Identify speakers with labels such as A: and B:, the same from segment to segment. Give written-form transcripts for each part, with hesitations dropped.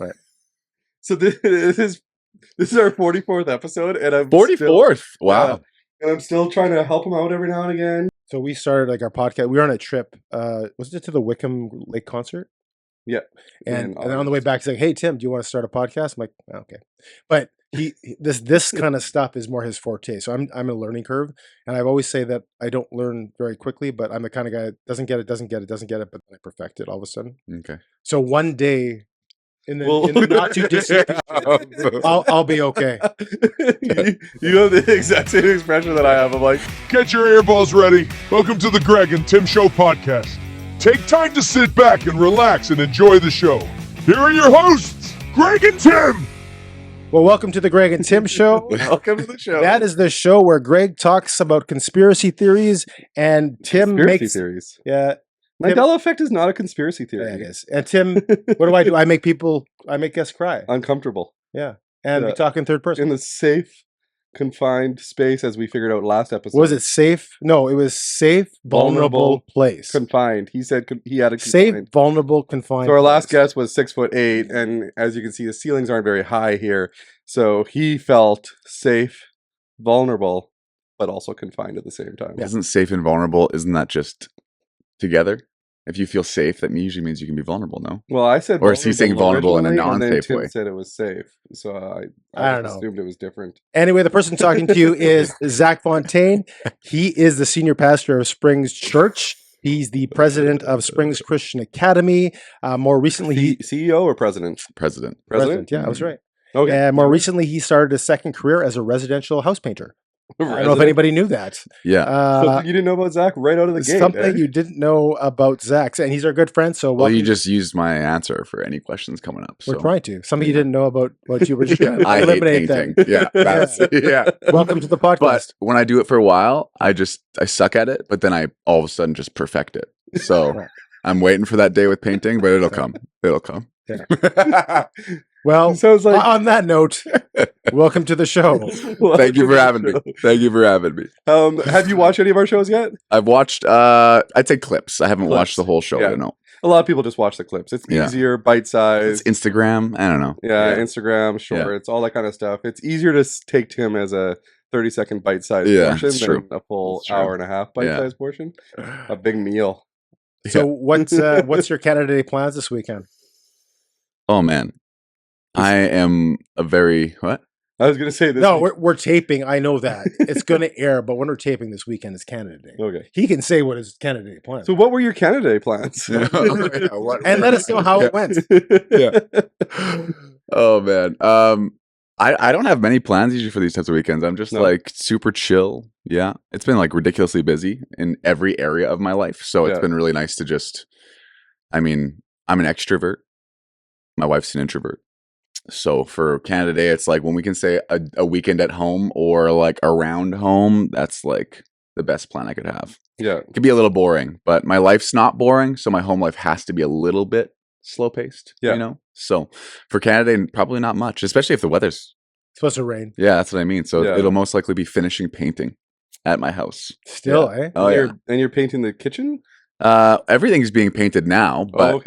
A: Right.
B: So this is our 44th episode, and I'm
C: 44th. Wow.
B: And I'm still trying to help him out every now and again.
A: So we started like our podcast. We were on a trip. Was it to the Wickham Lake concert?
B: Yeah.
A: And then on the way back, he's like, "Hey Tim, do you want to start a podcast?" I'm like, "Okay," but this kind of stuff is more his forte. So I'm a learning curve, and I've always say that I don't learn very quickly, but I'm the kind of guy that doesn't get it, but I perfect it all of of a sudden.
C: Okay.
A: So one day, in the not too distant future, I'll be okay.
B: You have the exact same expression that I have. I'm like,
D: get your earballs ready. Welcome to the Greg and Tim Show podcast. Take time to sit back and relax and enjoy the show. Here are your hosts, Greg and Tim.
A: Well, welcome to the Greg and Tim Show.
B: Welcome to the show.
A: That is the show where Greg talks about conspiracy theories and Tim makes
B: theories.
A: Yeah.
B: Mandela effect is not a conspiracy theory.
A: Yeah, it is. And Tim, what do? I make guests cry.
B: Uncomfortable.
A: Yeah. And we talk in third person.
B: In the safe, confined space, as we figured out last episode.
A: Was it safe? No, it was safe, vulnerable place.
B: Confined. He said he had a
A: safe, vulnerable, confined.
B: So our last guest was 6'8", and as you can see, the ceilings aren't very high here. So he felt safe, vulnerable, but also confined at the same time.
C: Yeah. Isn't safe and vulnerable, isn't that just together? If you feel safe, that usually means you can be vulnerable, no?
B: Well, I said,
C: or is he saying vulnerable in a non-safe way?
B: Tim said it was safe, so
A: I don't know.
B: Assumed it was different.
A: Anyway, the person talking to you is Zach Fontaine. He is the senior pastor of Springs Church. He's the president of Springs Christian Academy. More recently,
B: CEO or president?
C: President.
A: Yeah, I was right.
B: Okay.
A: And more recently, he started a second career as a residential house painter. I don't know if anybody knew that.
C: Yeah.
B: So you didn't know about Zach right out of the gate.
A: Something you didn't know about Zach. And he's our good friend. So
C: well, you just used my answer for any questions coming up. So.
A: We're trying to. Something you didn't know about you. We're just
C: I hate painting. Yeah. Yeah.
A: Welcome to the podcast.
C: But when I do it for a while, I suck at it, but then I all of a sudden just perfect it. So I'm waiting for that day with painting, but it'll come. It'll come.
A: Yeah. Well, sounds like on that note, welcome to the show.
C: Thank you for having me. Thank you for having me.
B: Have you watched any of our shows yet?
C: I've watched, I'd say clips. I haven't watched the whole show.
B: Yeah.
C: I don't know.
B: A lot of people just watch the clips. It's easier, bite-sized.
C: It's Instagram. I don't know.
B: Yeah, Instagram, shorts, all that kind of stuff. It's easier to take Tim as a 30-second bite-sized portion than a full hour and a half bite-sized portion. A big meal.
A: So what's your Canada Day plans this weekend?
C: Oh, man. I am a very what?
B: I was going to say this.
A: No, we're taping. I know that it's going to air, but when we're taping this weekend, it's Canada Day.
B: Okay,
A: he can say what his Canada Day plans.
B: So, what were your Canada Day plans?
A: And let us know how it went.
C: Yeah. Oh man, I don't have many plans usually for these types of weekends. I'm just like super chill. Yeah, it's been like ridiculously busy in every area of my life, so it's been really nice to just. I mean, I'm an extrovert. My wife's an introvert. So for Canada Day, it's like when we can say a weekend at home or like around home, that's like the best plan I could have.
B: Yeah.
C: It could be a little boring, but my life's not boring. So my home life has to be a little bit slow paced, you know? So for Canada Day, probably not much, especially if the weather's
A: supposed to rain.
C: Yeah, that's what I mean. So it'll most likely be finishing painting at my house.
A: Still, eh?
C: Oh,
B: and you're painting the kitchen?
C: Everything's being painted now, but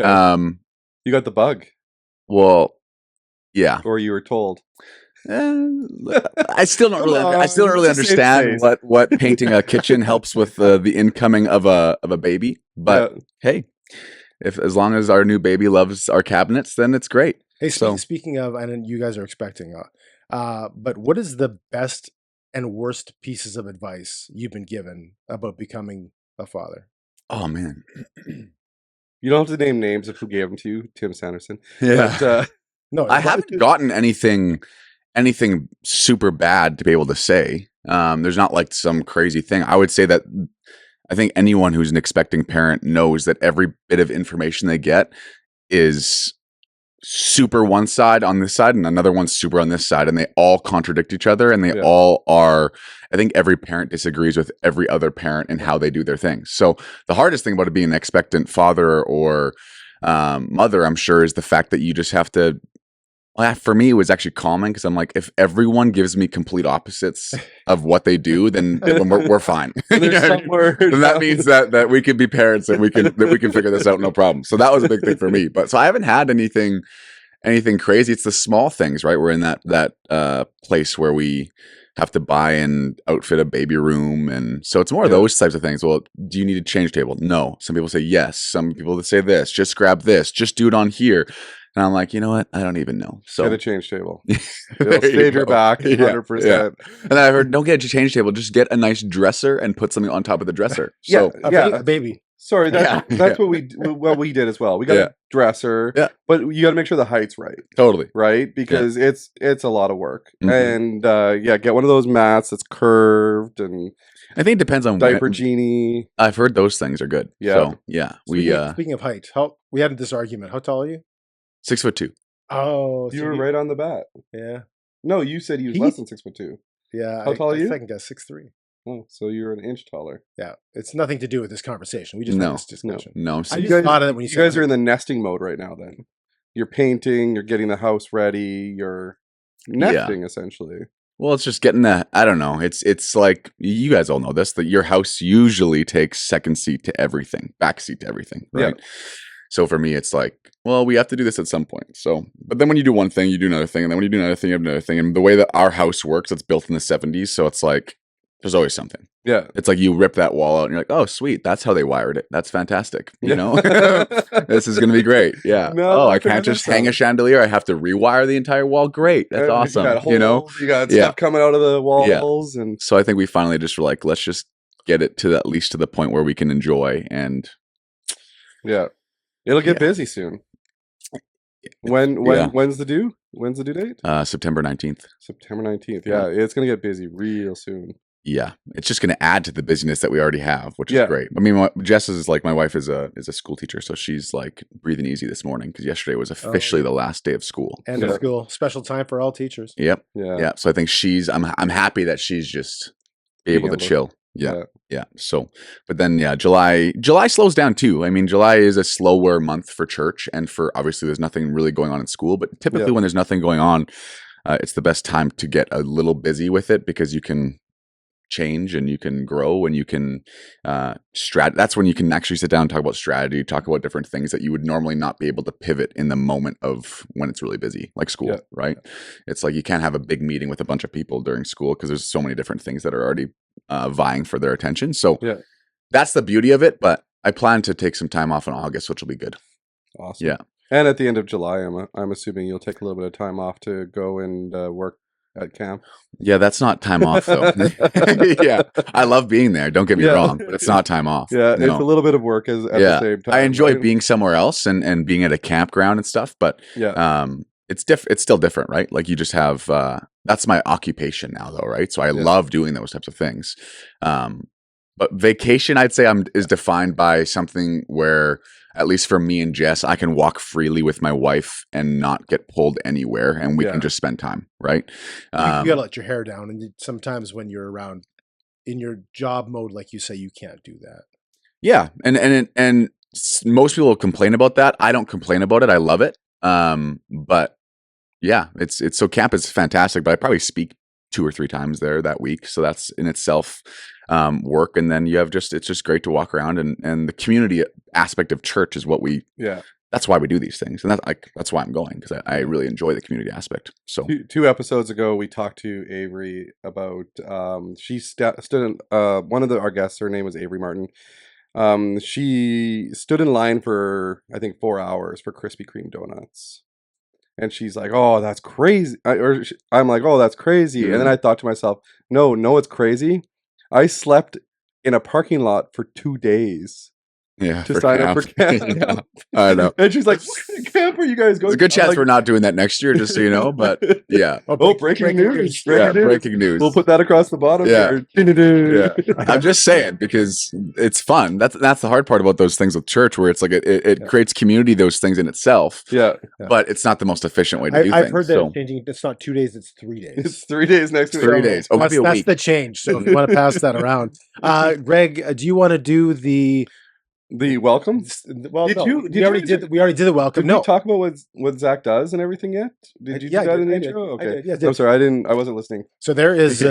B: you got the bug.
C: Well, yeah.
B: Or you were told.
C: I still don't really understand what painting a kitchen helps with the incoming of a baby. But hey, as long as our new baby loves our cabinets, then it's great.
A: Hey, speaking of, and you guys are expecting, but what is the best and worst pieces of advice you've been given about becoming a father?
C: Oh man,
B: you don't have to name names of who gave them to you, Tim Sanderson.
C: Yeah.
B: But,
C: no, I haven't gotten anything super bad to be able to say. There's not like some crazy thing. I would say that I think anyone who's an expecting parent knows that every bit of information they get is super one side on this side and another one's super on this side, and they all contradict each other, and they all are. I think every parent disagrees with every other parent in how they do their things. So the hardest thing about it being an expectant father or mother, I'm sure, is the fact that you just have to. Well, for me, it was actually calming because I'm like, if everyone gives me complete opposites of what they do, then we're fine. Then that means that we can be parents and we can figure this out, no problem. So that was a big thing for me. But so I haven't had anything anything crazy. It's the small things, right? We're in that place where we have to buy and outfit a baby room, and so it's more of those types of things. Well, do you need a change table? No. Some people say yes. Some people that say this. Just grab this. Just do it on here. And I'm like, you know what? I don't even know. So
B: get a change table. It'll save your back 100%.
C: Yeah. And then I heard, don't get a change table. Just get a nice dresser and put something on top of the dresser. So
A: a baby.
B: Sorry, that's what we did as well. We got a dresser, but you got to make sure the height's right.
C: Totally.
B: Right? Because it's a lot of work. And get one of those mats that's curved, and
C: I think it depends on
B: diaper genie.
C: I've heard those things are good.
B: Yeah.
C: So,
A: speaking of height, we had this argument. How tall are you?
C: 6'2".
A: Oh,
B: you were right on the bat.
A: Yeah.
B: No, you said he was less than 6'2".
A: Yeah.
B: How tall are you?
A: I guess 6'3".
B: Oh, so you're an inch taller.
A: Yeah, it's nothing to do with this conversation. We just had this discussion.
C: No.
A: I just thought of it when
B: you guys are in the nesting mode right now. Then you're painting, you're getting the house ready, you're nesting essentially.
C: Well, it's just getting that. I don't know. It's like, you guys all know this, that your house usually takes second seat to everything, back seat to everything, right? Yeah. So for me, it's like, well, we have to do this at some point. So, but then when you do one thing, you do another thing, and then when you do another thing, you have another thing. And the way that our house works, it's built in the 70s, so it's like there's always something.
B: Yeah,
C: it's like you rip that wall out, and you're like, oh, sweet, that's how they wired it. That's fantastic. You know, this is gonna be great. Yeah. No, I can't just hang a chandelier. I have to rewire the entire wall. Great, that's awesome. You know,
B: you got stuff coming out of the walls, and
C: so I think we finally just were like, let's just get it to at least to the point where we can enjoy and.
B: Yeah. It'll get busy soon. When's the due date?
C: September 19th.
B: September 19th. Yeah, it's gonna get busy real soon.
C: Yeah, it's just gonna add to the busyness that we already have, which is great. I mean, Jess is like, my wife is a school teacher, so she's like breathing easy this morning because yesterday was officially the last day of school.
A: End of school, special time for all teachers.
C: Yep. Yeah. So I think I'm happy that she's just able to chill. Yeah. So, but then, July slows down too. I mean, July is a slower month for church, and for obviously there's nothing really going on in school, but typically when there's nothing going on, it's the best time to get a little busy with it because you can change and you can grow and you can that's when you can actually sit down and talk about strategy, talk about different things that you would normally not be able to pivot in the moment of when it's really busy, like school, right? It's like you can't have a big meeting with a bunch of people during school because there's so many different things that are already vying for their attention. So that's the beauty of it, but I plan to take some time off in August, which will be good.
B: Awesome. Yeah. And at the end of July, I'm assuming you'll take a little bit of time off to go and work at camp.
C: Yeah, that's not time off though. Yeah, I love being there. Don't get me wrong, but it's not time off.
B: Yeah, it's a little bit of work at the same time.
C: I enjoy being somewhere else and being at a campground and stuff, but it's still different, right? Like you just have that's my occupation now, though, right? So I love doing those types of things. But vacation, I'd say, is defined by something where, at least for me and Jess, I can walk freely with my wife and not get pulled anywhere, and we can just spend time, right?
A: You gotta let your hair down, and sometimes when you're around in your job mode, like you say, you can't do that.
C: Yeah, and most people complain about that. I don't complain about it. I love it. But yeah, it's so camp is fantastic. But I probably speak 2 or 3 times there that week, so that's in itself work. And then you have it's just great to walk around, and the community aspect of church is what that's why we do these things, and that's why I'm going, because I really enjoy the community aspect. So
B: 2 episodes ago we talked to Avery about she stood in, one of our guests, her name was Avery Martin. She stood in line for I think 4 hours for Krispy Kreme donuts. And she's like, "Oh, that's crazy." I'm like, "Oh, that's crazy." And then I thought to myself, no, it's crazy. I slept in a parking lot for 2 days. To sign up for camp.
C: I know.
B: And she's like, "What kind of camp are you guys going?"
C: There's a good chance we're not doing that next year, just so you know. But yeah.
B: Breaking news.
C: Breaking news.
B: We'll put that across the bottom.
C: Yeah. I'm just saying, because it's fun. That's the hard part about those things with church, where it's like it creates community, those things in itself.
B: Yeah.
C: But it's not the most efficient way to do things.
A: I've heard that it's changing. It's not 2 days, it's 3 days.
B: It's 3 days next week.
C: 3 days. Oh,
A: that's the change. So if you want to pass that around. Greg, do you want to do the
B: The welcome.
A: Well,
B: Did
A: no,
B: you-
A: we
B: did you
A: already
B: guys-
A: did. We already did the welcome.
B: Did
A: No,
B: we talk about what Zach does and everything yet? Did you do
A: Yeah, I
B: that in the
A: did, I
B: intro?
A: did, I
B: Okay.
A: did, yeah, I
B: I'm
A: did.
B: sorry, I wasn't listening.
A: so there is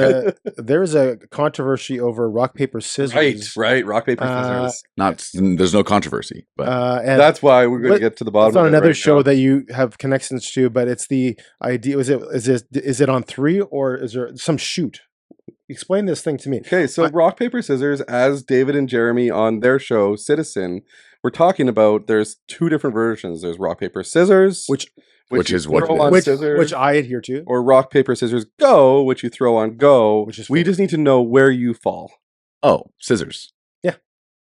A: a controversy over rock paper scissors.
B: Right. Rock, paper,
A: Uh,
B: scissors.
C: There's no controversy, but
A: and
B: That's why we're going to
A: what-
B: get to the
A: it's
B: bottom
A: on
B: of it
A: another
B: right
A: show
B: now.
A: that you have connections to, but it's the idea. Is it on 3 or is there some shoot? Explain this thing to me.
B: Okay, so rock, paper, scissors, as David and Jeremy on their show, Citizen, we're talking about there's 2 different versions. There's rock, paper, scissors,
A: Which
B: you
C: is what
B: throw
C: it
B: on
C: is.
B: scissors,
A: which I adhere to.
B: or rock, paper, scissors, go, which you throw on go.
A: Which is
B: we
A: four.
B: just need to know where you fall.
C: scissors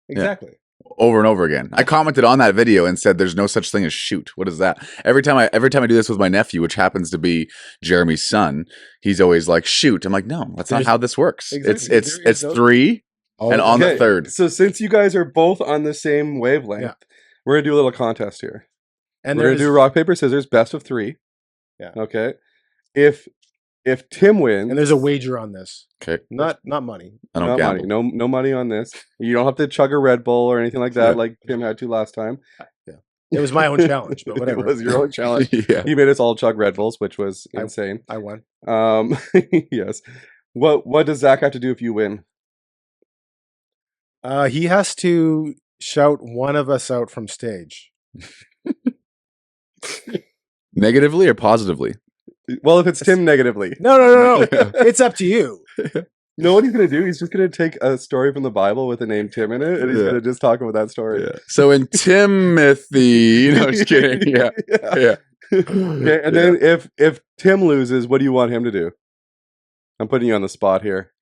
A: Exactly.
C: over and over again. I commented on that video and said, "There's no such thing as shoot." What is that? Every time I do this with my nephew, which happens to be Jeremy's son, he's always like, "Shoot." I'm like, "No, that's not
A: There's-
C: how this works.
A: Exactly.
C: It's
A: There is no-
C: 3 and on the
B: Okay,
C: 3rd."
B: So since you guys are both on the same wavelength,
A: Yeah.
B: we're going to do a little contest here.
A: And
B: We're going
A: there's
B: to do rock, paper, scissors, best of 3.
A: Yeah.
B: Okay. If Tim wins,
A: and there's a wager on this.
C: Okay,
A: Not money.
C: I don't
B: not
C: gamble.
B: money. No money on this. You don't have to chug a Red Bull or anything like that,
C: Yeah.
B: like Tim had to last time.
A: It was my own challenge, but whatever.
B: It was your own challenge.
C: Yeah.
B: You made us all chug Red Bulls, which was insane.
A: I won.
B: Yes. What does Zach have to do if you win?
A: He has to shout one of us out from stage.
C: Negatively or positively?
B: Well, if it's Tim, negatively.
A: No. It's up to you.
B: You know what he's gonna do? He's just gonna take a story from the Bible with the name Tim in it, and he's
C: Yeah.
B: gonna just talk about that story.
C: So in Timothy, no, just kidding. Yeah.
B: Okay, and then if Tim loses, what do you want him to do? I'm putting you on the spot here.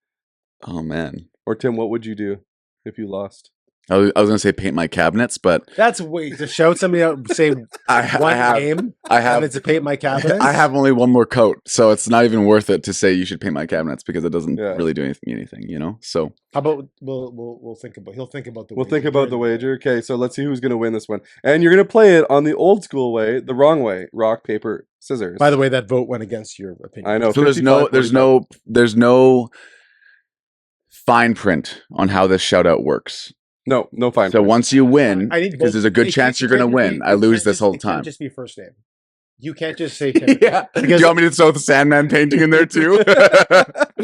C: Oh man,
B: Or Tim, what would you do if you lost?
C: I was gonna say paint my cabinets, but
A: That's way to shout somebody out. Say
C: I
A: one
C: have
A: name.
C: I
A: And
C: have
A: it's to paint my cabinets.
C: I have only one more coat, so it's not even worth it to say you should paint my cabinets because it doesn't
B: Yeah.
C: really do anything, you know. So
A: How about we'll think about. He'll think about the.
B: We'll
A: wager
B: think about the
A: during
B: wager. Okay, so let's see who's gonna win this one. And you're gonna play it on the old school way, the wrong way. Rock, paper, scissors.
A: By the way, that vote went against your opinion.
B: I know.
C: so there's no fine print on how this shout out works.
B: no fine.
C: So once you win,
A: I need to
C: because there's a good
A: It
C: chance
A: can't-
C: you're going
A: it
C: to
A: can't
C: win.
A: be-
C: I
A: it
C: lose
A: can't
C: this
A: just-
C: whole
A: it can't
C: time.
A: just be first name. You can't just say Tim.
C: Yeah. Do
A: Because
C: you want me to throw the Sandman painting in there too?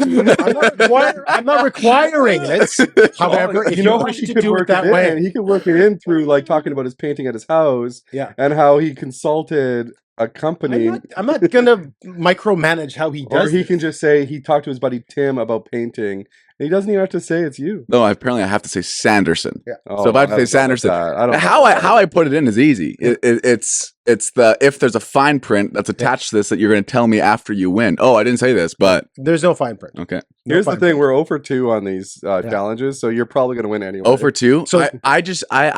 A: I'm not requiring it. However, if you
B: how
A: wish
B: he
A: to
B: could
A: do
B: work
A: it that
B: in?
A: way,
B: He could work it in through like talking about his painting at his house,
A: Yeah.
B: and how he consulted a company.
A: I'm not gonna micromanage how he
B: Or
A: does.
B: he
A: this.
B: can just say he talked to his buddy Tim about painting. And he doesn't even have to say it's you.
C: No, apparently I have to say Sanderson.
A: Yeah.
C: So if I have to say Sanderson,
B: I don't.
C: how I put it in is easy. It's the if there's a fine print that's attached to this that you're going to tell me after you win. Oh, I didn't say this, but
A: There's no fine print.
C: okay.
A: No
B: Here's the
A: fine
B: thing:
A: print.
B: we're 0 for 2 on these challenges, so you're probably going to win anyway.
C: 0 for 2.
A: So-
C: I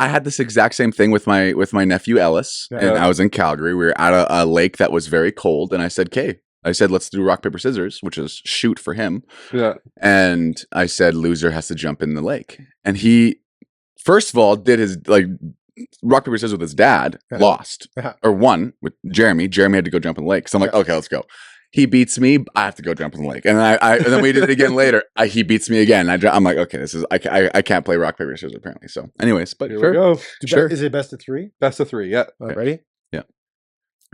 C: had this exact same thing with my nephew Ellis,
A: Yeah.
C: and I was in Calgary. We were at a lake that was very cold, and I said, "Okay." I said, "Let's do rock paper scissors," which is shoot for him.
B: Yeah.
C: And I said, "Loser has to jump in the lake." And he, first of all, did his like rock paper scissors with his dad,
A: Yeah.
C: lost
A: Yeah.
C: or won with Jeremy. Jeremy had to go jump in the lake. So I'm like,
A: Yeah.
C: okay, let's go. He beats me. I have to go jump in the lake, and then and then we did it again later. He beats me again. I'm like, okay, this is I can't play rock paper scissors apparently. So, anyways, but
B: Here
C: sure.
B: we go.
C: Sure.
A: Is it best of 3?
B: Best of 3. Yeah.
A: Ready?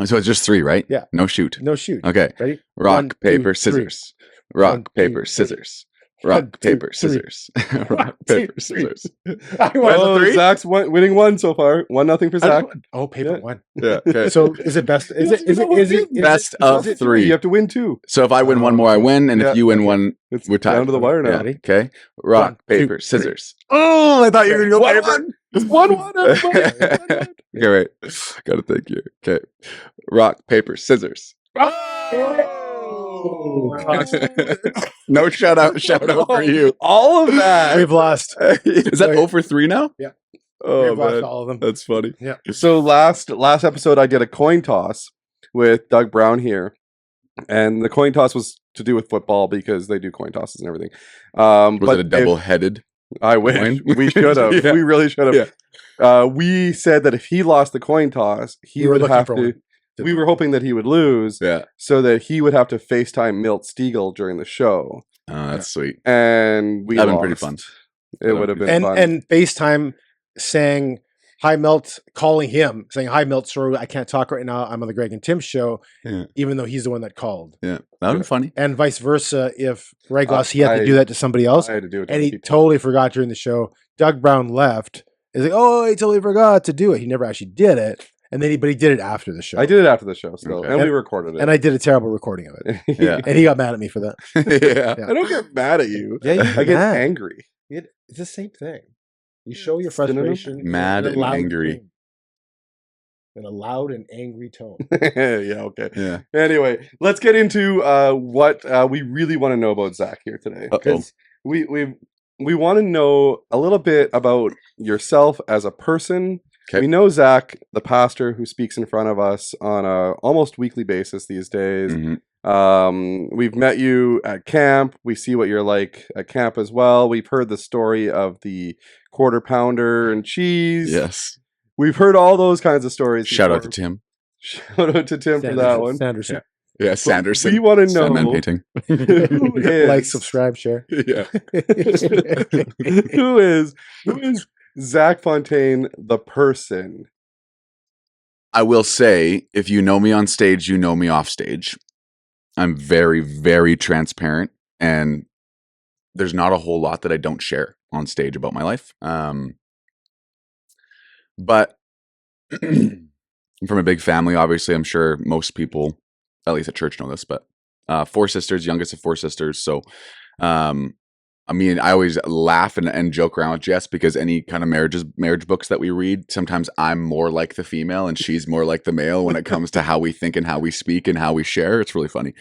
C: So it's just 3, right?
A: Yeah.
C: No shoot.
A: No shoot.
C: Okay.
A: Ready?
C: Rock,
A: 1, 2,
C: paper,
A: 3.
C: scissors.
A: 1,
C: Rock,
A: 2,
C: paper,
A: 3.
C: scissors.
A: 1,
C: Rock,
A: 2,
C: paper,
A: 3.
C: scissors.
A: 1,
C: Rock,
A: 2,
C: paper,
A: 3.
C: scissors.
A: I won.
B: Well,
C: 3?
B: Zach's winning 1 so far. 1-0 for Zach.
A: Oh, paper
B: Yeah.
A: 1.
C: Yeah. Okay.
A: So is it best? Is it
C: Best of
B: You
C: 3.
B: have to win 2.
C: So if I win one more, I win, and
B: Yeah.
C: if you win one,
B: It's
C: we're tied.
B: down to the wire now.
C: Yeah. Okay. Rock,
A: 1, 2,
C: paper,
A: 3.
C: scissors. Oh, I thought you were gonna go
B: One,
C: paper.
B: one. It's 1-1. everybody.
C: Okay, wait. Gotta thank you. Okay. Rock, paper, scissors. No shout out for you.
B: All of that.
A: We've lost.
C: Is that 0 for 3 now?
A: Yeah.
C: Oh
A: We've lost
C: man,
A: all of them.
C: that's funny.
B: So last episode, I did a coin toss with Doug Brown here, and the coin toss was to do with football because they do coin tosses and everything.
C: Was
B: But
C: it a double-headed?
B: I wish
C: coin?
B: we should have.
C: Yeah.
B: We really should have. We said that if he lost the coin toss, he
A: We were
B: would
A: looking
B: have
A: for
B: to.
A: one.
B: We were hoping that he would lose,
C: Yeah.
B: so that he would have to FaceTime Milt Stiegel during the show,
C: Oh, that's sweet.
B: and we
C: That'd been
B: lost.
C: pretty fun.
B: It would have been fun.
A: And FaceTime saying hi Milt, calling him, saying hi Milt, sorry, I can't talk right now. I'm on the Greg and Tim show,
C: Yeah.
A: even though he's the one that called.
C: Yeah. That would be funny.
A: And vice versa, if Regos, he had to do that to somebody else,
B: I had to do it to
A: and
B: other
A: he
B: people.
A: totally forgot during the show. Doug Brown left. He's like, oh, he totally forgot to do it. He never actually did it. And then but he did it after the show.
B: I did it after the show still,
C: Okay.
B: and we recorded it.
A: And I did a terrible recording of it.
C: Yeah.
A: And he got mad at me for that.
C: Yeah.
A: Yeah.
B: I don't get mad at you.
A: Yeah, you
B: I get
A: mad.
B: angry.
A: It's the same thing. You show your
B: Synonym?
A: frustration
C: Mad
A: in a
C: and
A: loud
C: angry.
A: tone. In a loud and angry tone.
B: Yeah, okay.
C: Yeah.
B: Anyway, let's get into what we really want to know about Zach here today, because we want to know a little bit about yourself as a person.
C: Okay.
B: We know Zach, the pastor who speaks in front of us on a almost weekly basis these days.
C: Mhm.
B: We've met you at camp. We see what you're like at camp as well. We've heard the story of the quarter pounder and cheese.
C: Yes.
B: We've heard all those kinds of stories.
C: Shout out to
B: before.
C: Tim.
B: Shout out to Tim for that one.
A: Sanderson.
C: Yeah, Sanderson.
B: We want to
C: Sandman
B: know
C: painting.
B: who is
A: Like, subscribe, share.
C: Yeah.
B: who is Zach Fontaine the person?
C: I will say, if you know me on stage, you know me off stage. I'm very, very transparent, and there's not a whole lot that I don't share on stage about my life. But I'm from a big family, obviously. I'm sure most people, at least at church, know this, but 4 sisters, youngest of 4 sisters. So, I mean, I always laugh and joke around with Jess, because any kind of marriage books that we read, sometimes I'm more like the female and she's more like the male when it comes to how we think and how we speak and how we share. It's really funny.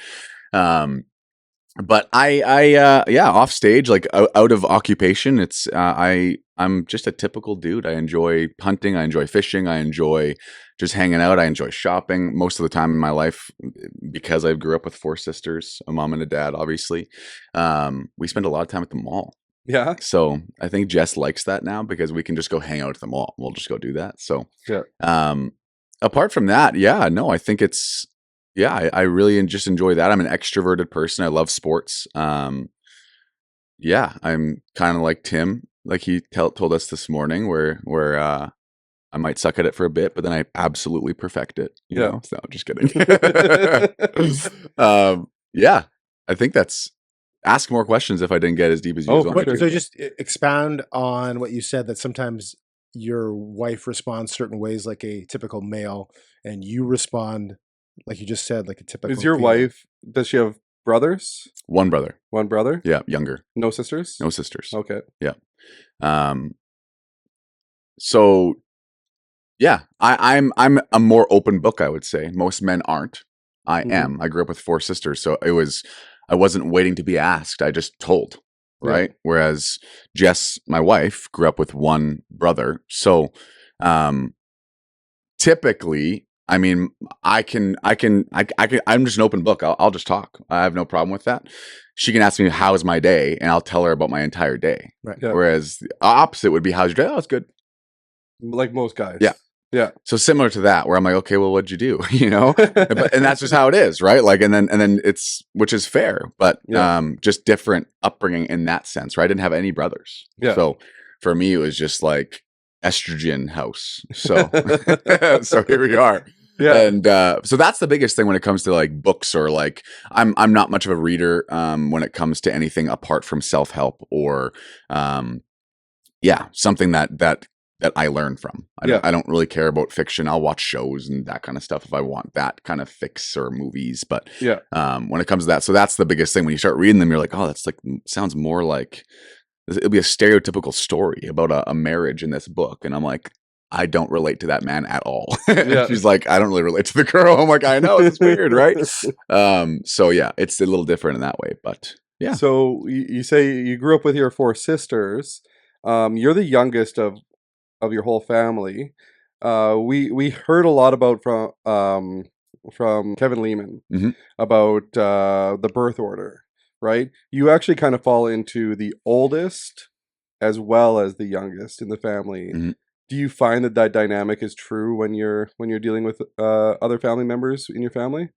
C: But yeah, off stage, like out of occupation, it's I'm just a typical dude. I enjoy hunting, I enjoy fishing, I enjoy just hanging out, I enjoy shopping most of the time in my life, because I grew up with 4 sisters, a mom and a dad, obviously. We spend a lot of time at the mall.
B: Yeah.
C: So I think Jess likes that now, because we can just go hang out at the mall. We'll just go do that. So
B: Yeah.
C: Apart from that, yeah, no, I think it's, yeah, I really just enjoy that. I'm an extroverted person. I love sports. Yeah, I'm kind of like Tim, like he told us this morning, where I might suck at it for a bit, but then I absolutely perfect it. You know? So just kidding. Yeah, I think that's, ask more questions if I didn't get as deep as you want.
A: But, so just expound on what you said, that sometimes your wife responds certain ways like a typical male, and you respond, like you just said, like a typical
B: Is your
A: female.
B: wife, does she have brothers?
C: One brother.
B: One brother?
C: Yeah, younger.
B: No sisters?
C: No sisters.
B: Okay.
C: Yeah. So yeah, I'm a more open book, I would say. Most men aren't. I am. I grew up with 4 sisters, so I wasn't waiting to be asked. I just told, right? Whereas Jess, my wife, grew up with 1 brother. So typically, I mean, I'm just an open book. I'll just talk. I have no problem with that. She can ask me, how's my day? And I'll tell her about my entire day.
A: Right.
B: Yeah.
C: Whereas the opposite would be, how's your day? Oh, it's good.
B: Like most guys.
C: Yeah.
B: Yeah.
C: So similar to that, where I'm like, okay, well, what'd you do? You know, and that's just how it is, right? Like, and then it's, which is fair, but just different upbringing in that sense, right? I didn't have any brothers.
B: Yeah.
C: So for me, it was just like estrogen house. So, so here we are.
B: Yeah.
C: And so that's the biggest thing when it comes to like books, or like I'm not much of a reader when it comes to anything apart from self-help or something that I learn from. I don't really care about fiction. I'll watch shows and that kind of stuff if I want that kind of fix, or movies. But when it comes to that, so that's the biggest thing. When you start reading them, you're like, oh, that's like, sounds more like it'll be a stereotypical story about a marriage in this book. And I'm like, I don't relate to that man at all. She's like, I don't really relate to the girl. I'm like, I know, it's weird, right? So yeah, it's a little different in that way, but yeah.
B: So you say you grew up with your 4 sisters. You're the youngest of your whole family. We heard a lot about from Kevin Lehman about the birth order, right? You actually kind of fall into the oldest as well as the youngest in the family. Do you find that dynamic is true when you're dealing with other family members in your family?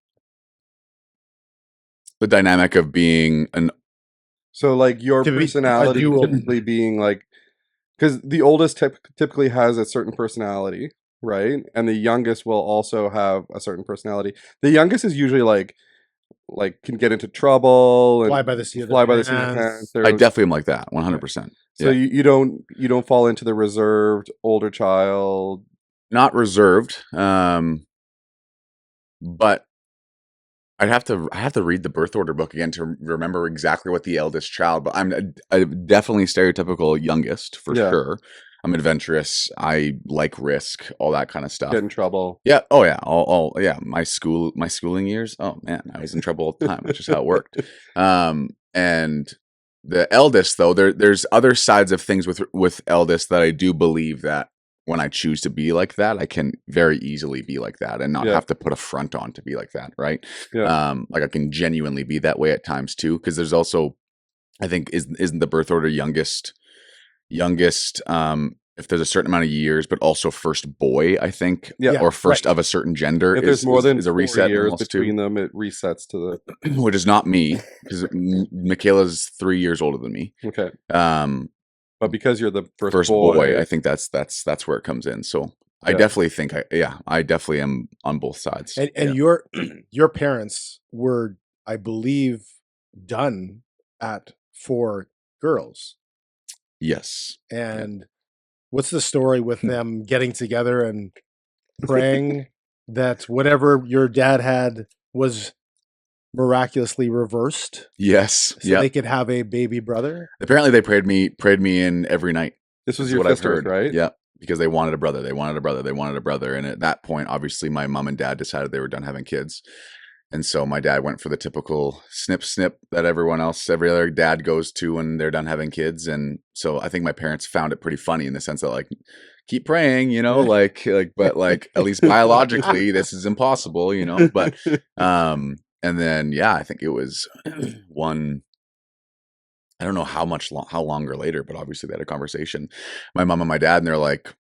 C: The dynamic of being
B: so like your
A: To be a
B: personality
A: duo.
B: typically being like because the oldest typically has a certain personality, right? And the youngest will also have a certain personality. The youngest is usually like can get into trouble
A: Fly
B: and
A: by the seat of
B: fly by
A: their
B: the seat of their
A: pants.
B: pants.
C: I definitely am like that, 100%.
B: So
C: Yeah.
B: you don't fall into the reserved older child.
C: Not reserved, but I have to read the birth order book again to remember exactly what the eldest child. But I'm definitely stereotypical youngest for
B: Yeah.
C: sure. I'm adventurous. I like risk, all that kind of stuff.
B: Get in trouble.
C: Yeah. Oh yeah. All yeah. My schooling years. Oh man, I was in trouble all the time, which is how it worked. And the eldest though, there's other sides of things with eldest that I do believe that when I choose to be like that, I can very easily be like that and not
B: Yeah.
C: have to put a front on to be like that, right?
B: Yeah.
C: Like I can genuinely be that way at times too, because there's also, I think, isn't the birth order youngest, if there's a certain amount of years, but also first boy, I think,
B: Yeah.
C: or first
A: right.
C: of a certain gender
B: If there's more than
C: is a
B: 4
C: reset
B: years
C: almost
B: between them, it resets to
C: too, which is not me because Michaela's 3 years older than me.
B: the okay.
C: Um,
B: But because you're the
C: first boy, I think that's where it comes in. So I
B: Yeah.
C: definitely think I definitely am on both sides.
A: And
C: Yeah.
A: your parents were, I believe, done at 4 girls.
C: Yes.
A: And what's the story with them getting together and praying that whatever your dad had was miraculously reversed
C: Yes.
A: so they could have a baby brother?
C: Apparently they prayed me in every night.
B: This was
C: Is
B: your
C: what I've
B: sisters,
C: heard.
B: right?
C: Yeah. Because they wanted a brother. They wanted a brother. They wanted a brother. And at that point, obviously my mom and dad decided they were done having kids. And so my dad went for the typical snip that every other dad goes to when they're done having kids. And so I think my parents found it pretty funny in the sense that like, keep praying, but like at least biologically this is impossible, but, and then, yeah, I think it was one, I don't know how longer later, but obviously they had a conversation, my mom and my dad, and they're like,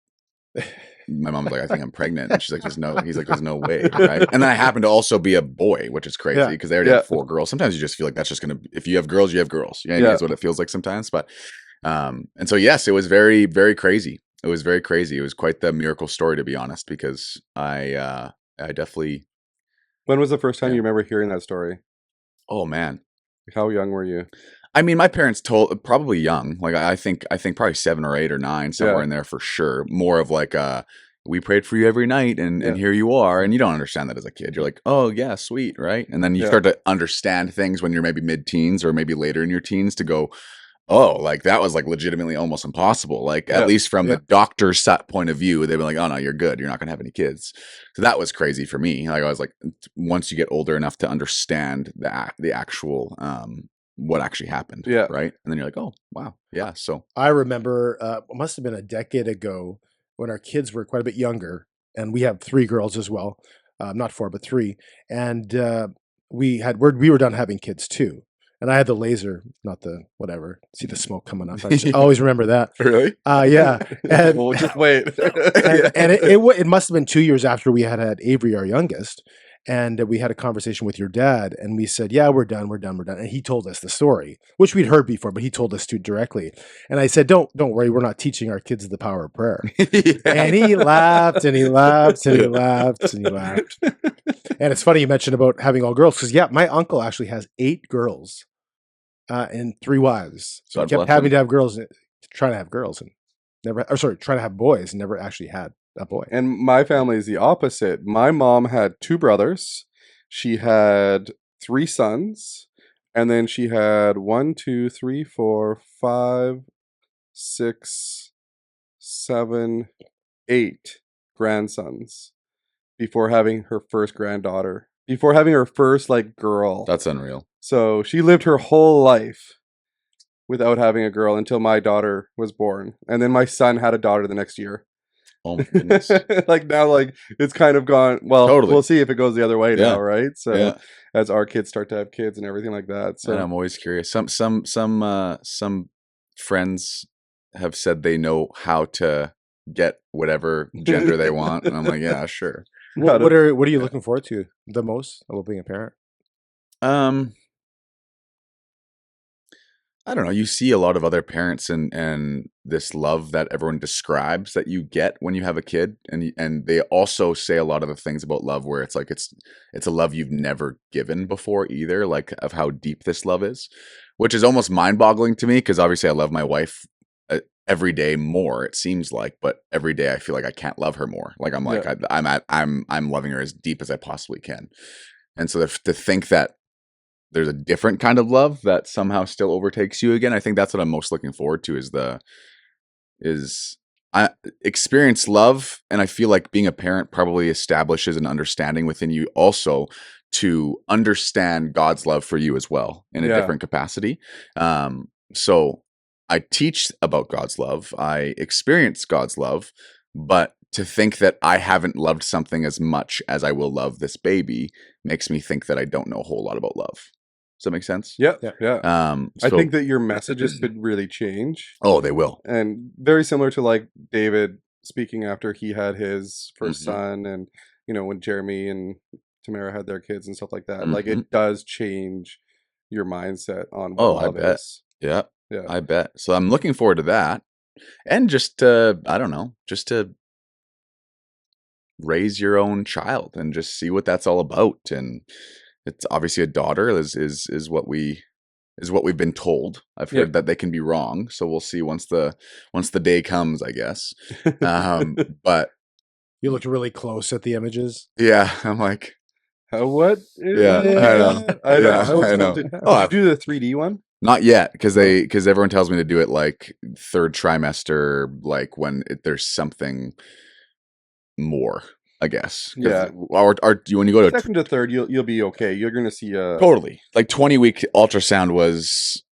C: my mom's like, I think I'm pregnant. And she's like, there's no way. Right. And then I happen to also be a boy, which is crazy because they already have 4 girls. Sometimes you just feel like that's just if you have girls, you have girls. Yeah. That's what it feels like sometimes. But, and so, yes, it was very, very crazy. It was very crazy. It was quite the miracle story, to be honest, because I definitely.
B: When was the first time you remember hearing that story?
C: Oh man.
B: How young were you?
C: I mean, my parents told probably young, like I think probably 7 or 8 or 9, somewhere in there for sure. More of like we prayed for you every night and here you are. And you don't understand that as a kid. You're like, oh yeah, sweet, right? And then you start to understand things when you're maybe mid-teens or maybe later in your teens to go, oh, like that was like legitimately almost impossible. Like at least from the doctor's point of view, they'd be like, oh no, you're good. You're not gonna have any kids. So that was crazy for me. Like I was like, once you get older enough to understand the actual what actually happened.
B: Yeah.
C: Right. And then you're like, oh, wow. Yeah. So
A: I remember it must have been a decade ago when our kids were quite a bit younger, and we have 3 girls as well. Not 4, but 3. And we were done having kids too. And I had the laser, not the whatever. See the smoke coming up. I always remember that.
C: really?
A: Yeah. And,
B: Well, just wait.
A: and it must have been 2 years after we had Avery, our youngest. And we had a conversation with your dad, and we said, yeah, we're done. And he told us the story, which we'd heard before, but he told us to directly. And I said, don't worry, we're not teaching our kids the power of prayer. And he laughed and he laughed and he laughed and he laughed. And it's funny you mentioned about having all girls, because my uncle actually has 8 girls and 3 wives. So he kept having to have girls, trying to have girls, and trying to have boys, and never actually had a boy.
B: And my family is the opposite. My mom had 2 brothers. She had 3 sons. And then she had 1, 2, 3, 4, 5, 6, 7, 8 grandsons before having her first granddaughter. Before having her first girl.
C: That's unreal.
B: So she lived her whole life without having a girl until my daughter was born. And then my son had a daughter the next year.
C: Oh my goodness.
B: Now it's kind of gone. Well,
C: Totally.
B: We'll see if it goes the other way now, right? So
C: Yeah.
B: as our kids start to have kids and everything like that. So
C: And I'm always curious. Some friends have said they know how to get whatever gender they want, and I'm like, yeah, sure.
A: What are you looking forward to the most about being a parent?
C: I don't know. You see a lot of other parents and this love that everyone describes that you get when you have a kid, and they also say a lot of the things about love where it's like it's a love you've never given before either, like of how deep this love is, which is almost mind-boggling to me because obviously I love my wife every day more, it seems like, but every day I feel like I can't love her more. Like I'm like I'm loving her as deep as I possibly can, and so to think that there's a different kind of love that somehow still overtakes you again. I think that's what I'm most looking forward to is I experience love, and I feel like being a parent probably establishes an understanding within you also to understand God's love for you as well in a different capacity. So I teach about God's love, I experience God's love, but to think that I haven't loved something as much as I will love this baby makes me think that I don't know a whole lot about love. Does that make sense?
B: Yeah. I
C: So,
B: think that your messages could really change.
C: oh, they will.
B: And very similar to like David speaking after he had his 1st son, and when Jeremy and Tamara had their kids and stuff like that. Like it does change your mindset on what love is.
C: Yeah, I bet. So I'm looking forward to that, and just to, I don't know, just to raise your own child and just see what that's all about. And it's obviously a daughter is what we've been told. I've heard that they can be wrong, so we'll see once the day comes, I guess. But
A: You looked really close at the images.
C: yeah, I'm like,
B: what?
C: Yeah, I know.
B: Did
C: Oh,
B: you do the 3D one?
C: not yet, because everyone tells me to do it like third trimester, like when there's something more, I guess.
B: Yeah.
C: Or when you go to
B: second to third, you'll be okay. You're gonna see a
C: totally like 20-week ultrasound was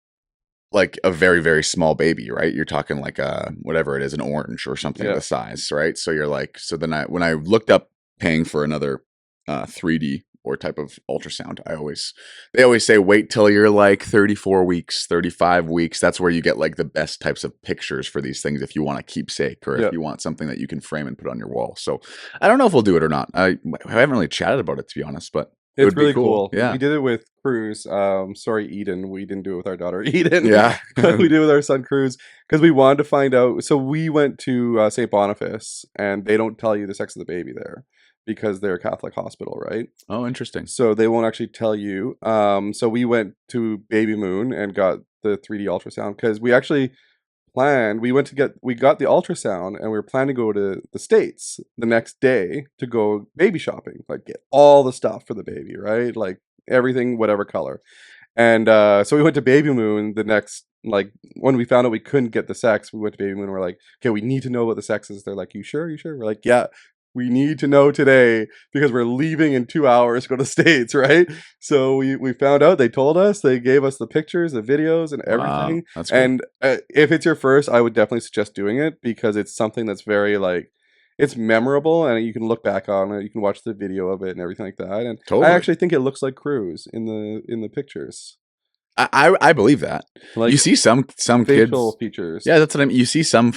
C: like a very, very small baby, right? You're talking like a whatever it is, an orange or something of the size, right? So you're like, so then when I looked up paying for another 3D or type of ultrasound, they always say wait till you're like 34 weeks, 35 weeks. That's where you get like the best types of pictures for these things if you want a keepsake or if you want something that you can frame and put on your wall. So I don't know if we'll do it or not. I haven't really chatted about it, to be honest, but it
B: it's
C: would
B: really
C: be cool.
B: Yeah, we did it with Cruz. Sorry, Eden. We didn't do it with our daughter Eden.
C: Yeah,
B: we did it with our son Cruz because we wanted to find out. So we went to St. Boniface, and they don't tell you the sex of the baby there because they're a Catholic hospital, right?
C: Oh, interesting.
B: So they won't actually tell you. So we went to Baby Moon and got the 3D ultrasound because we actually planned. We got the ultrasound, and we were planning to go to the States the next day to go baby shopping, like get all the stuff for the baby, right? Like everything, whatever color. And so we went to Baby Moon the next, like when we found out we couldn't get the sex, we went to Baby Moon and we're like, okay, we need to know what the sex is. They're like, you sure? We're like, yeah. We need to know today because we're leaving in 2 hours to go to the States, right? So we found out. They told us. They gave us the pictures, the videos, and everything.
C: Wow, that's cool.
B: And if it's your first, I would definitely suggest doing it because it's something that's very like it's memorable, and you can look back on it. You can watch the video of it and everything like that. And
C: Totally.
B: I actually think it looks like Cruz in the pictures.
C: I believe that.
B: Like
C: you see some
B: facial
C: kids
B: features.
C: Yeah, that's what I mean. You see some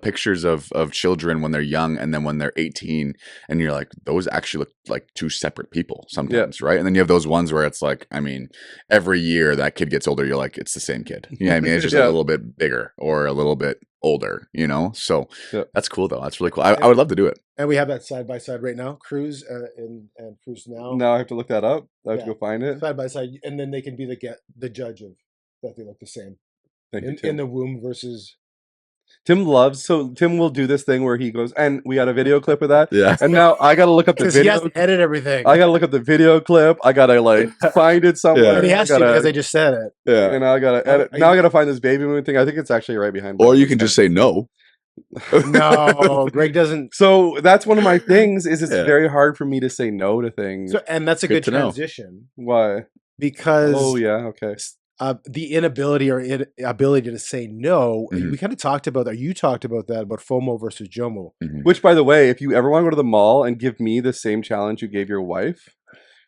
C: pictures of children when they're young and then when they're 18, and you're like, those actually look like two separate people sometimes, right? And then you have those ones where it's like, I mean, every year that kid gets older, you're like, it's the same kid. You know what I mean? It's just a little bit bigger or a little bit older, you know? So that's cool though. That's really cool. I would love to do it.
A: And we have that side by side right now, Cruz and Cruz now.
B: Now I have to look that up. I have to go find it.
A: Side by side, and then they can be the judge of that they look the same.
B: Thank you, Tim.
A: In the womb versus
B: Tim will do this thing where he goes, and we got a video clip of that.
C: Yeah.
B: And now I gotta look up the video.
A: He has to edit everything.
B: I gotta look up the video clip. I gotta like find it somewhere.
C: Yeah.
A: And he has to because I just said it.
C: Yeah.
B: And I gotta edit. Now I gotta find this Baby Moon thing. I think it's actually right behind.
C: Or you can just say no.
A: No, Greg doesn't.
B: So that's one of my things. Is it's very hard for me to say no to things.
A: So, and that's a good
C: to know.
A: transition.
B: Why?
A: Because
B: okay.
A: The inability or ability to say no.
C: Mhm.
A: We kind of talked about that. You talked about that about FOMO versus JOMO.
B: Which, by the way, if you ever want to go to the mall and give me the same challenge you gave your wife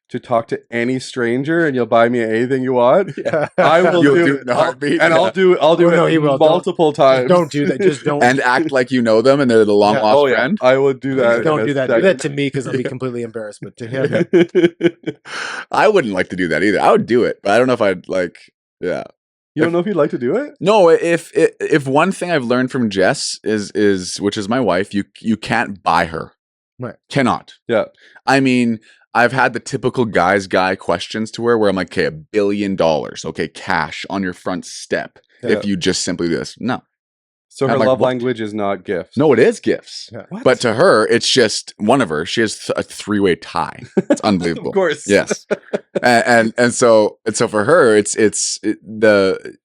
B: to talk to any stranger and you'll buy me anything you want, I will do it.
C: In a heartbeat.
B: I'll do it multiple times.
A: Don't do that. Just don't.
C: And act like you know them and they're the long lost friend.
B: I would do that.
A: Don't do that. Do that to me because I'll be completely embarrassed. But to him,
C: I wouldn't like to do that either. I would do it, but I don't know if I'd like. Yeah.
B: You don't know if you'd like to do it?
C: No, if one thing I've learned from Jess is which is my wife, you can't buy her.
A: Right.
C: Cannot.
B: Yeah.
C: I mean, I've had the typical guy questions to her where I'm like, okay, $1 billion, okay, cash on your front step.
B: Yeah.
C: If you just simply do this. No.
B: So her
C: I'm like,
B: love
C: what?
B: language is not gifts.
C: No, it is gifts.
A: Yeah.
B: What?
C: But to her, it's just one of her. She has a 3-way tie. It's unbelievable.
B: Of course.
C: Yes. and so for her,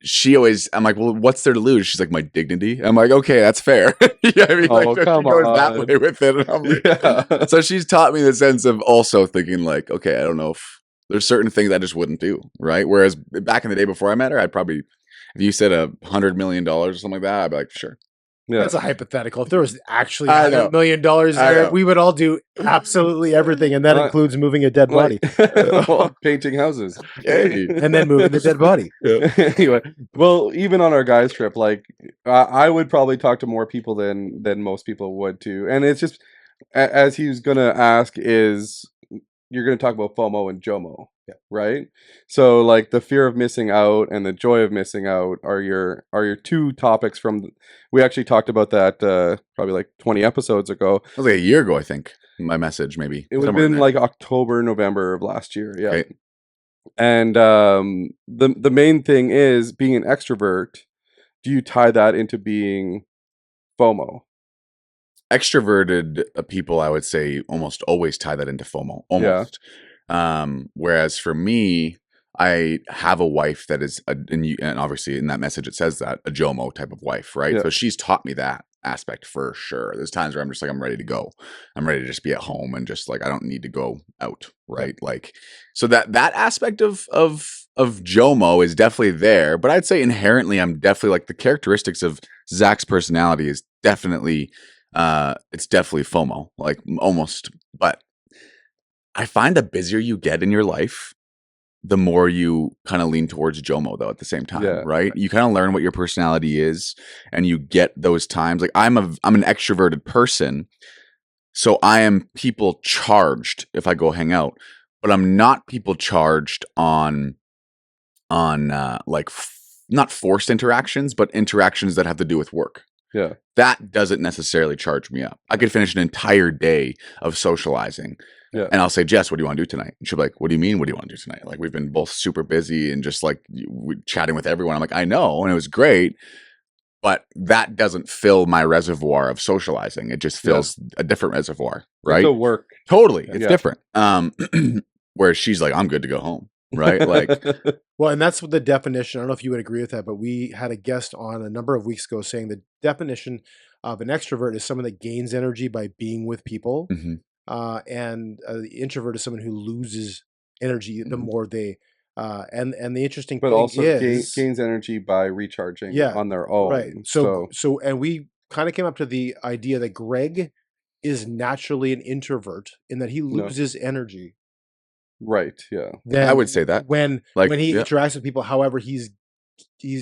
C: she always, I'm like, well, what's there to lose? She's like, my dignity. I'm like, okay, that's fair. Yeah, I mean,
B: Oh,
C: like,
B: come
C: she goes that
B: on.
C: way with it. And I'm like,
B: Yeah.
C: so she's taught me the sense of also thinking like, okay, I don't know if there's certain things I just wouldn't do. Right. Whereas back in the day before I met her, I'd probably, if you said $100 million or something like that, I'd be like, sure.
B: Yeah.
A: That's a hypothetical. If there was actually
C: I know.
A: $100 million
C: I
A: there,
C: know.
A: we would all do absolutely everything, and that includes moving a dead body
B: Well, painting houses.
C: Hey.
A: and then moving the dead body.
B: Anyway, well, even on our guys trip, like I would probably talk to more people than most people would too. And it's just as he was gonna ask is you're gonna talk about FOMO and JOMO, right? So like the fear of missing out and the joy of missing out are your two topics from. We actually talked about that probably like 20 episodes ago.
C: That was like a year ago, I think. My message, maybe.
B: It would have
C: somewhere in
B: been
C: there.
B: like October, November of last year. Yeah.
C: Okay.
B: And the main thing is being an extrovert. Do you tie that into being FOMO?
C: Extroverted people, I would say, almost always tie that into FOMO. Almost. Whereas for me, I have a wife that is, and obviously in that message it says that, a JOMO type of wife, right?
B: Yeah.
C: So she's taught me that aspect for sure. There's times where I'm just like, I'm ready to go. I'm ready to just be at home and just like, I don't need to go out, right? Like, so that aspect of JOMO is definitely there, but I'd say inherently I'm definitely like the characteristics of Zach's personality is definitely, it's definitely FOMO, like almost, but I find the busier you get in your life, the more you kind of lean towards JOMO though at the same time,
B: Yeah.
C: right? You kind of learn what your personality is and you get those times. Like I'm an extroverted person, so I am people charged if I go hang out, but I'm not people charged on like not forced interactions, but interactions that have to do with work.
B: Yeah.
C: That doesn't necessarily charge me up. I could finish an entire day of socializing.
B: Yeah.
C: And I'll say, Jess, what do you want to do tonight? And she'll be like, what do you mean? What do you want to do tonight? Like, we've been both super busy and just like chatting with everyone. I'm like, I know. And it was great. But that doesn't fill my reservoir of socializing. It just fills a different reservoir, right?
B: The work.
C: Totally. It's
B: Yeah.
C: different. Whereas she's like, I'm good to go home. Right. Like,
A: Well, and that's what the definition. I don't know if you would agree with that, but we had a guest on a number of weeks ago saying the definition of an extrovert is someone that gains energy by being with people.
C: mhm.
A: And the introvert is someone who loses energy the
C: Mhm.
A: more they. And the interesting
B: But
A: thing
B: also
A: is
B: gains energy by recharging
A: Yeah,
B: on their own.
A: right. So and we kind of came up to the idea that Greg is naturally an introvert in that he
B: No.
A: loses energy.
B: Right. Yeah.
C: I would say that.
A: when
C: Like,
A: he
C: yeah.
A: interacts with people. However, he's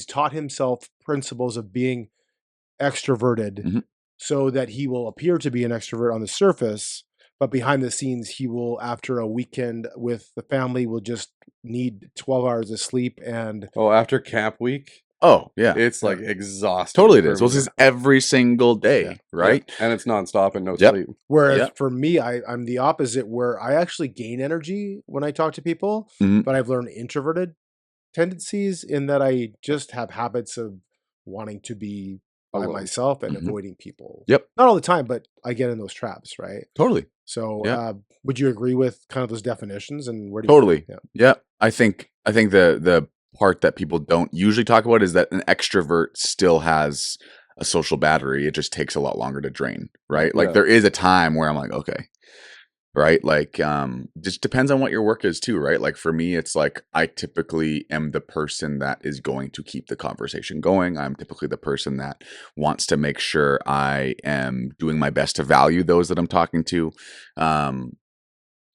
A: taught himself principles of being extroverted,
C: Mhm.
A: so that he will appear to be an extrovert on the surface, but behind the scenes, he will, after a weekend with the family, will just need 12 hours of sleep and
B: Oh, after camp week,
C: Oh, yeah.
B: it's like exhausting.
C: Totally it
B: for
C: is. Well,
B: me.
C: this is every single day,
A: Yeah.
C: right?
B: Yeah. And it's nonstop and no
C: Yep.
B: sleep.
A: Whereas
C: Yeah.
A: for me, I'm the opposite, where I actually gain energy when I talk to people,
C: Mhm.
A: but I've learned introverted tendencies in that I just have habits of wanting to be by
B: Alone.
A: myself and
C: Mhm.
A: avoiding people.
C: Yep.
A: Not all the time, but I get in those traps, right?
C: Totally.
A: So
C: Yeah.
A: would you agree with kind of those definitions, and where do
C: Totally.
A: Yeah.
C: Yeah. I think the part that people don't usually talk about is that an extrovert still has a social battery. It just takes a lot longer to drain, right? Like
B: Yeah.
C: there is a time where I'm like, okay. Right? Like just depends on what your work is too, right? Like for me, it's like I typically am the person that is going to keep the conversation going. I'm typically the person that wants to make sure I am doing my best to value those that I'm talking to.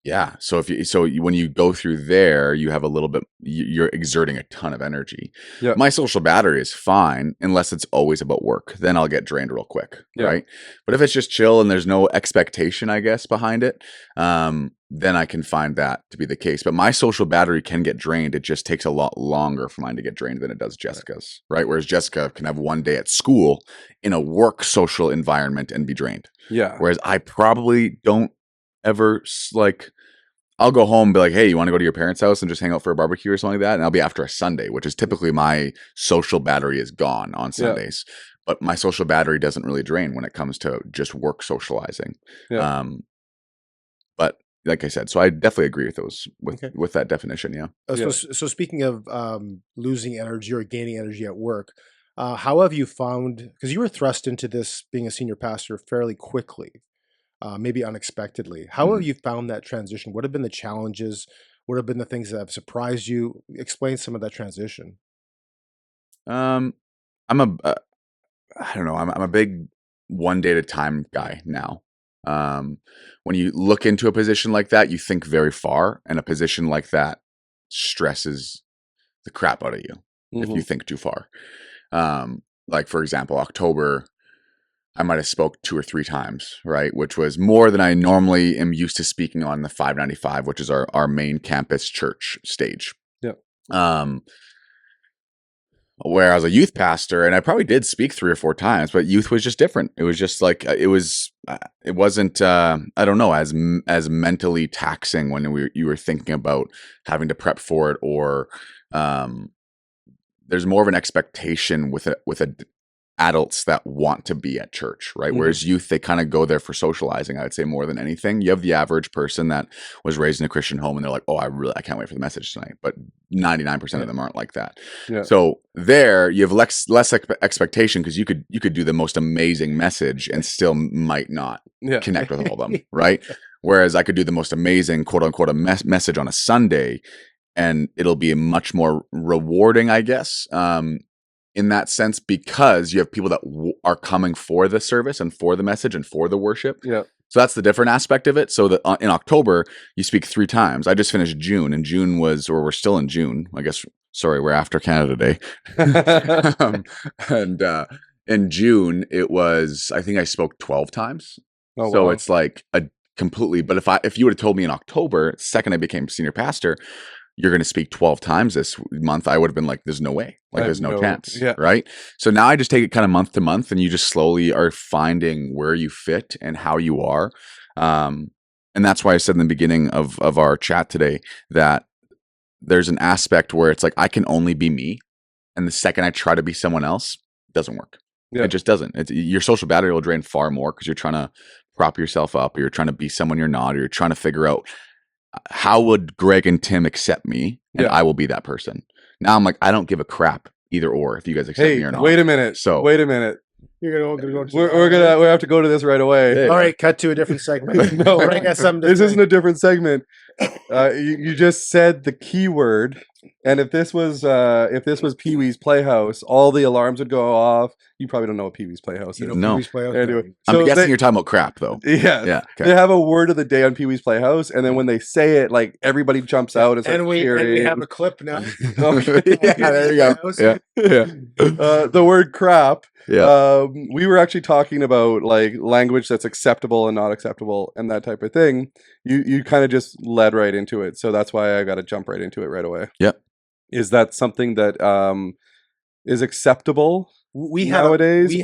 C: Yeah. So when you go through there, you have a little bit, you're exerting a ton of energy.
B: Yeah.
C: My social battery is fine unless it's always about work. Then I'll get drained real quick.
B: Yeah.
C: Right. But if it's just chill and there's no expectation, I guess, behind it, then I can find that to be the case. But my social battery can get drained. It just takes a lot longer for mine to get drained than it does Jessica's. Right. Whereas Jessica can have one day at school in a work social environment and be drained.
B: Yeah.
C: Whereas I probably don't ever like, I'll go home and be like, hey, you want to go to your parents' house and just hang out for a barbecue or something like that? And I'll be after a Sunday, which is typically my social battery is gone on Sundays. But my social battery doesn't really drain when it comes to just work socializing.
B: Yeah.
C: But like I said, so I definitely agree with those with that definition. Yeah.
A: So speaking of losing energy or gaining energy at work, how have you found, because you were thrust into this being a senior pastor fairly quickly, maybe unexpectedly. How have you found that transition? What have been the challenges? What have been the things that have surprised you? Explain some of that transition.
C: I don't know. I'm a big one day at a time guy now. When you look into a position like that, you think very far, and a position like that stresses the crap out of you if you think too far. Like for example, October, I might have spoke 2 or 3 times, right? Which was more than I normally am used to speaking on the 595, which is our main campus church stage.
B: Yep.
C: Where I was a youth pastor, and I probably did speak 3 or 4 times, but youth was just different. It was just like it wasn't I don't know, as mentally taxing when you were thinking about having to prep for it, or there's more of an expectation with adults that want to be at church, right? Whereas youth, they kind of go there for socializing, I would say, more than anything. You have the average person that was raised in a Christian home and they're like, oh, I can't wait for the message tonight. But 99% of them aren't like that. Yeah. So there you have less expectation, because you could do the most amazing message and still might not connect with all of them, right? Whereas I could do the most amazing quote unquote a message on a Sunday, and it'll be much more rewarding, I guess, in that sense, because you have people that are coming for the service and for the message and for the worship. Yeah. So that's the different aspect of it. So that in October, you speak 3 times. I just finished June, and June was, or we're still in June, I guess. Sorry, we're after Canada Day. And in June, it was, I think I spoke 12 times. Oh, so wow. It's like a completely, but if you would have told me in October, second I became senior pastor, you're going to speak 12 times this month, I would have been like, there's no way. Like, there's no chance. Yeah. Right. So now I just take it kind of month to month, and you just slowly are finding where you fit and how you are. And that's why I said in the beginning of our chat today that there's an aspect where it's like, I can only be me. And the second I try to be someone else, it doesn't work. Yeah. It just doesn't. Your social battery will drain far more because you're trying to prop yourself up, or you're trying to be someone you're not, or you're trying to figure out, how would Greg and Tim accept me? And I will be that person. Now I'm like, I don't give a crap either or if you guys accept me or not.
B: Wait a minute. Wait a minute. We're gonna have to go to this right away.
A: Yeah. All right, cut to a different segment.
B: No, this isn't a different segment. You just said the key word, and if this was Pee-wee's Playhouse, all the alarms would go off. You probably don't know what Pee-wee's Playhouse is.
C: No.
A: Pee-wee's Playhouse.
B: Anyway,
C: I'm guessing you're talking about crap, though.
B: Yeah. Yeah. Okay. They have a word of the day on Pee-wee's Playhouse, and then when they say it, like everybody jumps out and
A: we have a clip now.
C: Yeah, there you go. Yeah.
B: The word crap. Yeah. We were actually talking about like language that's acceptable and not acceptable and that type of thing. You kind of just led right into it, so that's why I got to jump right into it right away.
C: Yep.
B: Is that something that is acceptable nowadays?
A: We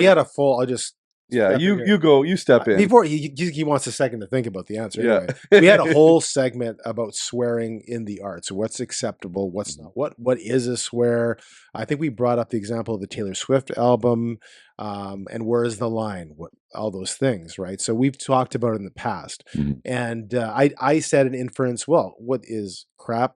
A: had a full. I'll just
B: you step in
A: before he wants a second to think about the answer. Anyway, we had a whole segment about swearing in the arts. What's acceptable? What's not? What is a swear? I think we brought up the example of the Taylor Swift album, and where is the line? All those things, right? So we've talked about it in the past, and I said an inference. Well, what is crap?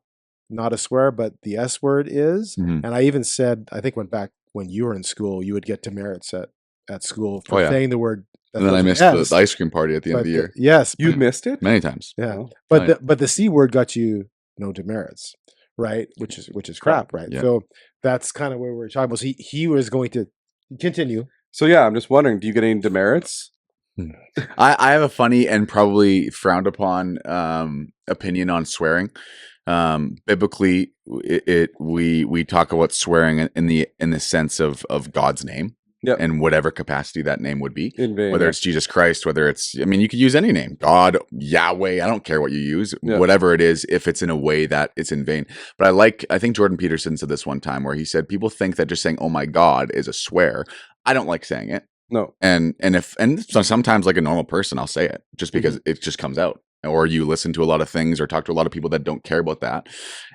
A: Not a swear, but the S word is. And I even said, I think went back when you were in school, you would get demerits at school for saying the word.
C: And then I missed the ice cream party at the end of the year.
A: Yes.
B: You missed it?
C: Many times.
A: Yeah. But the C word got you no demerits, right? Which is crap, right? Yeah. So that's kind of where we're talking about. So he was going to continue.
B: So yeah, I'm just wondering, do you get any demerits?
C: I have a funny and probably frowned upon opinion on swearing. Biblically, we talk about swearing in the sense of God's name.
B: Yep.
C: In whatever capacity that name would be,
B: In vain,
C: whether
B: yeah.
C: it's Jesus Christ, whether it's, I mean, you could use any name, God, Yahweh, I don't care what you use,
B: Yeah.
C: whatever it is, if it's in a way that it's in vain. But I think Jordan Peterson said this one time where he said, people think that just saying, oh my God, is a swear. I don't like saying it.
B: No.
C: And so sometimes like a normal person, I'll say it just because it just comes out. Or you listen to a lot of things or talk to a lot of people that don't care about that.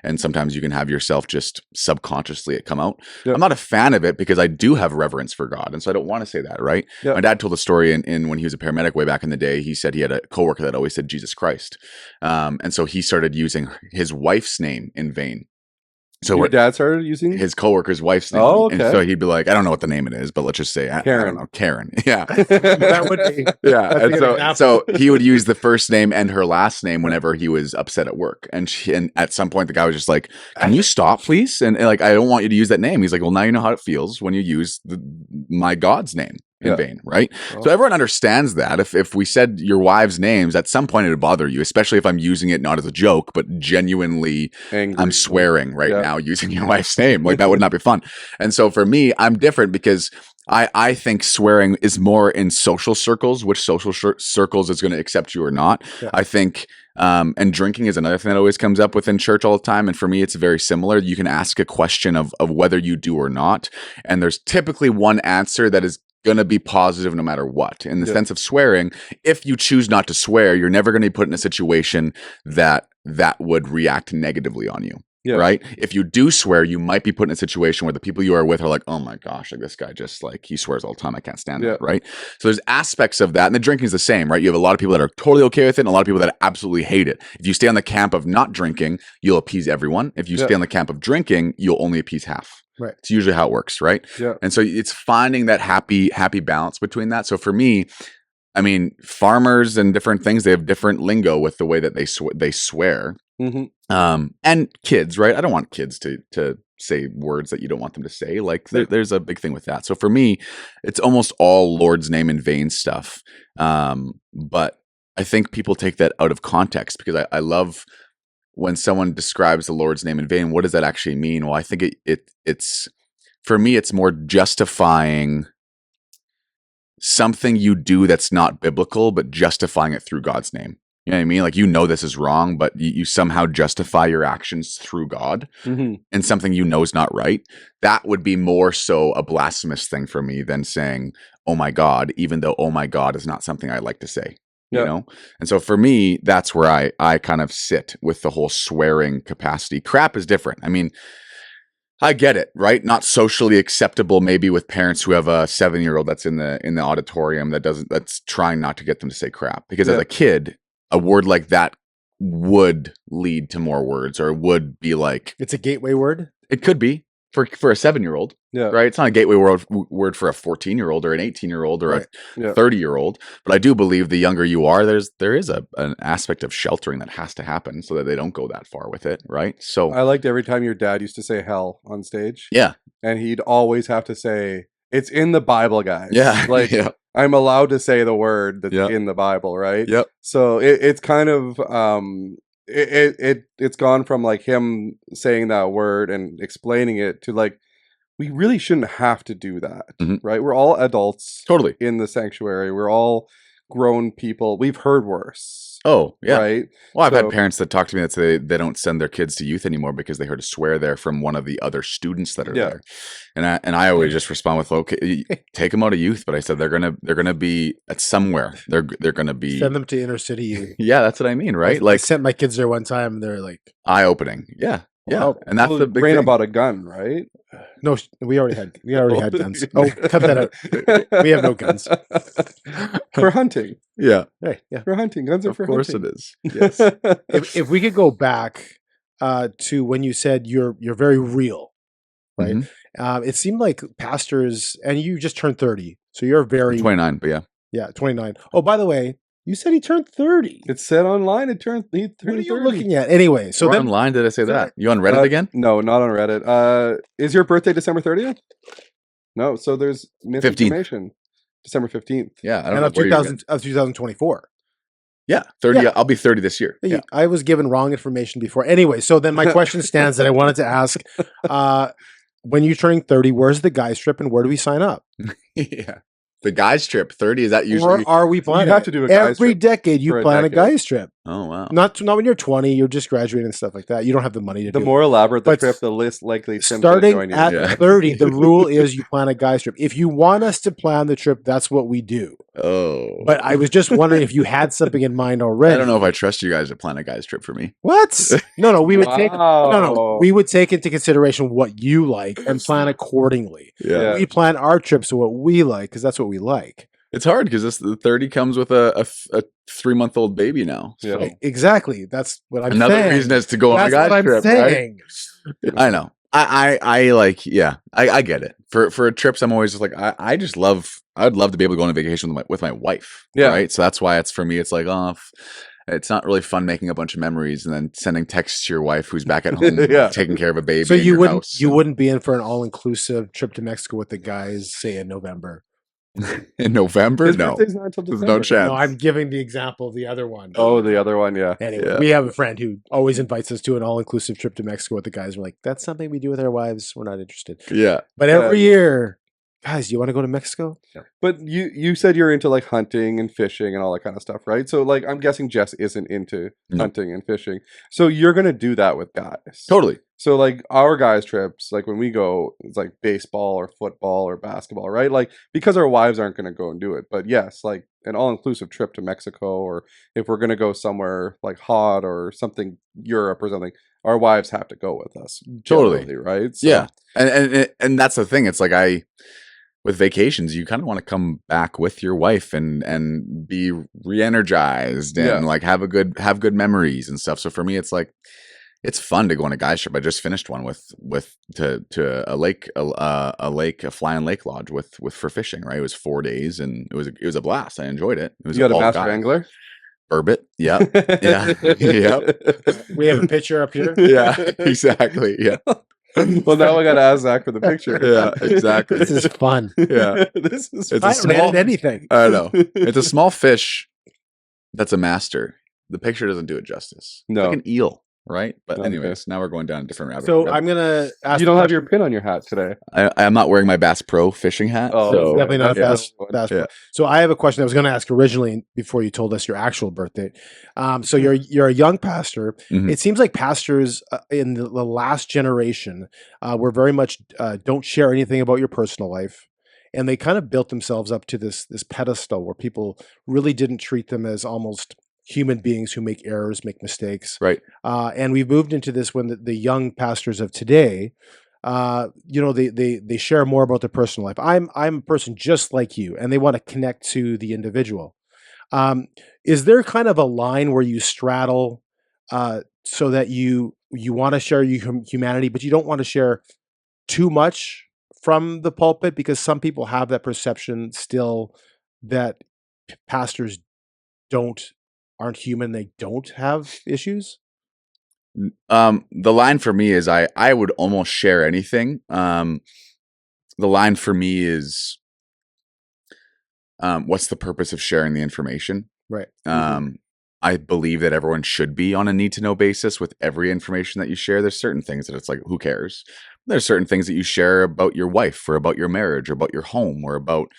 C: And sometimes you can have yourself just subconsciously it come out.
B: Yep.
C: I'm not a fan of it because I do have reverence for God. And so I don't want to say that, right?
B: Yep.
C: My dad told a story in when he was a paramedic way back in the day. He said he had a coworker that always said Jesus Christ. And so he started using his wife's name in vain. So
B: Your dad started using
C: his coworker's wife's name.
B: Oh,
C: And
B: okay.
C: so he'd be like, I don't know what the name it is, but let's just say I
B: Karen.
C: don't know, Karen. Yeah.
A: That would be.
C: Yeah.
A: That's a
C: And
A: good
C: so,
A: example.
C: so he would use the first name and her last name whenever he was upset at work. And at some point the guy was just like, can you stop, please? And like, I don't want you to use that name. He's like, well, now you know how it feels when you use my God's name in
B: Yeah.
C: vain, right?
B: Well.
C: So everyone understands that. If we said your wives' names, at some point it would bother you, especially if I'm using it not as a joke, but genuinely
B: Angry.
C: I'm swearing right
B: Yeah.
C: now using your wife's name. Like that would not be fun. And so for me, I'm different because I think swearing is more in social circles, which social circles is going to accept you or not.
A: Yeah.
C: I think, and drinking is another thing that always comes up within church all the time. And for me, it's very similar. You can ask a question of whether you do or not. And there's typically one answer that is going to be positive no matter what. In the sense of swearing, if you choose not to swear, you're never going to be put in a situation that would react negatively on you.
B: Yeah.
C: Right? If you do swear, you might be put in a situation where the people you are with are like, oh my gosh, like this guy just like, he swears all the time. I can't stand it. Right? So there's aspects of that. And the drinking is the same, right? You have a lot of people that are totally okay with it and a lot of people that absolutely hate it. If you stay on the camp of not drinking, you'll appease everyone. If you stay on the camp of drinking, you'll only appease half.
A: Right.
C: It's usually how it works, right?
B: Yeah.
C: And so it's finding that happy balance between that. So for me, I mean, farmers and different things, they have different lingo with the way that they swear.
B: Mm-hmm.
C: And kids, right? I don't want kids to say words that you don't want them to say. Like there's a big thing with that. So for me, it's almost all Lord's name in vain stuff. But I think people take that out of context because I love when someone describes the Lord's name in vain. What does that actually mean? Well, I think it's for me, it's more justifying something you do that's not biblical, but justifying it through God's name. You know what I mean? Like, you know, this is wrong, but you somehow justify your actions through God and something you know is not right. That would be more so a blasphemous thing for me than saying, oh my God, even though, oh my God is not something I like to say, you know? And so for me, that's where I kind of sit with the whole swearing capacity. Crap is different. I mean, I get it, right? Not socially acceptable, maybe with parents who have a 7-year-old that's in the auditorium that's trying not to get them to say crap. Because as a kid, a word like that would lead to more words, or would be like,
A: It's a gateway word.
C: it could be for a 7-year-old, right? It's not a gateway word for a 14-year-old or an 18-year-old or a 30-year-old. But I do believe the younger you are, there is an aspect of sheltering that has to happen so that they don't go that far with it, right? So
B: I liked every time your dad used to say hell on stage.
C: Yeah.
B: And he'd always have to say, it's in the Bible, guys.
C: Yeah.
B: Like,
C: Yeah.
B: I'm allowed to say the word that's in the Bible, right?
C: Yep.
B: So it's kind of it's gone from like him saying that word and explaining it to like, we really shouldn't have to do that, right? We're all adults,
C: Totally,
B: in the sanctuary. We're all grown people. We've heard worse.
C: Oh, yeah.
B: Right.
C: Well, I've had parents that talk to me that say they don't send their kids to youth anymore because they heard a swear there from one of the other students that are there. And I always just respond with, okay, take them out of youth. But I said they're gonna be at somewhere. They're gonna be,
A: send them to inner city youth.
C: Yeah, that's what I mean, right?
A: I sent my kids there one time. And they're like
C: eye opening. Yeah. Yeah.
B: Well,
C: and that's the big
B: brain
C: thing
B: about a gun, right?
A: No, we already had guns. Oh, cut that out. We have no guns
B: for hunting.
C: Yeah,
A: hey, yeah,
B: for hunting. Guns are for hunting.
C: Of course it is. Yes.
A: if we could go back to when you said you're very real, right? It seemed like pastors, and you just turned 30, so you're very
C: 29, but
A: yeah, 29. Oh, by the way, you said he turned 30.
B: It said online he turned
A: What are
B: 30.
A: you looking at anyway? So
C: Where
A: then,
C: online did I say that? You on Reddit again?
B: No, not on Reddit. Is your birthday December 30th? No, so there's misinformation. December 15th.
C: Yeah, I don't
A: And
C: know
A: of
C: where you're getting-
A: 2024.
C: Yeah, 30.
A: Yeah.
C: I'll be 30 this year. Yeah.
A: I was given wrong information before. Anyway, so then my question stands that I wanted to ask: when you're turning 30, where's the guys trip, and where do we sign up?
C: Yeah. The guys trip 30 is that usually?
A: Or are we planning?
B: have to do a guys
A: every
B: trip
A: decade. You
B: for a
A: plan a
B: decade.
A: guys trip.
C: Oh wow.
A: Not when you're 20. You're just graduating and stuff like that. You don't have the money to
B: The
A: do
B: more elaborate the
A: But
B: trip, the less likely Tim's gonna
A: Starting
B: join you.
A: at
C: Yeah.
A: 30, the rule is you plan a guys trip. If you want us to plan the trip, that's what we do.
C: Oh.
A: But I was just wondering if you had something in mind already.
C: I don't know if I trust you guys to plan a guys trip for me.
A: What? No, we would take
B: Wow.
A: we would take into consideration what you like and plan accordingly.
B: Yeah.
A: We plan our trips to what we like because that's what we like.
C: It's hard because the 30 comes with a 3-month-old baby now. So.
B: Yeah.
A: Exactly. That's what I'm
C: Another
A: saying.
C: reason is to go on a
A: That's
C: guys
A: what I'm
C: trip,
A: saying.
C: right? I know. I like, yeah, I get it. For trips, I'm always just like, I'd love to be able to go on a vacation with my wife.
B: Yeah.
C: Right. So that's why for me, it's like, it's not really fun making a bunch of memories and then sending texts to your wife who's back at home
B: Yeah.
C: taking care of a baby.
A: So
C: in
A: you
C: your house.
A: wouldn't be in for an all-inclusive trip to Mexico with the guys, say in November.
C: In November?
B: His
C: No.
B: birthday's not until
C: There's
B: December.
C: no chance.
A: No, I'm giving the example of the other one.
B: Oh, the other one, yeah.
A: Anyway,
C: Yeah.
A: we have a friend who always invites us to an all-inclusive trip to Mexico with the guys. We're like, that's something we do with our wives. We're not interested.
C: Yeah.
A: But every year, guys, you want to go to Mexico?
B: But you said you're into like hunting and fishing and all that kind of stuff, right? So like I'm guessing Jess isn't into
C: No.
B: hunting and fishing. So you're gonna do that with guys.
C: Totally.
B: So like our guys trips, like when we go, it's like baseball or football or basketball, right? Like because our wives aren't gonna go and do it. But yes, like an all-inclusive trip to Mexico, or if we're gonna go somewhere like hot or something, Europe or something, our wives have to go with us.
C: Totally.
B: generally, right? So,
C: Yeah. And that's the thing. It's like with vacations, you kind of want to come back with your wife and be re-energized and
B: Yeah.
C: like have good memories and stuff. So for me, it's like, it's fun to go on a guys trip. I just finished one to a lake, a fly-in lake lodge for fishing, right? It was 4 days and it was a blast. I enjoyed it. It was
B: You got a
C: all
B: master
C: guys.
B: angler?
C: Burbot. Yeah. Yeah. Yep.
A: We have a picture up here.
C: Yeah, exactly. Yeah.
B: Well, now I got to ask Zach for the picture.
C: Yeah, exactly.
A: This is fun.
C: Yeah.
B: This is
C: It's
A: I
C: a
A: don't
C: small,
A: edit anything.
C: I know. It's a small fish that's a master. The picture doesn't do it justice. It's
B: No.
C: like an eel, right? But
B: Okay.
C: anyways, now we're going down a different rabbit.
A: So
C: rabbit-
A: I'm gonna ask.
B: You don't have your pin on your hat today.
C: I'm not wearing my Bass Pro fishing hat.
B: Oh,
C: so
A: It's definitely not
B: yeah.
A: fast.
C: Yeah.
A: So I have a question I was going to ask originally before you told us your actual birthday. So you're a young pastor.
C: Mhm.
A: It seems like pastors in the last generation were very much don't share anything about your personal life, and they kind of built themselves up to this pedestal where people really didn't treat them as almost human beings who make errors, make mistakes.
C: Right.
A: And we've moved into this when the young pastors of today, they share more about their personal life. I'm a person just like you, and they want to connect to the individual. Is there kind of a line where you straddle so that you want to share your humanity, but you don't want to share too much from the pulpit, because some people have that perception still that pastors aren't human, they don't have issues?
C: The line for me is I would almost share anything. The line for me is what's the purpose of sharing the information?
A: Right.
C: I believe that everyone should be on a need to know basis with every information that you share. There's certain things that it's like, who cares? There's certain things that you share about your wife or about your marriage or about your home or about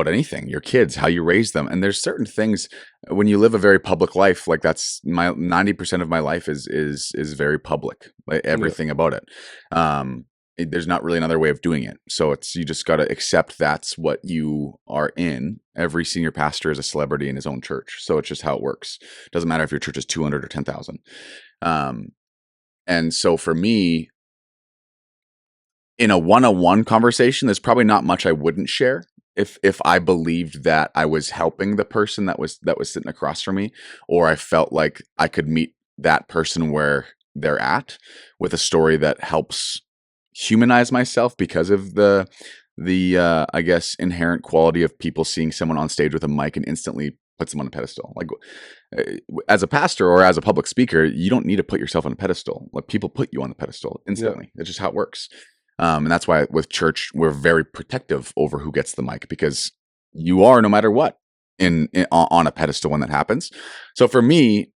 C: anything, your kids, how you raise them. And there's certain things when you live a very public life, like that's my 90% of my life is very public, like everything about it. There's not really another way of doing it. So you just got to accept that's what you are in. Every senior pastor is a celebrity in his own church. So it's just how it works. Doesn't matter if your church is 200 or 10,000. And so for me, in a one-on-one conversation, there's probably not much I wouldn't share if I believed that I was helping the person that was sitting across from me, or I felt like I could meet that person where they're at with a story that helps humanize myself because of the I guess inherent quality of people seeing someone on stage with a mic and instantly puts them on a pedestal. Like as a pastor or as a public speaker, you don't need to put yourself on a pedestal. Like people put you on a pedestal instantly. That's just how it works. And that's why with church, we're very protective over who gets the mic, because you are, no matter what, on a pedestal when that happens. So for me,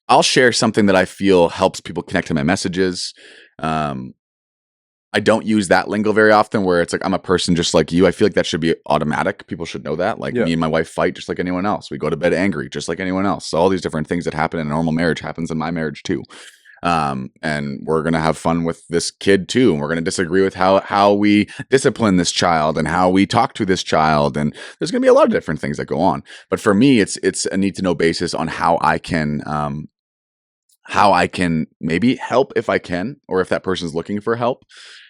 C: I'll share something that I feel helps people connect to my messages. I don't use that lingo very often, where it's like, I'm a person just like you. I feel like that should be automatic. People should know that. Like, me and my wife fight just like anyone else. We go to bed angry just like anyone else. So all these different things that happen in a normal marriage happens in my marriage too. And we're going to have fun with this kid too. And we're going to disagree with how we discipline this child and how we talk to this child. And there's going to be a lot of different things that go on. But for me, it's a need to know basis on how I can maybe help if I can, or if that person's looking for help.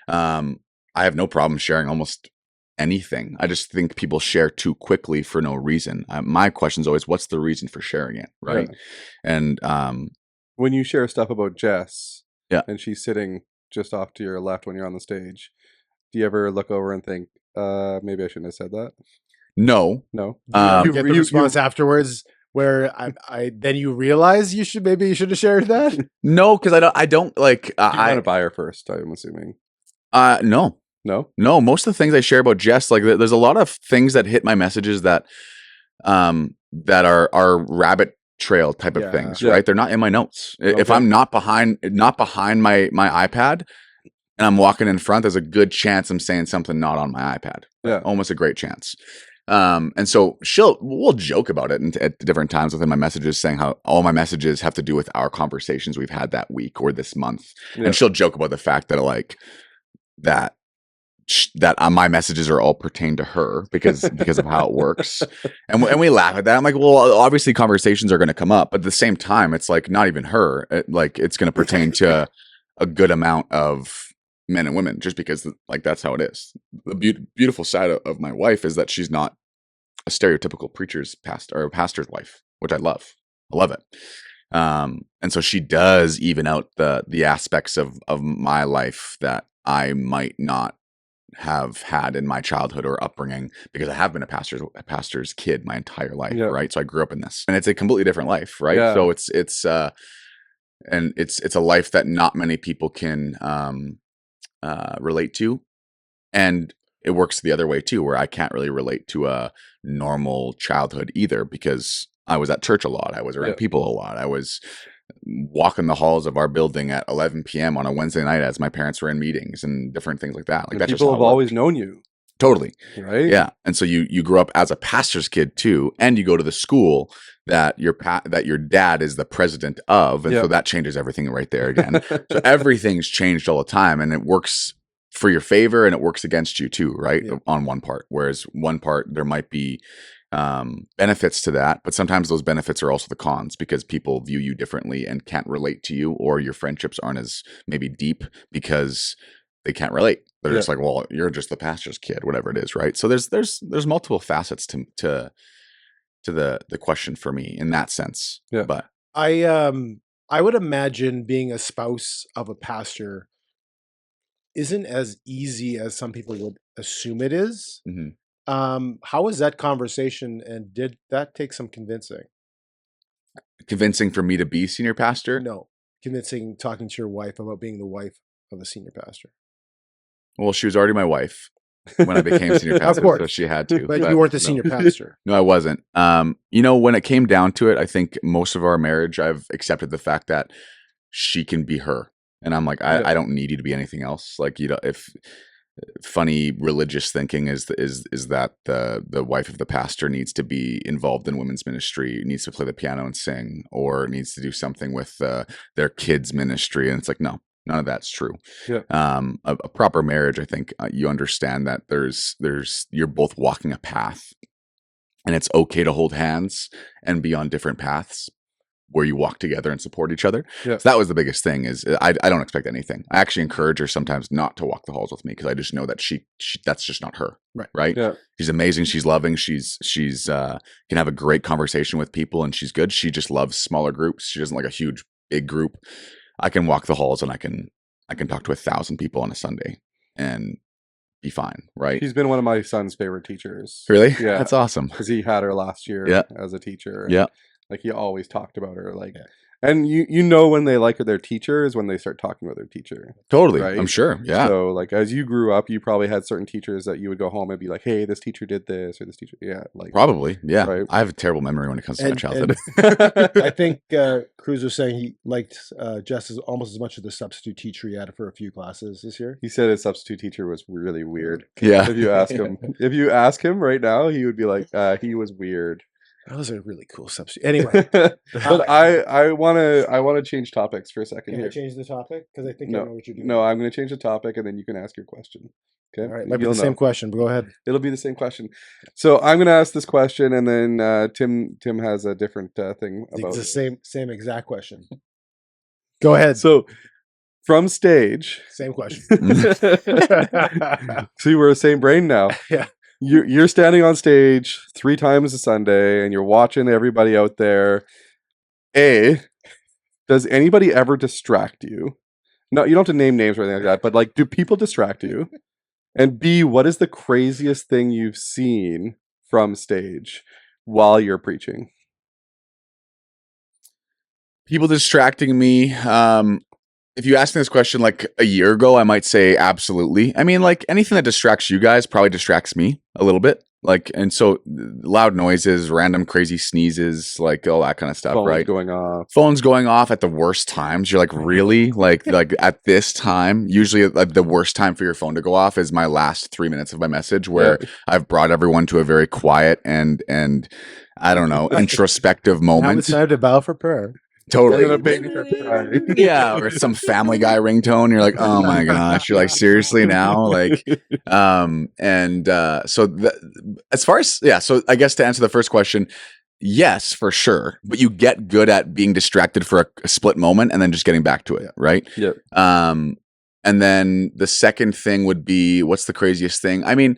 C: I have no problem sharing almost anything. I just think people share too quickly for no reason. My question is always, what's the reason for sharing it? Right. Yeah. And,
B: when you share stuff about Jess,
C: and
B: she's sitting just off to your left when you're on the stage, do you ever look over and think, maybe I shouldn't have said that?
C: No.
A: You get the response afterwards where I then you realize you should have shared that?
C: No, because I don't like.
B: You want to buy her first, I'm assuming.
C: No. Most of the things I share about Jess, like there's a lot of things that hit my messages that are rabbit trail type of things, right? They're not in my notes. Okay. If I'm not behind my iPad and I'm walking in front, there's a good chance I'm saying something not on my iPad.
B: Yeah,
C: almost a great chance. And so we'll joke about it at different times within my messages, saying how all my messages have to do with our conversations we've had that week or this month. Yeah. And she'll joke about the fact that my messages are all pertain to her because of how it works. And we laugh at that. I'm like, well, obviously conversations are going to come up, but at the same time, it's like not even her. It's going to pertain to a good amount of men and women, just because like that's how it is. The beautiful side of my wife is that she's not a stereotypical pastor's wife, which I love. I love it. And so she does even out the aspects of my life that I might not have had in my childhood or upbringing, because I have been a pastor's kid my entire life, right? So I grew up in this, and it's a completely different life, right? Yeah. So it's a life that not many people can relate to, and it works the other way too, where I can't really relate to a normal childhood either, because I was at church a lot, I was around people a lot, I was walking the halls of our building at 11 p.m. on a Wednesday night as my parents were in meetings and different things like that. Like that,
B: people have always known you.
C: Totally.
B: Right.
C: Yeah. And so you grew up as a pastor's kid too, and you go to the school that your dad is the president of. And so that changes everything right there again. So everything's changed all the time, and it works for your favor and it works against you too, right? Yeah. On one part, whereas one part, there might be benefits to that, but sometimes those benefits are also the cons, because people view you differently and can't relate to you, or your friendships aren't as maybe deep because they can't relate. They're just like, well, you're just the pastor's kid, whatever it is, right? So there's multiple facets to the question for me in that sense. Yeah. But
A: I would imagine being a spouse of a pastor isn't as easy as some people would assume it is. Mm-hmm. How was that conversation, and did that take some convincing?
C: Convincing for me to be senior pastor?
A: No, convincing, talking to your wife about being the wife of a senior pastor.
C: Well, she was already my wife when I became senior pastor, of course. So she had to.
A: But you weren't the senior pastor.
C: No, I wasn't. When it came down to it, I think most of our marriage, I've accepted the fact that she can be her, and I'm like, I don't need you to be anything else. Like, if funny religious thinking is that the wife of the pastor needs to be involved in women's ministry, needs to play the piano and sing, or needs to do something with their kids' ministry, and it's like, no, none of that's true. Yeah. A proper marriage, I think, you understand that you're both walking a path, and it's okay to hold hands and be on different paths where you walk together and support each other. Yeah. So that was the biggest thing. Is I don't expect anything. I actually encourage her sometimes not to walk the halls with me, because I just know that she that's just not her. Right. Yeah. She's amazing. She's loving. She's can have a great conversation with people, and she's good. She just loves smaller groups. She doesn't like a big group. I can walk the halls, and I can talk to 1,000 people on a Sunday and be fine. Right.
B: She's been one of my son's favorite teachers.
C: Really?
B: Yeah.
C: That's awesome.
B: Because he had her last year as a teacher.
C: Yeah.
B: Like, he always talked about her. Like, And you know when they like their teacher is when they start talking about their teacher.
C: Totally.
B: Right?
C: I'm sure. Yeah.
B: So like as you grew up, you probably had certain teachers that you would go home and be like, "Hey, this teacher did this," or this teacher, yeah, like
C: Probably. Yeah.
B: Right.
C: I have a terrible memory when it comes to my childhood.
A: I think Cruz was saying he liked Jess almost as much as the substitute teacher he had for a few classes this year.
B: He said his substitute teacher was really weird.
C: Yeah.
B: If you ask him right now, he would be like, he was weird.
A: That was a really cool substitute. Anyway,
B: But I wanna change topics for a second
A: can I
B: here.
A: change the topic? Because I think I know what you're doing.
B: No, I'm gonna change the topic and then you can ask your question. Okay.
A: All right, might be
B: You'll
A: the same
B: know.
A: question, but go ahead.
B: It'll be the same question. So I'm gonna ask this question and then Tim has a different thing about
A: It's the same exact question. Go ahead.
B: So from stage.
A: Same question.
B: See, we're the same brain now.
A: Yeah.
B: You're standing on stage 3 times a Sunday and you're watching everybody out there. Does anybody ever distract you? No, you don't have to name names or anything like that, but like, do people distract you? And B, what is the craziest thing you've seen from stage while you're preaching?
C: People distracting me. If you asked me this question like a year ago, I might say absolutely. I mean, like anything that distracts you guys probably distracts me a little bit. Like, and so loud noises, random crazy sneezes, like all that kind of stuff,
B: Phone's
C: right?
B: going off.
C: Phones going off at the worst times. You're like, really? like at this time, usually like the worst time for your phone to go off is my last 3 minutes of my message where I've brought everyone to a very quiet and I don't know, introspective
A: Now
C: moment.
A: it's time to bow for prayer.
C: Totally.
B: Yeah.
C: Or some Family Guy ringtone. You're like, oh my gosh. You're like, seriously now? Like, as far as, so I guess to answer the first question, yes, for sure. But you get good at being distracted for a split moment and then just getting back to it. Right.
B: Yep.
C: And then the second thing would be, what's the craziest thing? I mean,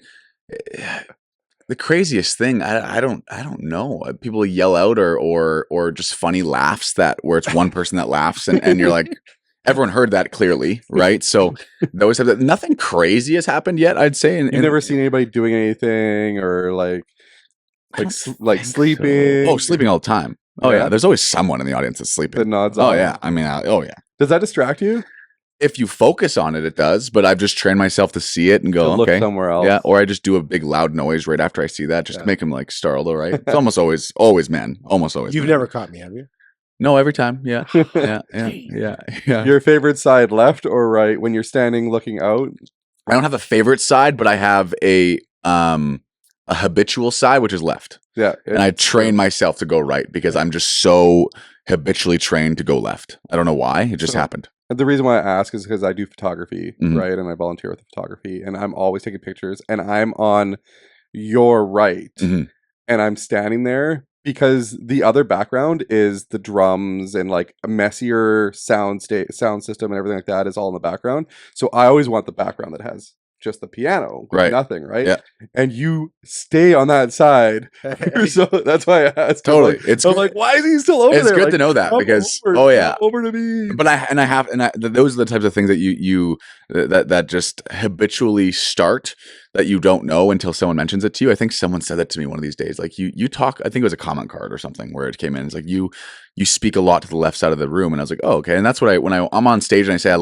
C: the craziest thing, I don't know. People yell out or just funny laughs where it's one person that laughs and you're like, everyone heard that clearly, right? So they always have that. Nothing crazy has happened yet, I'd say.
B: You've never seen anybody doing anything or like sleeping.
C: So. Oh, sleeping all the time. Oh yeah, there's always someone in the audience that's sleeping.
B: That nods
C: oh
B: off.
C: yeah, I mean, oh yeah.
B: Does that distract you?
C: If you focus on it, it does. But I've just trained myself to see it and go,
B: To look
C: okay,
B: somewhere else.
C: yeah. Or I just do a big loud noise right after I see that, just to make them like startled. Right? It's almost always, man. Almost always.
A: You've
C: man.
A: never caught me, have you?
C: No, every time. Yeah, yeah.
B: Your favorite side, left or right, when you're standing looking out?
C: I don't have a favorite side, but I have a habitual side, which is left.
B: Yeah.
C: And I train myself to go right because I'm just so habitually trained to go left. I don't know why. It just happened.
B: The reason why I ask is because I do photography,
C: Mhm.
B: right? And I volunteer with photography, and I'm always taking pictures, and I'm on your right,
C: Mhm.
B: and I'm standing there because the other background is the drums and like a messier sound system and everything like that is all in the background. So I always want the background that has just the piano, with
C: Right.
B: nothing, right?
C: Yeah.
B: And you stay on that side, so that's why I asked.
C: Totally.
B: I'm like, why is he still over
C: It's
B: there?
C: good
B: Like,
C: to know that
B: come
C: because,
B: over,
C: oh yeah.
B: come over to me.
C: But those are the types of things that that just habitually start that you don't know until someone mentions it to you. I think someone said that to me one of these days. Like you talk, I think it was a comment card or something where it came in. It's like you speak a lot to the left side of the room, and I was like, oh okay. And that's what when I'm on stage and I say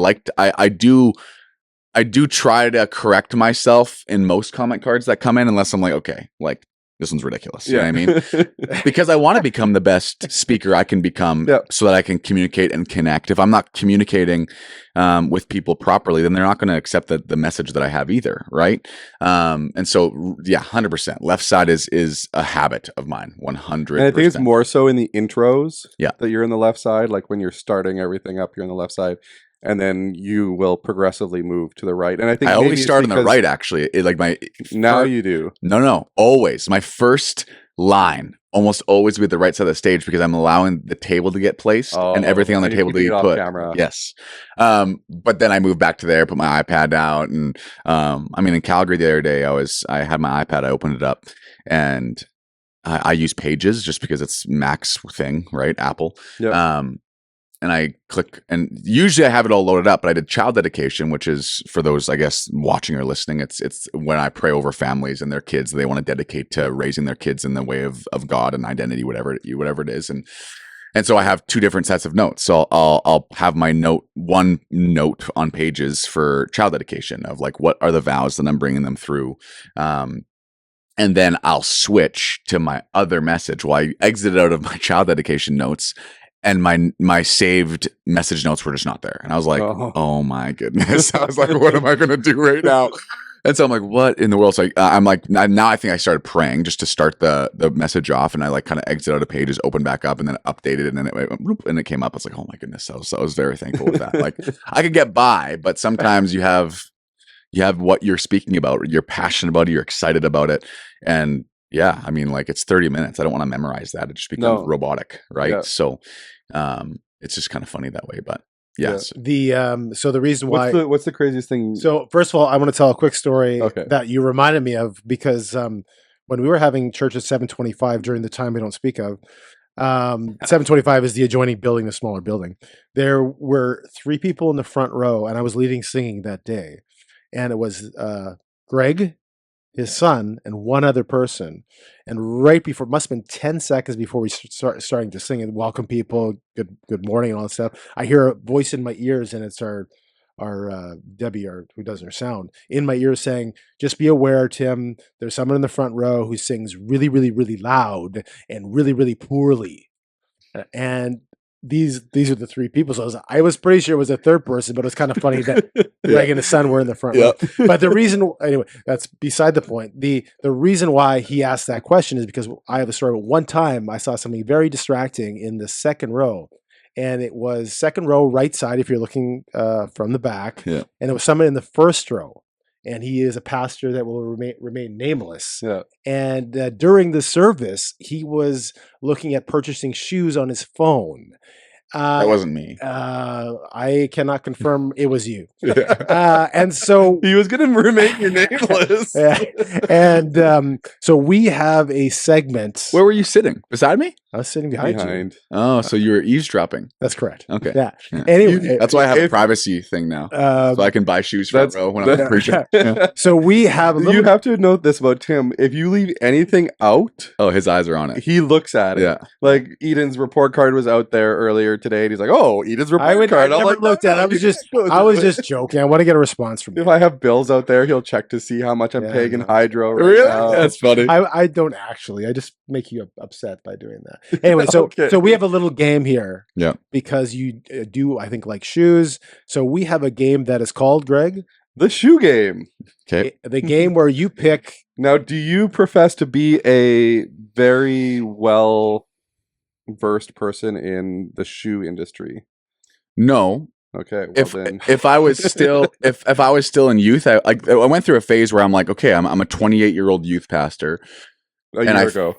C: I do try to correct myself in most comment cards that come in, unless I'm like, okay, like this one's ridiculous. You know what I mean? Because I want to become the best speaker I can become so that I can communicate and connect. If I'm not communicating with people properly, then they're not going to accept the message that I have either. Right. And so, yeah, 100%. Left side is a habit of mine. 100%.
B: And I think it's more so in the intros
C: that
B: you're in the left side. Like when you're starting everything up, you're on the left side. And then you will progressively move to the right. And I think
C: I always start on the right, actually.
B: Now you do.
C: No, always. My first line almost always be at the right side of the stage because I'm allowing the table to get placed and everything on the table to be put.
B: Camera.
C: Yes. But then I moved back to there, put my iPad out. And I mean, in Calgary the other day, I had my iPad, I opened it up and I use Pages just because it's Mac's thing, right? Apple.
B: Yep.
C: And I click, and usually I have it all loaded up, but I did child dedication, which is for those, I guess, watching or listening. It's when I pray over families and their kids they want to dedicate to raising their kids in the way of God and identity, whatever it is. And And so I have two different sets of notes. So I'll have my one note on pages for child dedication of like, what are the vows that I'm bringing them through? And then I'll switch to my other message. Well, I exited out of my child dedication notes, and my saved message notes were just not there. And I was like, oh my goodness. I was like, what am I going to do right now? And so I'm like, what in the world? So I'm like, now I think I started praying just to start the message off. And I like kind of exited out of pages, opened back up, and then updated. And then it went, bloop, and it came up. I was like, oh my goodness. So I was very thankful with that. Like I could get by, but sometimes you have what you're speaking about, you're passionate about it, you're excited about it. And yeah, I mean, like it's 30 minutes. I don't want to memorize that. It just becomes robotic. Right. Yeah. So, it's just kind of funny that way, but yes.
A: Yeah. So the reason why,
B: what's the craziest thing?
A: So first of all, I want to tell a quick story that you reminded me of, because, when we were having church at 725 during the time we don't speak of, 725 is the adjoining building, the smaller building. There were 3 people in the front row, and I was leading singing that day. And it was Greg, his son, and one other person. And right before, it must have been 10 seconds before we starting to sing and welcome people, good morning and all that stuff, I hear a voice in my ears, and it's our Debbie, who does her sound, in my ears saying, just be aware, Tim, there's someone in the front row who sings really, really, really loud and really, really poorly. And these are the 3 people. So I was pretty sure it was a third person, but it was kind of funny that Greg and his son were in the front row. But the reason, anyway, that's beside the point. The reason why he asked that question is because I have a story. One time I saw something very distracting in the second row, and it was second row, right side, if you're looking from the back. Yeah. And it was someone in the first row. And he is a pastor that will remain nameless. Yeah. And during the service, he was looking at purchasing shoes on his phone.
C: That wasn't me.
A: I cannot confirm it was you. And so
B: he was going to remain your nameless.
A: And so we have a segment.
C: Where were you sitting? Beside me?
A: I was sitting behind you.
C: Oh, so you were eavesdropping.
A: That's correct.
C: Okay.
A: Yeah. Anyway,
C: that's why I have a privacy thing now, so I can buy shoes front row when I'm preaching.
A: So we have.
B: You have to note this about Tim: if you leave anything out,
C: his eyes are on it.
B: He looks at it. Yeah. Like Eden's report card was out there earlier today, and he's like, "Oh, Eden's report card."
A: I looked at it. I was just joking. I want to get a response from you.
B: If I have bills out there, he'll check to see how much I'm paying in hydro.
C: Really?
B: Now.
C: That's funny.
A: I don't actually. I just make you upset by doing that. Anyway, so so we have a little game here.
C: Yeah.
A: Because you do, I think, like shoes. So we have a game that is called, Greg,
B: the shoe game.
C: Okay.
A: The game where you pick.
B: Now, do you profess to be a very well versed person in the shoe industry?
C: No.
B: Okay. Well then.
C: If I was still if I was still in youth, I went through a phase where I'm like, okay, I'm a 28-year-old youth pastor.
B: A year ago.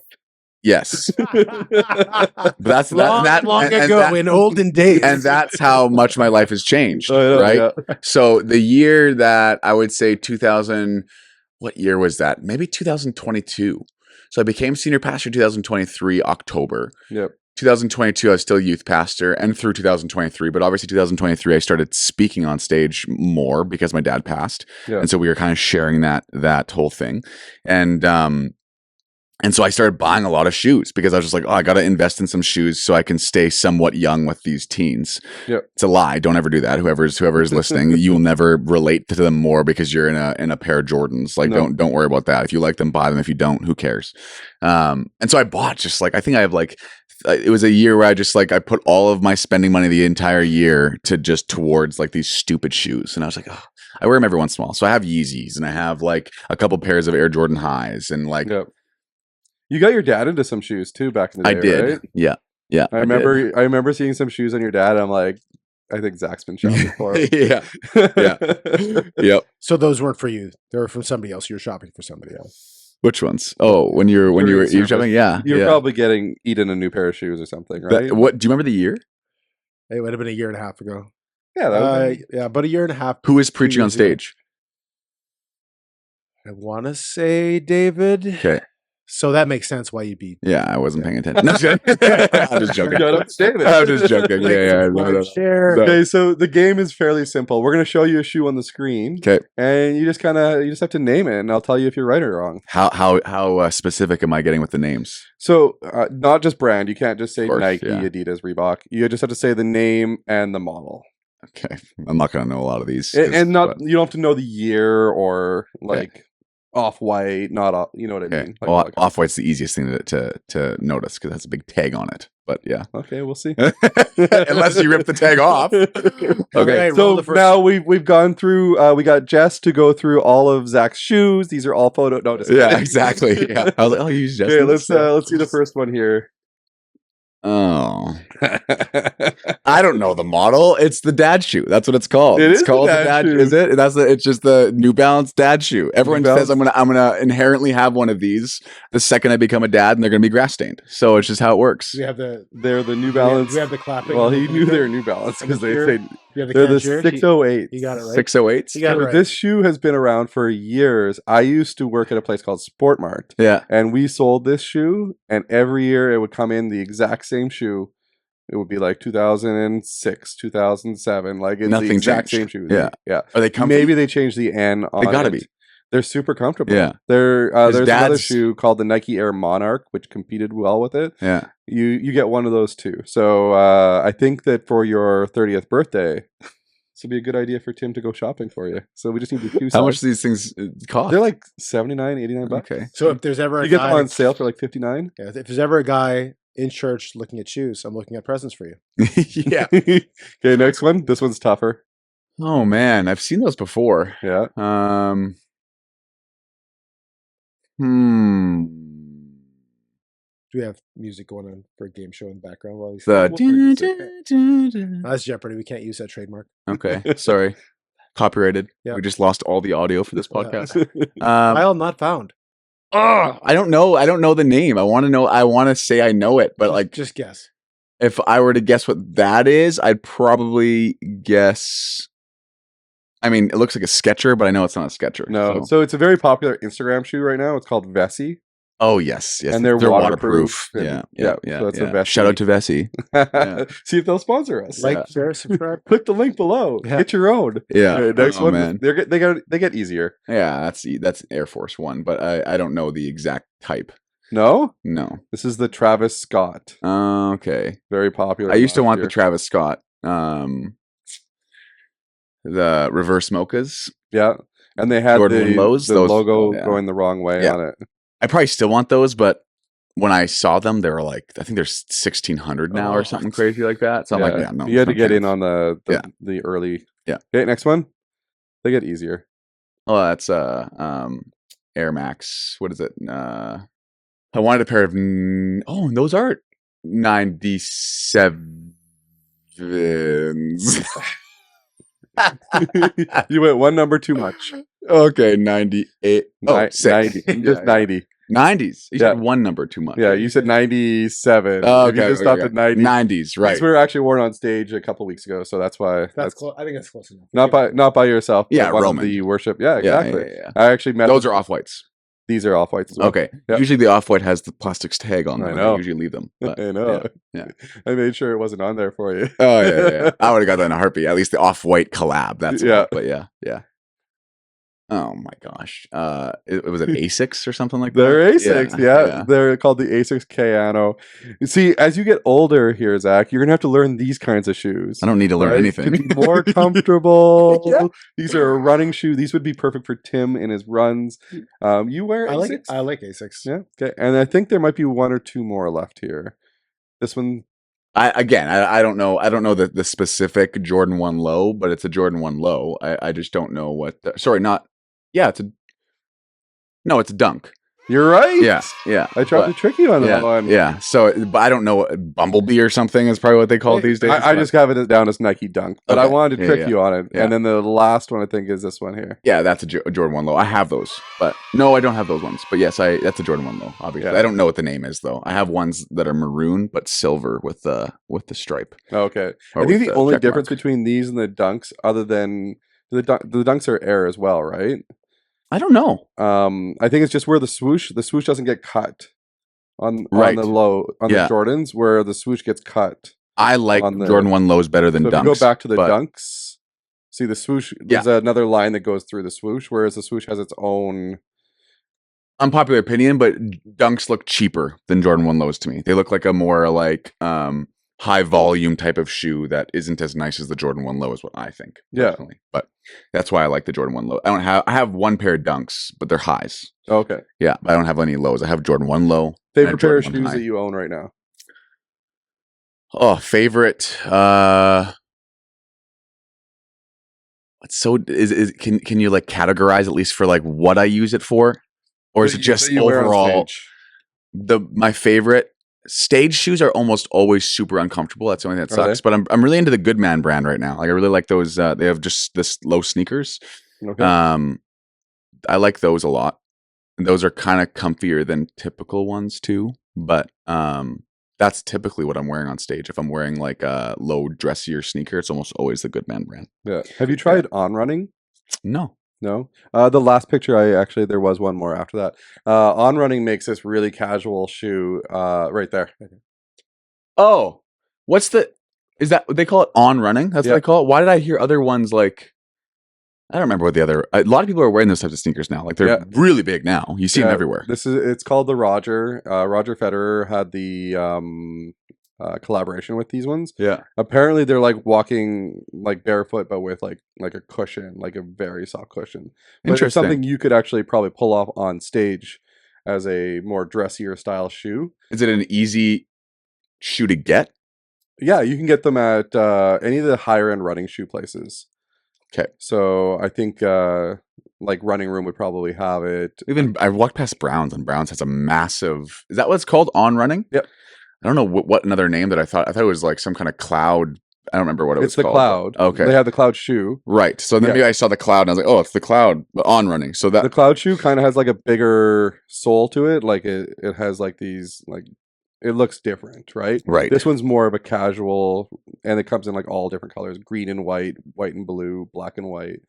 C: Yes. That's
A: long ago in olden days.
C: And that's how much my life has changed, right? Yeah. So the year that I would say 2000, what year was that? Maybe 2022. So I became senior pastor in 2023, October.
B: Yep.
C: 2022, I was still youth pastor, and through 2023. But obviously 2023, I started speaking on stage more because my dad passed. Yeah. And so we were kind of sharing that whole thing. And so I started buying a lot of shoes because I was just like, oh, I got to invest in some shoes so I can stay somewhat young with these teens. Yep. It's a lie. Don't ever do that. Whoever is listening, you will never relate to them more because you're in a pair of Jordans. Like, don't worry about that. If you like them, buy them. If you don't, who cares? And so I bought just like, I think I have like, it was a year where I just like, I put all of my spending money the entire year towards like these stupid shoes. And I was like, oh, I wear them every once in a while. So I have Yeezys and I have like a couple pairs of Air Jordan highs and like,
B: you got your dad into some shoes too back in the day,
C: I did.
B: Right?
C: Yeah. Yeah.
B: I remember seeing some shoes on your dad. I'm like, I think Zach's been shopping for him.
C: Yeah. Yep.
A: So those weren't for you. They were from somebody else. You were shopping for somebody else.
C: Which ones? Oh, when you were shopping? Yeah.
B: You're probably getting Eden a new pair of shoes or something, right?
C: What do you remember the year?
A: It would have been a year and a half ago.
B: Yeah,
A: about a year and a half.
C: Who is preaching on stage?
A: I want to say David.
C: Okay.
A: So that makes sense why you'd be.
C: Yeah, I wasn't paying attention. No, I'm just kidding. I'm just joking.
B: Shut up, David.
C: I'm just joking. Yeah. No.
A: Share.
C: No.
B: Okay, so the game is fairly simple. We're going to show you a shoe on the screen.
C: Okay.
B: And you just have to name it, and I'll tell you if you're right or wrong.
C: How specific am I getting with the names?
B: So not just brand. You can't just say
C: course,
B: Nike,
C: yeah.
B: Adidas, Reebok. You just have to say the name and the model.
C: Okay, I'm not gonna know a lot of these,
B: And not you don't have to know the year or like Off-White, not off. You know what I
C: okay.
B: mean?
C: Well, Off-White's the easiest thing to notice because it has a big tag on it. But yeah,
B: Okay, we'll see.
C: unless you rip the tag off. Okay,
A: roll
B: So
A: the first-
B: now we've gone through. We got Jess to go through all of Zach's shoes. These are all photo. No, just
C: yeah,
B: kidding.
C: exactly. Yeah, I was like, oh, you use
B: Okay, let's see the first one here.
C: Oh, I don't know the model. It's the dad shoe. That's what it's called.
B: It
C: It's
B: is the
C: called
B: dad shoe.
C: Is it? It's just the New Balance dad shoe. Everyone
B: New
C: says I'm gonna inherently have one of these the second I become a dad, and they're gonna be grass stained. So it's just how it works.
A: We have the.
B: They're the New Balance.
A: We have the clapping.
B: Well, he knew they were New Balance
A: And the
B: because they
A: cheer.
B: say
A: You have the
B: they're the
A: cashier.
B: 608.
A: You got it right.
C: 608s.
A: You got it right.
B: This shoe has been around for years. I used to work at a place called Sport Mart,
C: Yeah.
B: and we sold this shoe, and every year it would come in the exact same shoe. It would be like 2006, 2007, like it's
C: Nothing
B: the exact
C: changed.
B: same shoe.
C: Yeah.
B: Yeah.
C: Are they comfy?
B: Maybe they changed the N on
C: They gotta
B: it.
C: be.
B: They're super comfortable.
C: Yeah.
B: There's another
C: dad's-
B: shoe called the Nike Air Monarch, which competed well with it.
C: Yeah.
B: You get one of those too. So I think that for your 30th birthday, this would be a good idea for Tim to go shopping for you. So we just need the two
C: How much
B: size.
C: do these things cost?
B: They're like 79, 89 bucks.
C: Okay.
A: So if there's ever a
B: You get
A: guy,
B: them on sale for like 59.
A: yeah, if there's ever a guy in church looking at shoes, I'm looking at presents for you.
C: Yeah.
B: Okay, next one. This one's tougher.
C: Oh man, I've seen those before.
B: Yeah.
C: Hmm.
A: Do we have music going on for a game show in the background while he's
C: The
A: That's Jeopardy. We can't use that trademark.
C: okay. Sorry. Copyrighted.
A: Yeah.
C: We just lost all the audio for this podcast.
A: File not found.
C: I don't know. I don't know the name. I want to know. I want to say I know it, but like,
A: Just guess.
C: if I were to guess what that is, I'd probably guess. I mean, it looks like a Sketcher, but I know it's not a Sketcher.
B: No. So it's a very popular Instagram shoe right now. It's called Vessi.
C: Oh yes, yes,
B: And they're waterproof.
C: Yeah,
B: Yeah,
C: yeah.
B: so it's a
C: yeah.
B: Vessi.
C: Shout out to Vessi. Yeah.
B: See if they'll sponsor us.
A: Like,
C: Yeah.
A: share, subscribe.
B: Click the link below.
A: Yeah.
B: Get your own.
C: Yeah.
B: Okay, next
C: Oh,
B: one.
C: man.
B: They get easier.
C: Yeah, that's Air Force One, but I don't know the exact type.
B: No,
C: No.
B: this is the Travis Scott.
C: Okay.
B: Very popular.
C: I used to
B: last
C: want
B: year.
C: the Travis Scott, the reverse mochas.
B: Yeah, and they had
C: Jordan
B: the,
C: Lows,
B: the
C: those-
B: logo
C: yeah.
B: going the wrong way
C: Yeah.
B: on it.
C: I probably still want those, but when I saw them, they were like, I think they're 1,600 now
A: Oh.
C: or something crazy like that. So I'm like, yeah, no.
B: you had to
C: I'm
B: get
C: kidding.
B: in on the
C: Yeah.
B: the early.
C: Yeah.
B: Okay, next one. They get easier.
C: Oh, that's Air Max. What is it? I wanted a pair of. Oh, and those are 97s.
B: You went one number too much.
C: Okay, 98. Oh,
B: Ni-
C: six.
B: 90. Just 90.
C: 90s. You
B: Yeah.
C: said one number too much.
B: Yeah, you said 97.
C: Oh,
B: If you
C: okay.
B: just stopped at 90.
C: 90s, right.
B: These were actually worn on stage a couple weeks ago, so that's why.
A: That's close. I think that's close enough.
B: Not by yourself. But
C: Yeah,
B: one of
C: Roman.
B: the worship. Yeah,
C: Yeah,
B: exactly.
C: yeah.
B: I actually met.
C: Those are off whites.
B: These are off whites. As well.
C: Okay.
B: Yeah.
C: Usually the off white has the plastics tag on
B: I
C: them.
B: know.
C: I usually leave them. But,
B: I know.
C: yeah.
B: I made sure it wasn't on there for you.
C: Oh yeah. I would have got that in a heartbeat. At least the off white collab. That's
B: Yeah.
C: what, but yeah. Oh my gosh. It was it Asics or something like that?
B: They're Asics, yeah. They're called the Asics Kayano. You see, as you get older here, Zach, you're gonna have to learn these kinds of shoes.
C: I don't need to learn
B: right?
C: anything.
B: To be more comfortable.
C: Yeah.
B: These are a running shoe. These would be perfect for Tim in his runs. You wear Asics?
A: I like Asics.
B: Yeah. Okay. And I think there might be one or two more left here. This one.
C: I don't know. I don't know the specific Jordan 1 low, but it's a Jordan 1 low. I just don't know what. It's a dunk.
B: You're right.
C: Yeah.
B: I tried to trick you on that one.
C: Yeah. So, but I don't know. Bumblebee or something is probably what they call it these days.
B: I just have it down as Nike Dunk, but I
C: Okay.
B: wanted to
C: Yeah,
B: trick
C: yeah.
B: you on it.
C: Yeah.
B: And then the last one I think is this one here.
C: Yeah, that's a Jordan 1 low. I have those, but no, I don't have those ones. But yes, that's a Jordan 1 low. Obviously,
B: Yeah.
C: I don't know what the name is though. I have ones that are maroon but silver with the stripe.
B: Okay.
C: Or
B: I think
C: with
B: the only
C: check
B: difference
C: mark.
B: between these and the Dunks, other than the Dunks are air as well, right?
C: I don't know.
B: I think it's just where the swoosh doesn't get cut on
C: Right.
B: the low on
C: Yeah.
B: the Jordans, where the swoosh gets cut.
C: I like
B: on the-
C: Jordan 1 lows better than
B: So if
C: Dunks.
B: you go back to the
C: but
B: Dunks, see the swoosh. There's another line that goes through the swoosh, whereas the swoosh has its own.
C: unpopular opinion, but Dunks look cheaper than Jordan 1 lows to me. They look like a more like high volume type of shoe that isn't as nice as the Jordan 1 low is what I think.
B: Yeah.
C: Personally. But that's why I like the Jordan 1 low. I have one pair of Dunks, but they're highs.
B: Okay.
C: Yeah, but I don't have any lows. I have Jordan 1 low.
B: Favorite pair of
C: Jordan 1
B: shoes
C: high.
B: that you own right now?
C: Oh, favorite. It's so is can you like categorize at least for like what I use it for, or is
B: That
C: it
B: you-
C: just
B: that you wear on
C: overall?
B: stage?
C: My favorite stage shoes are almost always super uncomfortable. That's the only thing that
B: Are
C: sucks.
B: they?
C: But I'm really into the Goodman brand right now. Like I really like those. They have just this low sneakers.
B: Okay.
C: I like those a lot. Those are kind of comfier than typical ones too. But that's typically what I'm wearing on stage. If I'm wearing like a low dressier sneaker, it's almost always the Goodman brand.
B: Yeah. Have you tried on running?
C: No.
B: No. The last picture, there was one more after that. On running makes this really casual shoe. Right there.
C: Oh, is that what they call it? On running? That's
B: Yeah.
C: what they call it? Why did I hear other ones like, I don't remember what the other, a lot of people are wearing those types of sneakers now. Like they're
B: Yeah.
C: really big now. You see them everywhere.
B: It's called the Roger. Roger Federer had the collaboration with these ones.
C: Yeah.
B: Apparently they're like walking like barefoot, but with like a cushion, like a very soft cushion. But it's
C: Interesting.
B: something you could actually probably pull off on stage as a more dressier style shoe.
C: Is it an easy shoe to get?
B: Yeah, you can get them at any of the higher end running shoe places.
C: Okay.
B: So I think like Running Room would probably have it.
C: Even I walked past Browns and Browns has a massive, is that what it's called? On running?
B: Yep.
C: I don't know what another name that I thought it was like some kind of cloud. I don't remember what it was
B: It's the
C: called.
B: Cloud.
C: Okay.
B: They have the Cloud shoe.
C: Right. So then
B: Yeah.
C: maybe I saw the Cloud and I was like, oh, it's the Cloud, but on running. So that
B: The Cloud shoe kind of has like a bigger sole to it. Like it has like these like it looks different, right?
C: right.
B: This one's more of a casual, and it comes in like all different colors: green and white and blue, black and white,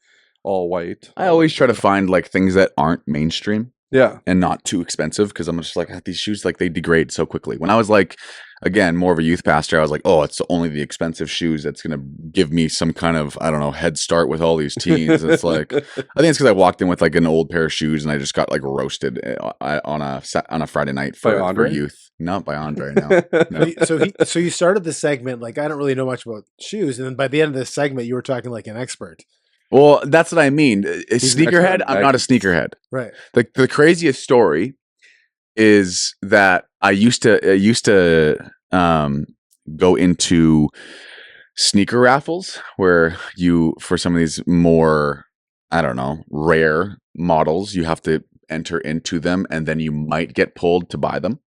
B: all white.
C: I always try to find like things that aren't mainstream
B: Yeah,
C: and not too expensive because I'm just like, these shoes, like they degrade so quickly. When I was like, again, more of a youth pastor, I was like, oh, it's only the expensive shoes that's going to give me some kind of, I don't know, head start with all these teens. It's like, I think it's because I walked in with like an old pair of shoes and I just got like roasted on a Friday night
B: By
C: for
B: Andre?
C: youth. Not by Andre, no. No.
A: So you started the segment like I don't really know much about shoes, and then by the end of the segment, you were talking like an expert,
C: Well, that's what I mean. A
B: He's an
C: sneakerhead,
B: expert.
C: I'm not a sneakerhead.
A: right?
C: The craziest story is that I used to go into sneaker raffles where for some of these more, I don't know, rare models, you have to enter into them and then you might get pulled to buy them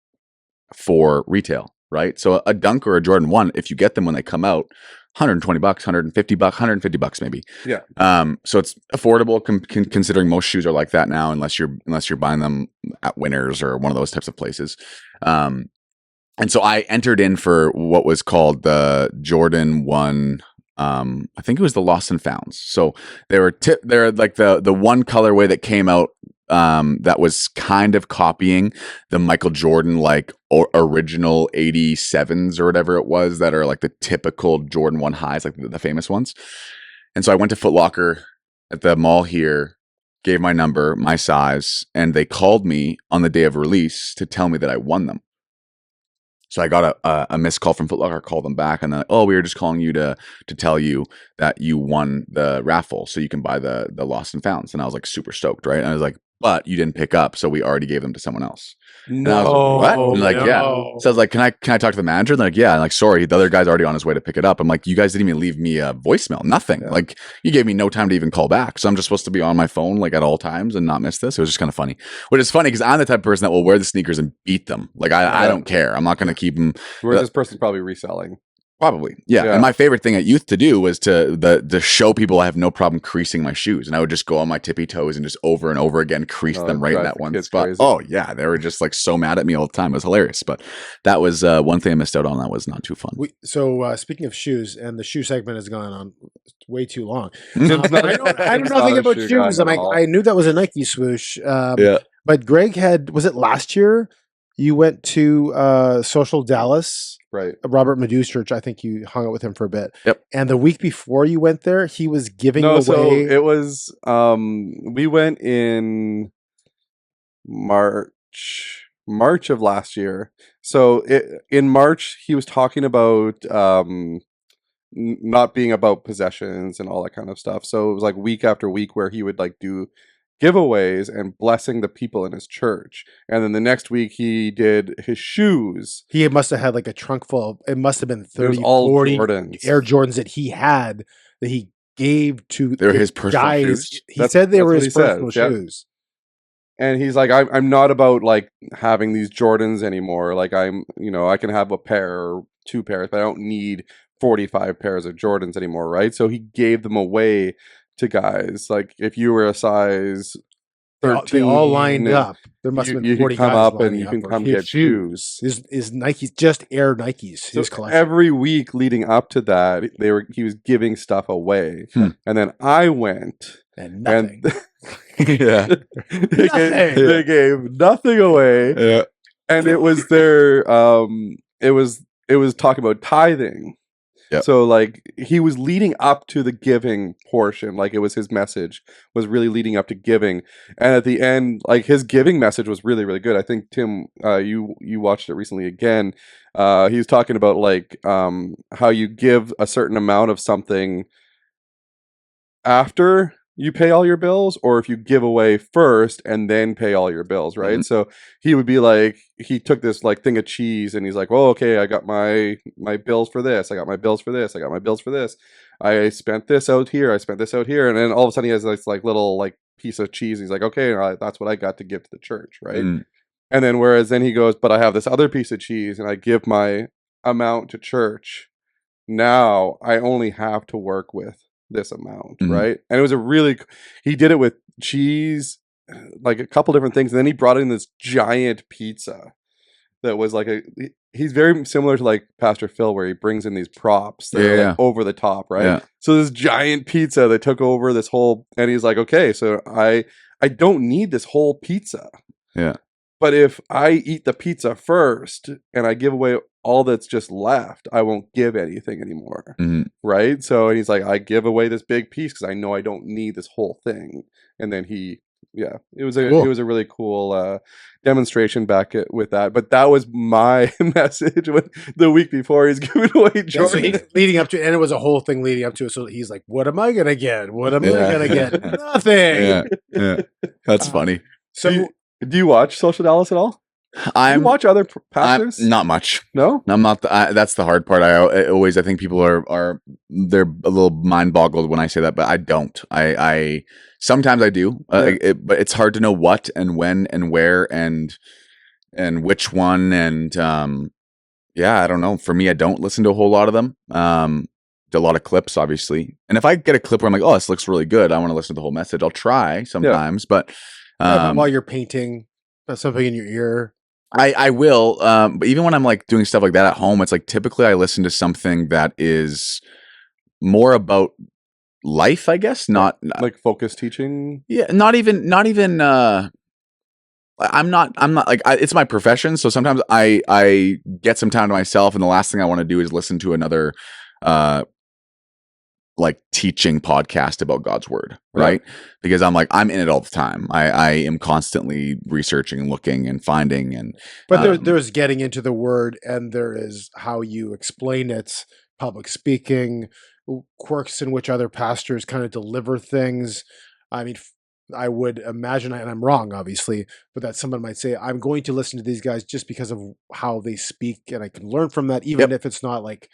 C: for retail, right? So a Dunk or a Jordan 1, if you get them when they come out, $120, $150, $150 maybe.
B: Yeah.
C: So it's affordable considering most shoes are like that now, unless you're buying them at Winners or one of those types of places. And so I entered in for what was called the Jordan 1. I think it was the Lost and Founds. So they're like the one colorway that came out that was kind of copying the Michael Jordan like original 87s or whatever it was that are like the typical Jordan 1 highs, like the famous ones. And so I went to Foot Locker at the mall here, gave my number, my size, and they called me on the day of release to tell me that I won them. So I got a missed call from Foot Locker, called them back, and they're like, oh, we were just calling you to tell you that you won the raffle so you can buy the Lost and Founds. And I was like super stoked, right? And I was like, but you didn't pick up, so we already gave them to someone else. And I was like, what? And like, yeah. So I was like, can I talk to the manager? And they're like, yeah. And like, sorry, the other guy's already on his way to pick it up. I'm like, you guys didn't even leave me a voicemail, nothing.
B: Yeah.
C: Like, you gave me no time to even call back. So I'm just supposed to be on my phone like at all times and not miss this. It was just kind of funny. Which is funny because I'm the type of person that will wear the sneakers and beat them. Like, I don't care. I'm not going to keep them.
B: Where this person's probably reselling.
C: Probably. Yeah. And my favorite thing at youth to do was to show people I have no problem creasing my shoes. And I would just go on my tippy toes and just over and over again crease them right in that one spot. Crazy. Oh yeah. They were just like so mad at me all the time. It was hilarious. But that was one thing I missed out on. That was not too fun.
A: Speaking of shoes, and the shoe segment has gone on way too long. I know nothing about shoes. I knew that was a Nike swoosh.
C: Yeah.
A: But Greg was it last year? You went to Social Dallas,
B: right?
A: Robert Madu's church. I think you hung out with him for a bit.
C: Yep.
A: And the week before you went there, he was giving away.
B: So it was. We went in March of last year. So in March, he was talking about not being about possessions and all that kind of stuff. So it was like week after week where he would like do giveaways and blessing the people in his church. And then the next week he did his shoes.
A: He must have had like a trunk full of, it must have been 30,
B: all
A: 40
B: Jordans.
A: Air Jordans that he had that he gave to
C: They're his personal
A: guys.
C: shoes.
A: He said they were his personal shoes.
B: And he's like, I'm not about like having these Jordans anymore. Like I can have a pair or two pairs, but I don't need 45 pairs of Jordans anymore. Right. So he gave them away to guys. Like if you were a size 13,
A: they all lined up. There must have been 40
B: you can come
A: guys
B: up and you can come get shoes.
A: His Nikes, just Air Nikes.
B: So every week leading up to that, he was giving stuff away, and then I went
A: and nothing.
C: Yeah,
B: they gave nothing away.
C: Yeah,
B: and it was their it was talking about tithing.
C: Yep.
B: So like he was leading up to the giving portion, like it was his message was really leading up to giving, and at the end, like his giving message was really really good. I think Tim, you watched it recently again. He was talking about like how you give a certain amount of something after you pay all your bills, or if you give away first and then pay all your bills, right? Mm-hmm. So he would be like, he took this like thing of cheese and he's like, well, okay, I got my bills for this. I got my bills for this. I got my bills for this. I spent this out here. I spent this out here. And then all of a sudden he has this like little like piece of cheese. And he's like, okay, that's what I got to give to the church, right? Mm. And then whereas then he goes, but I have this other piece of cheese and I give my amount to church. Now I only have to work with this amount, right? And it was he did it with cheese, like a couple different things, and then he brought in this giant pizza that was like he's very similar to like Pastor Phil, where he brings in these props that are like over the top, right? Yeah. So this giant pizza that took over this whole, and he's like, okay, so I don't need this whole pizza.
C: Yeah.
B: But if I eat the pizza first and I give away all that's just left, I won't give anything anymore, right? So, and he's like, I give away this big piece because I know I don't need this whole thing. And then it was a really cool demonstration with that. But that was my message the week before he's giving away Jordan.
A: So he's leading up to it, and it was a whole thing leading up to it. So he's like, what am I going to get? What am I going to get? Nothing.
C: Yeah. That's funny.
B: So do you watch Social Dallas at all? Do you watch other pastors?
C: Not much.
B: No,
C: I'm not. That's the hard part. I think people are they're a little mind boggled when I say that, but I don't. I sometimes I do, but it's hard to know what and when and where and which one and I don't know. For me, I don't listen to a whole lot of them. A lot of clips, obviously, and if I get a clip where I'm like, oh, this looks really good, I want to listen to the whole message. I'll try sometimes, but.
A: While you're painting something in your ear,
C: I will. But even when I'm like doing stuff like that at home, it's like typically I listen to something that is more about life, I guess, not
B: like focus teaching.
C: Yeah, not even. I'm not like it's my profession, so sometimes I get some time to myself, and the last thing I want to do is listen to another like teaching podcast about God's word, right? Because I'm in it all the time. I am constantly researching and looking and finding
A: but there's getting into the word, and there is how you explain it, public speaking, quirks in which other pastors kind of deliver things. I mean, I would imagine, and I'm wrong, obviously, but that someone might say, I'm going to listen to these guys just because of how they speak, and I can learn from that, even if it's not like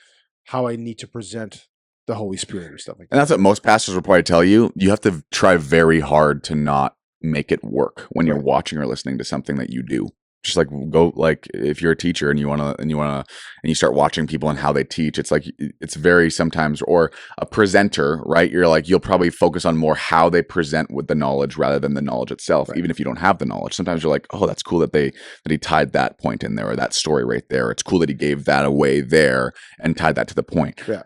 A: how I need to present the Holy Spirit or stuff like that.
C: And that's what most pastors will probably tell you. You have to try very hard to not make it work when you're watching or listening to something that you do. just like go, like if you're a teacher and you start watching people and how they teach, it's like, it's very sometimes, or a presenter, right? You're like, you'll probably focus on more how they present with the knowledge rather than the knowledge itself.
A: Right.
C: Even if you don't have the knowledge, sometimes you're like, oh, that's cool that he tied that point in there, or that story right there. It's cool that he gave that away there and tied that to the point.
A: Yeah.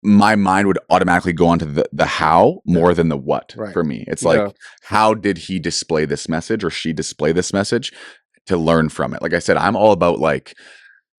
C: My mind would automatically go on to the how more than the what.
A: Right.
C: For me. It's like, how did he display this message or she display this message, to learn from it? Like I said, I'm all about like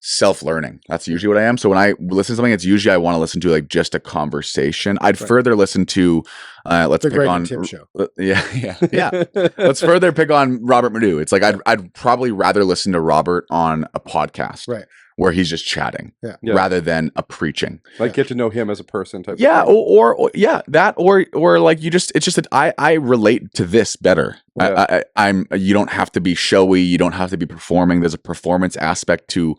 C: self-learning. That's usually what I am. So when I listen to something, it's usually I want to listen to like just a conversation. I'd further listen to let's
A: The
C: pick
A: Greg
C: on
A: and Tim show.
C: yeah. Let's further pick on Robert Madu. It's like I'd probably rather listen to Robert on a podcast.
A: Right.
C: Where he's just chatting rather than a preaching.
B: Like get to know him as a person type.
C: Yeah.
B: Of thing.
C: Or like it's just that I relate to this better.
B: Yeah.
C: You don't have to be showy. You don't have to be performing. There's a performance aspect to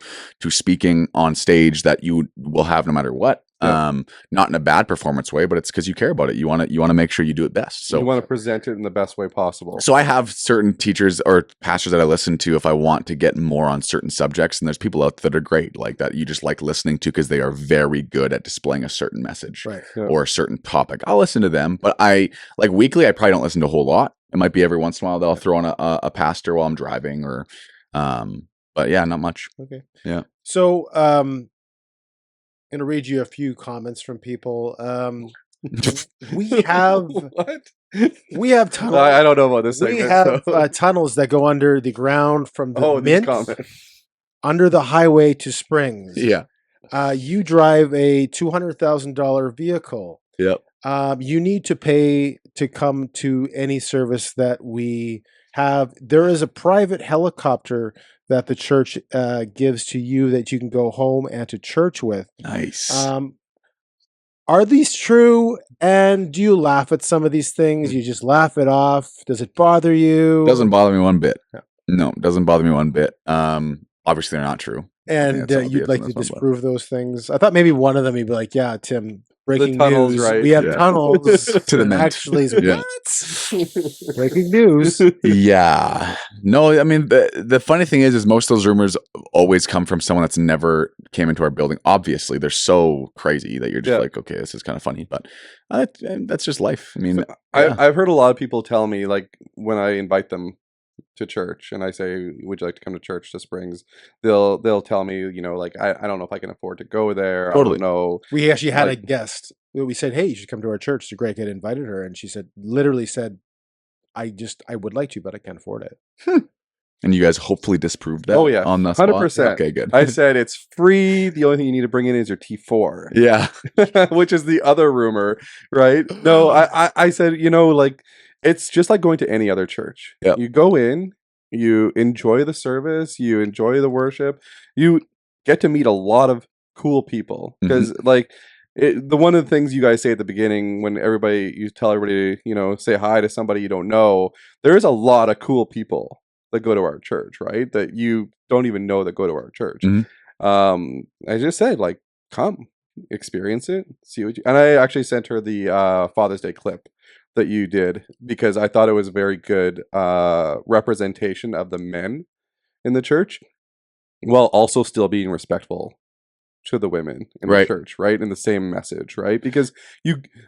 C: speaking on stage that you will have no matter what. Yeah. Not in a bad performance way, but it's because you care about it. You want to make sure you do it best. So
B: you want to present it in the best way possible.
C: So I have certain teachers or pastors that I listen to if I want to get more on certain subjects, and there's people out there that are great, like that you just like listening to because they are very good at displaying a certain message or a certain topic. I'll listen to them, but I like weekly. I probably don't listen to a whole lot. It might be every once in a while that I'll throw on a pastor while I'm driving, or but yeah, not much.
A: Okay.
C: Yeah.
A: So going to read you a few comments from people. We have
B: what?
A: We have tunnels.
B: I don't know about this segment.
A: We have tunnels that go under the ground from the Mint
B: comment.
A: under the highway to Springs.
C: Yeah.
A: You drive a $200,000 vehicle.
C: Yep.
A: You need to pay to come to any service that we have. There is a private helicopter that the church gives to you that you can go home and to church with.
C: Nice.
A: Are these true? And do you laugh at some of these things? You just laugh it off? Does it bother you?
C: Doesn't bother me one bit.
A: Yeah.
C: No, it doesn't bother me one bit. Obviously, they're not true.
A: And you'd like to disprove those things? I thought maybe one of them you'd be like, yeah, Tim, breaking
B: tunnels,
A: news.
B: right?
A: We have tunnels
C: to the Mint.
A: Actually,
C: Yeah.
A: what? Breaking news.
C: Yeah. No, I mean, the funny thing is most of those rumors always come from someone that's never came into our building. Obviously, they're so crazy that you're just like, okay, this is kind of funny, but that's just life. I mean,
B: I've heard a lot of people tell me, like, when I invite them to church and I say, would you like to come to church to Springs? They'll tell me, you know, like, I don't know if I can afford to go there.
C: Totally.
B: I don't know.
A: We actually had a guest. We said, hey, you should come to our church. So Greg had invited her, and she literally said, I would like to, but I can't afford it.
C: And you guys hopefully disproved that.
B: Oh yeah,
C: on the spot?
B: 100%.
C: Okay, good.
B: I said it's free. The only thing you need to bring in is your T4.
C: Yeah.
B: Which is the other rumor, right? No, I said, you know, like, it's just like going to any other church.
C: Yep.
B: You go in, you enjoy the service, you enjoy the worship, you get to meet a lot of cool people. Because like the one of the things you guys say at the beginning when you tell everybody, you know, say hi to somebody you don't know, there's a lot of cool people that go to our church, right? That you don't even know that go to our church. I just said, like, come experience it, see what you, and I actually sent her the Father's Day clip that you did because I thought it was a very good representation of the men in the church while also still being respectful to the women in the church, right? In the same message, right? Because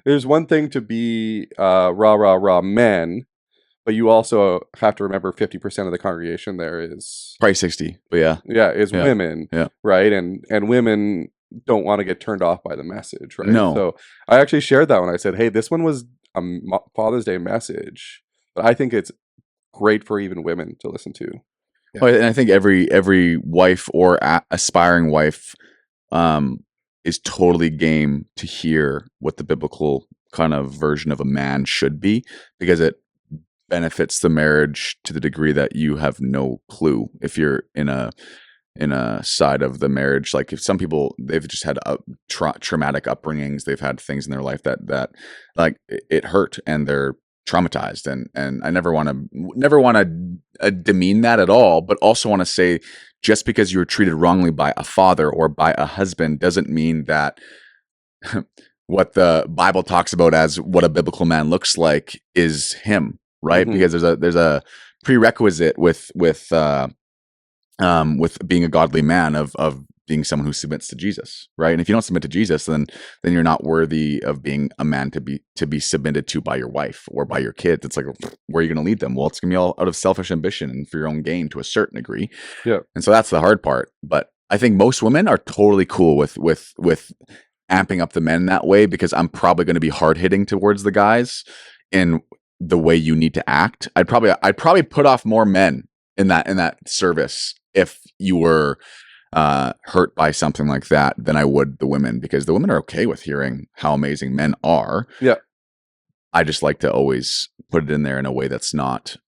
B: there's one thing to be rah men, but you also have to remember 50% of the congregation there is
C: probably 60, but
B: is women, right? And women don't want to get turned off by the message, right?
C: No.
B: So I actually shared that when I said, hey, this one was a Father's Day message, but I think it's great for even women to listen to.
C: Yeah. Well, and I think every wife or aspiring wife is totally game to hear what the biblical kind of version of a man should be, because it benefits the marriage to the degree that you have no clue if you're in a side of the marriage. Like, if some people, they've just had traumatic upbringings, they've had things in their life that like it hurt and they're traumatized, and I never want to demean that at all, but also want to say, just because you were treated wrongly by a father or by a husband doesn't mean that what the Bible talks about as what a biblical man looks like is him, right? Because there's a prerequisite with with being a godly man of being someone who submits to Jesus, right? And if you don't submit to Jesus, then you're not worthy of being a man to be submitted to by your wife or by your kids. It's like, where are you going to lead them? Well, it's going to be all out of selfish ambition and for your own gain to a certain degree.
B: Yeah.
C: And so that's the hard part. But I think most women are totally cool with amping up the men that way, because I'm probably going to be hard hitting towards the guys in the way you need to act. I'd probably put off more men in that service if you were hurt by something like that than I would the women, because the women are okay with hearing how amazing men are.
B: Yeah.
C: I just like to always put it in there in a way that's not.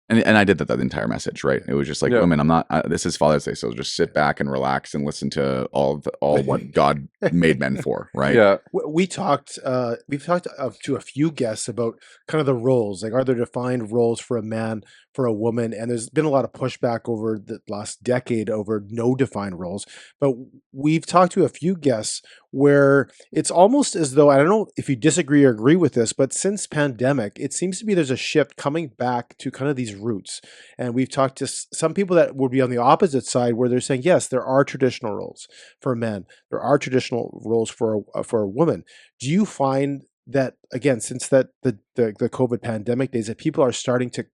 C: And I did that entire message, right? It was just like, women, I'm not. this is Father's Day, so just sit back and relax and listen to all what God made men for, right?
B: Yeah.
A: We've talked to a few guests about kind of the roles, like, are there defined roles for a man, for a woman? And there's been a lot of pushback over the last decade over no defined roles. But we've talked to a few guests where it's almost as though, I don't know if you disagree or agree with this, but since pandemic, it seems to be there's a shift coming back to kind of these roots. And we've talked to some people that would be on the opposite side, where they're saying, yes, there are traditional roles for men, there are traditional roles for a woman. Do you find that, again, since that the COVID pandemic days, that people are starting to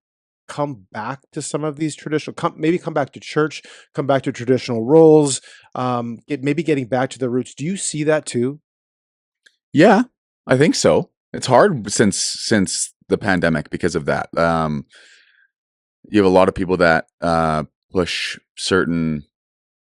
A: come back to some of these traditional, maybe come back to church, come back to traditional roles, maybe getting back to the roots? Do you see that too?
C: Yeah, I think so. It's hard since the pandemic because of that. You have a lot of people that push certain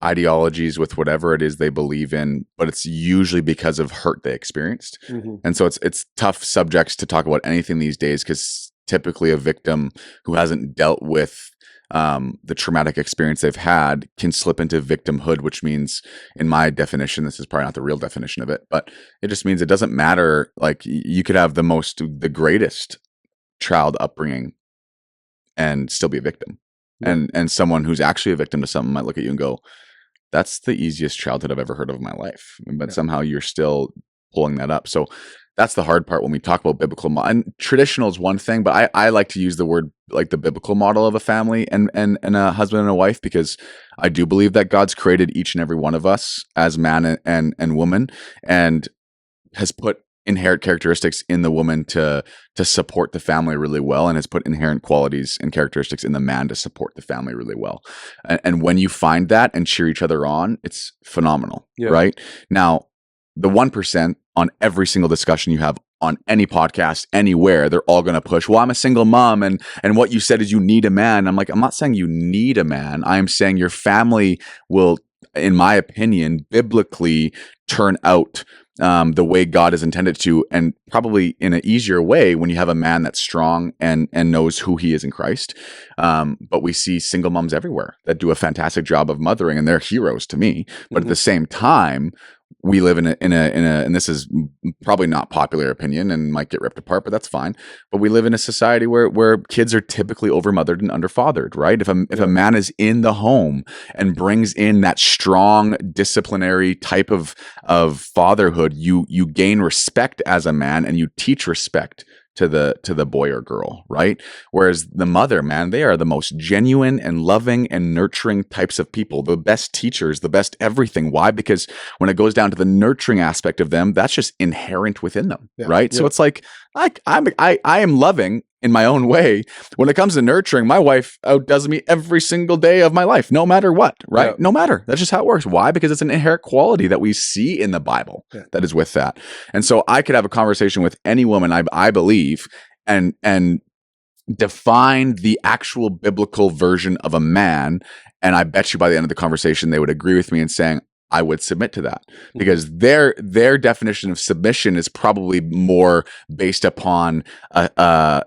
C: ideologies with whatever it is they believe in, but it's usually because of hurt they experienced.
B: Mm-hmm.
C: And so it's tough subjects to talk about anything these days, because typically a victim who hasn't dealt with the traumatic experience they've had can slip into victimhood, which means, in my definition, this is probably not the real definition of it, but it just means it doesn't matter. Like, you could have the greatest child upbringing and still be a victim. Yeah. And someone who's actually a victim to something might look at you and go, that's the easiest childhood I've ever heard of in my life. But somehow you're still pulling that up. So that's the hard part when we talk about biblical and traditional is one thing, but I like to use the word, like, the biblical model of a family and a husband and a wife, because I do believe that God's created each and every one of us as man and woman, and has put inherent characteristics in the woman to support the family really well, and has put inherent qualities and characteristics in the man to support the family really well. And when you find that and cheer each other on, it's phenomenal, right? Now, the 1% on every single discussion you have on any podcast anywhere, they're all going to push, well, I'm a single mom, and what you said is you need a man. I'm like, I'm not saying you need a man. I'm saying your family will, in my opinion, biblically turn out the way God is intended to, and probably in an easier way when you have a man that's strong and knows who he is in Christ. But we see single moms everywhere that do a fantastic job of mothering, and they're heroes to me. But at the same time, we live in a, and this is probably not popular opinion and might get ripped apart, but that's fine. But we live in a society where kids are typically overmothered and underfathered, right? If a man is in the home and brings in that strong disciplinary type of fatherhood, you gain respect as a man, and you teach respect to the boy or girl, right? Whereas the mother, man, they are the most genuine and loving and nurturing types of people, the best teachers, the best everything. Why? Because when it goes down to the nurturing aspect of them, that's just inherent within them, right? So it's like, I am loving in my own way. When it comes to nurturing, my wife outdoes me every single day of my life, no matter what, right? Yeah. No matter. That's just how it works. Why? Because it's an inherent quality that we see in the Bible that is with that. And so I could have a conversation with any woman, I believe, and define the actual biblical version of a man. And I bet you by the end of the conversation, they would agree with me in saying, I would submit to that, because their definition of submission is probably more based upon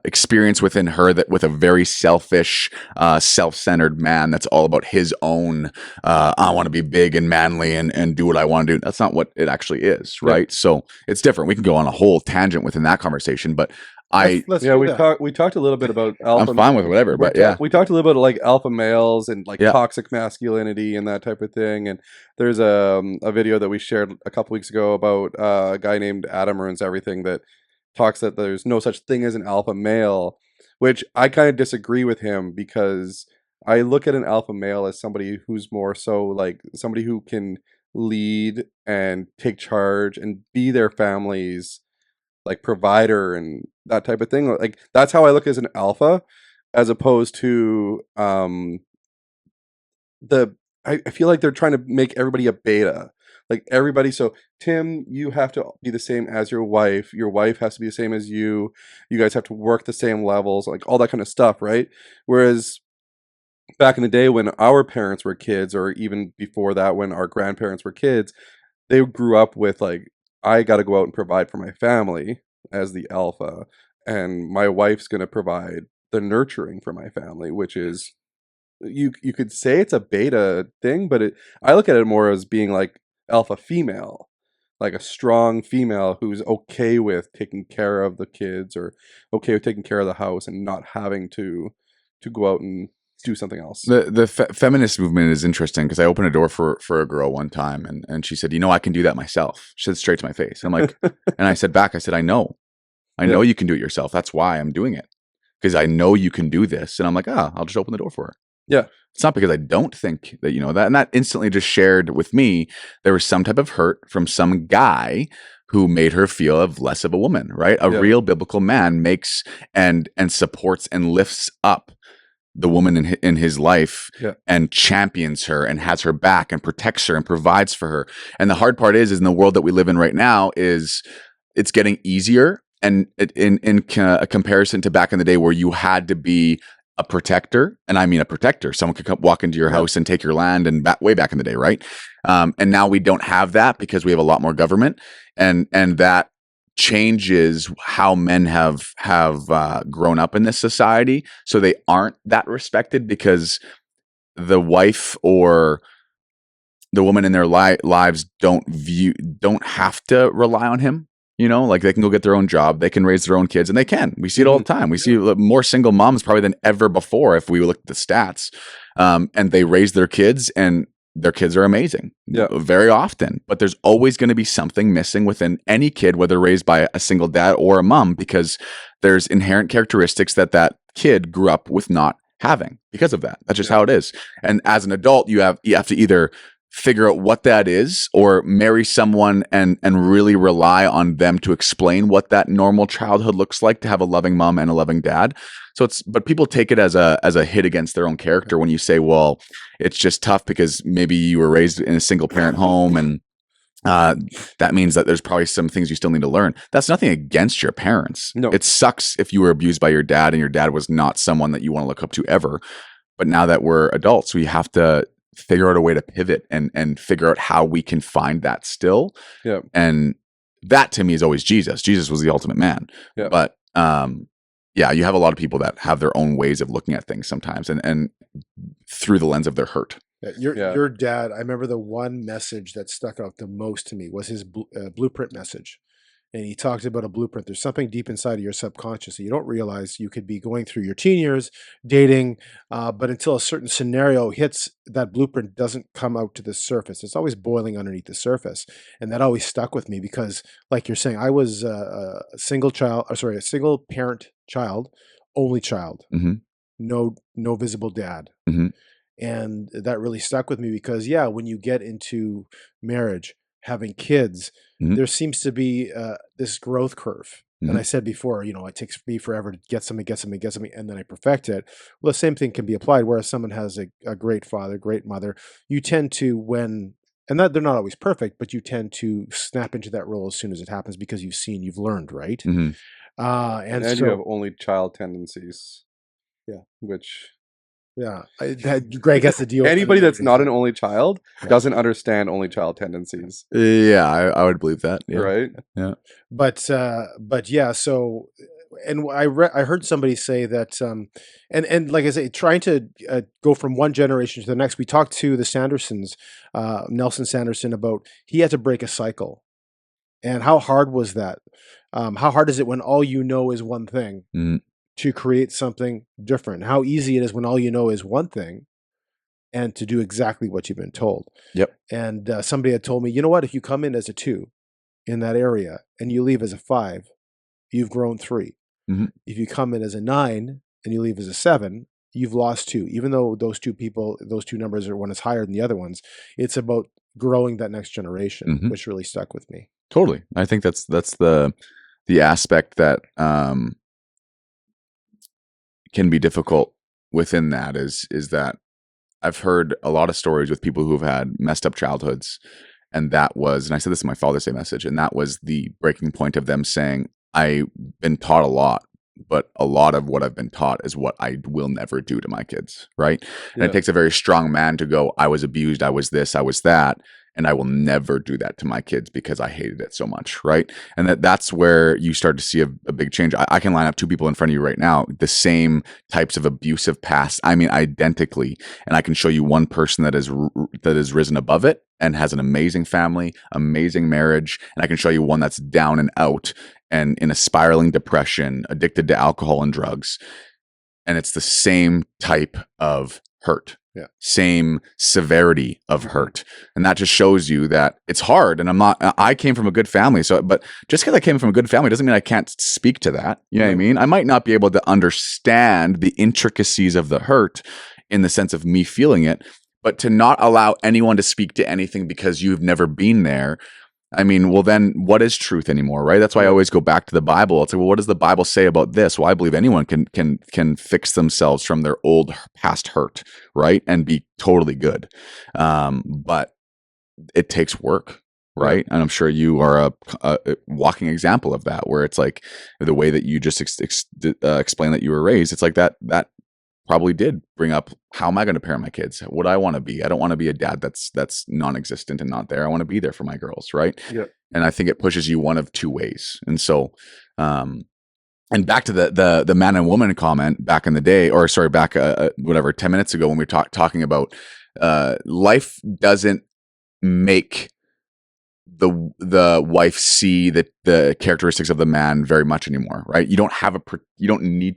C: experience within her, that with a very selfish, self-centered man that's all about his own. I want to be big and manly and do what I want to do. That's not what it actually is, right? So it's different. We can go on a whole tangent within that conversation, but
B: we talked a little bit about alpha.
C: I'm fine with whatever, but
B: we talked a little bit of like alpha males and like toxic masculinity and that type of thing. And there's a video that we shared a couple weeks ago about a guy named Adam Ruins Everything that talks that there's no such thing as an alpha male, which I kind of disagree with him, because I look at an alpha male as somebody who's more so like somebody who can lead and take charge and be their family's like provider and that type of thing. Like that's how I look as an alpha, as opposed to the I feel like they're trying to make everybody a beta. Like everybody, so Tim, you have to be the same as your wife. Your wife has to be the same as you. You guys have to work the same levels, like all that kind of stuff, right? Whereas back in the day when our parents were kids, or even before that when our grandparents were kids, they grew up with like, I got to go out and provide for my family as the alpha, and my wife's going to provide the nurturing for my family, which is you could say it's a beta thing, but I look at it more as being like alpha female, like a strong female who's okay with taking care of the kids or okay with taking care of the house and not having to go out and do something else.
C: The feminist movement is interesting because I opened a door for a girl one time and she said, I can do that myself. She said straight to my face. I'm like, and I said back, I said, I know you can do it yourself. That's why I'm doing it, because I know you can do this. And I'm like, I'll just open the door for her.
B: Yeah.
C: It's not because I don't think that that. And that instantly just shared with me, there was some type of hurt from some guy who made her feel of less of a woman, right? A real biblical man makes and supports and lifts up the woman in his life and champions her and has her back and protects her and provides for her. And the hard part is in the world that we live in right now is it's getting easier. And in a comparison to back in the day where you had to be a protector, and I mean a protector, someone could walk into your house and take your land, and way back in the day, right? And now we don't have that because we have a lot more government, and that changes how men have grown up in this society, so they aren't that respected because the wife or the woman in their lives don't have to rely on him. Like they can go get their own job, they can raise their own kids, and they can. We see it all the time. We see more single moms probably than ever before if we look at the stats. And they raise their kids, and their kids are amazing very often. But there's always going to be something missing within any kid, whether raised by a single dad or a mom, because there's inherent characteristics that kid grew up with not having because of that. That's just how it is. And as an adult, you have to either figure out what that is or marry someone and really rely on them to explain what that normal childhood looks like, to have a loving mom and a loving dad. But people take it as a hit against their own character when you say, well, it's just tough because maybe you were raised in a single parent home and that means that there's probably some things you still need to learn. That's nothing against your parents. No. It sucks if you were abused by your dad and your dad was not someone that you want to look up to ever. But now that we're adults, we have to figure out a way to pivot and figure out how we can find that still. Yeah. And that to me is always Jesus. Jesus was the ultimate man. Yeah. But you have a lot of people that have their own ways of looking at things sometimes and through the lens of their hurt.
A: Your dad, I remember the one message that stuck out the most to me was his blueprint message. And he talked about a blueprint. There's something deep inside of your subconscious that you don't realize. You could be going through your teen years, dating, but until a certain scenario hits, that blueprint doesn't come out to the surface. It's always boiling underneath the surface. And that always stuck with me because, like you're saying, I was a single parent child, only child, no visible dad. Mm-hmm. And that really stuck with me because, when you get into marriage, having kids, there seems to be this growth curve. And I said before, it takes me forever to get something, and then I perfect it. Well, the same thing can be applied. Whereas someone has a great father, great mother, you tend to and that they're not always perfect, but you tend to snap into that role as soon as it happens because you've learned, right? Mm-hmm.
B: And so, you have only child tendencies. Yeah. Which...
A: Yeah, Greg has to deal with
B: anybody that's not an only child doesn't understand only child tendencies.
C: Yeah, I would believe that. Yeah.
B: Right?
C: Yeah.
A: But yeah, so and I heard somebody say that and like I say, trying to go from one generation to the next. We talked to the Sandersons, Nelson Sanderson, about he had to break a cycle. And how hard was that? How hard is it when all you know is one thing? To create something different? How easy it is when all you know is one thing and to do exactly what you've been told.
C: Yep.
A: And somebody had told me, you know what, if you come in as a 2 in that area and you leave as a 5, you've grown 3. Mm-hmm. If you come in as a 9 and you leave as a 7, you've lost two. Even though those two people, those two numbers are one is higher than the other ones, it's about growing that next generation,
C: Mhm.
A: which really stuck with me.
C: Totally. I think that's the aspect that can be difficult within that is that I've heard a lot of stories with people who've had messed up childhoods, and that was, and I said this in my Father's Day message, and that was the breaking point of them saying, I've been taught a lot, but a lot of what I've been taught is what I will never do to my kids, right? And
B: Yeah.
C: it takes a very strong man to go, I was abused, I was this, I was that, and I will never do that to my kids because I hated it so much, right? And that's where you start to see a big change. I can line up two people in front of you right now, the same types of abusive past, I mean, identically, and I can show you one person that has risen above it and has an amazing family, amazing marriage, and I can show you one that's down and out and in a spiraling depression, addicted to alcohol and drugs. And it's the same type of hurt.
A: Yeah.
C: Same severity of hurt. And that just shows you that it's hard. And I came from a good family. So, but just because I came from a good family doesn't mean I can't speak to that. You know what I mean? I might not be able to understand the intricacies of the hurt in the sense of me feeling it, but to not allow anyone to speak to anything because you've never been there. I mean, well, then what is truth anymore, right? That's why I always go back to the Bible. It's like, well, what does the Bible say about this? Well, I believe anyone can fix themselves from their old past hurt, right, and be totally good. But it takes work, right? And I'm sure you are a walking example of that, where it's like the way that you just explain that you were raised. It's like that probably did bring up, how am I going to parent my kids? What I want to be. I don't want to be a dad that's non-existent and not there. I want to be there for my girls, right?
B: Yeah.
C: And I think it pushes you one of two ways. And so, and back to the man and woman comment back in the day, or sorry, back 10 minutes ago when we were talking about life doesn't make the wife see the characteristics of the man very much anymore, right? You need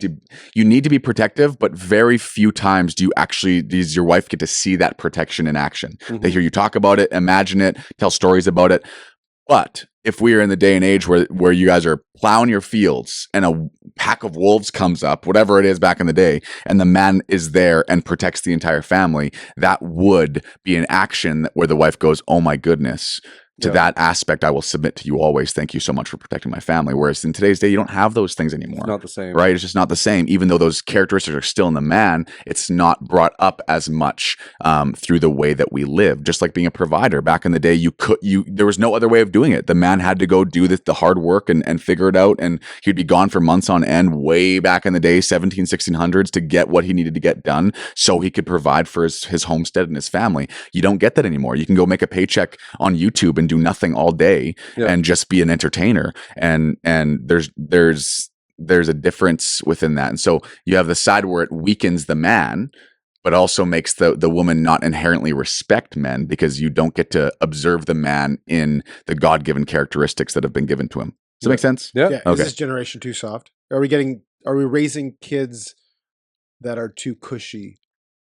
C: to be protective, but very few times does your wife get to see that protection in action. They hear you talk about it, imagine it, tell stories about it. But if we are in the day and age where you guys are plowing your fields and a pack of wolves comes up, whatever it is back in the day, and the man is there and protects the entire family, that would be an action where the wife goes, oh my goodness. To that aspect, I will submit to you always. Thank you so much for protecting my family. Whereas in today's day, you don't have those things anymore.
B: It's not the same.
C: Right? It's just not the same. Even though those characteristics are still in the man, it's not brought up as much through the way that we live. Just like being a provider. Back in the day, there was no other way of doing it. The man had to go do the hard work and figure it out. And he'd be gone for months on end, way back in the day, 1600s, to get what he needed to get done so he could provide for his homestead and his family. You don't get that anymore. You can go make a paycheck on YouTube and do nothing all day and just be an entertainer. And there's a difference within that. And so you have the side where it weakens the man, but also makes the woman not inherently respect men, because you don't get to observe the man in the God-given characteristics that have been given to him. Does that make sense?
B: Yeah.
A: Is this generation too soft? Are we raising kids that are too cushy?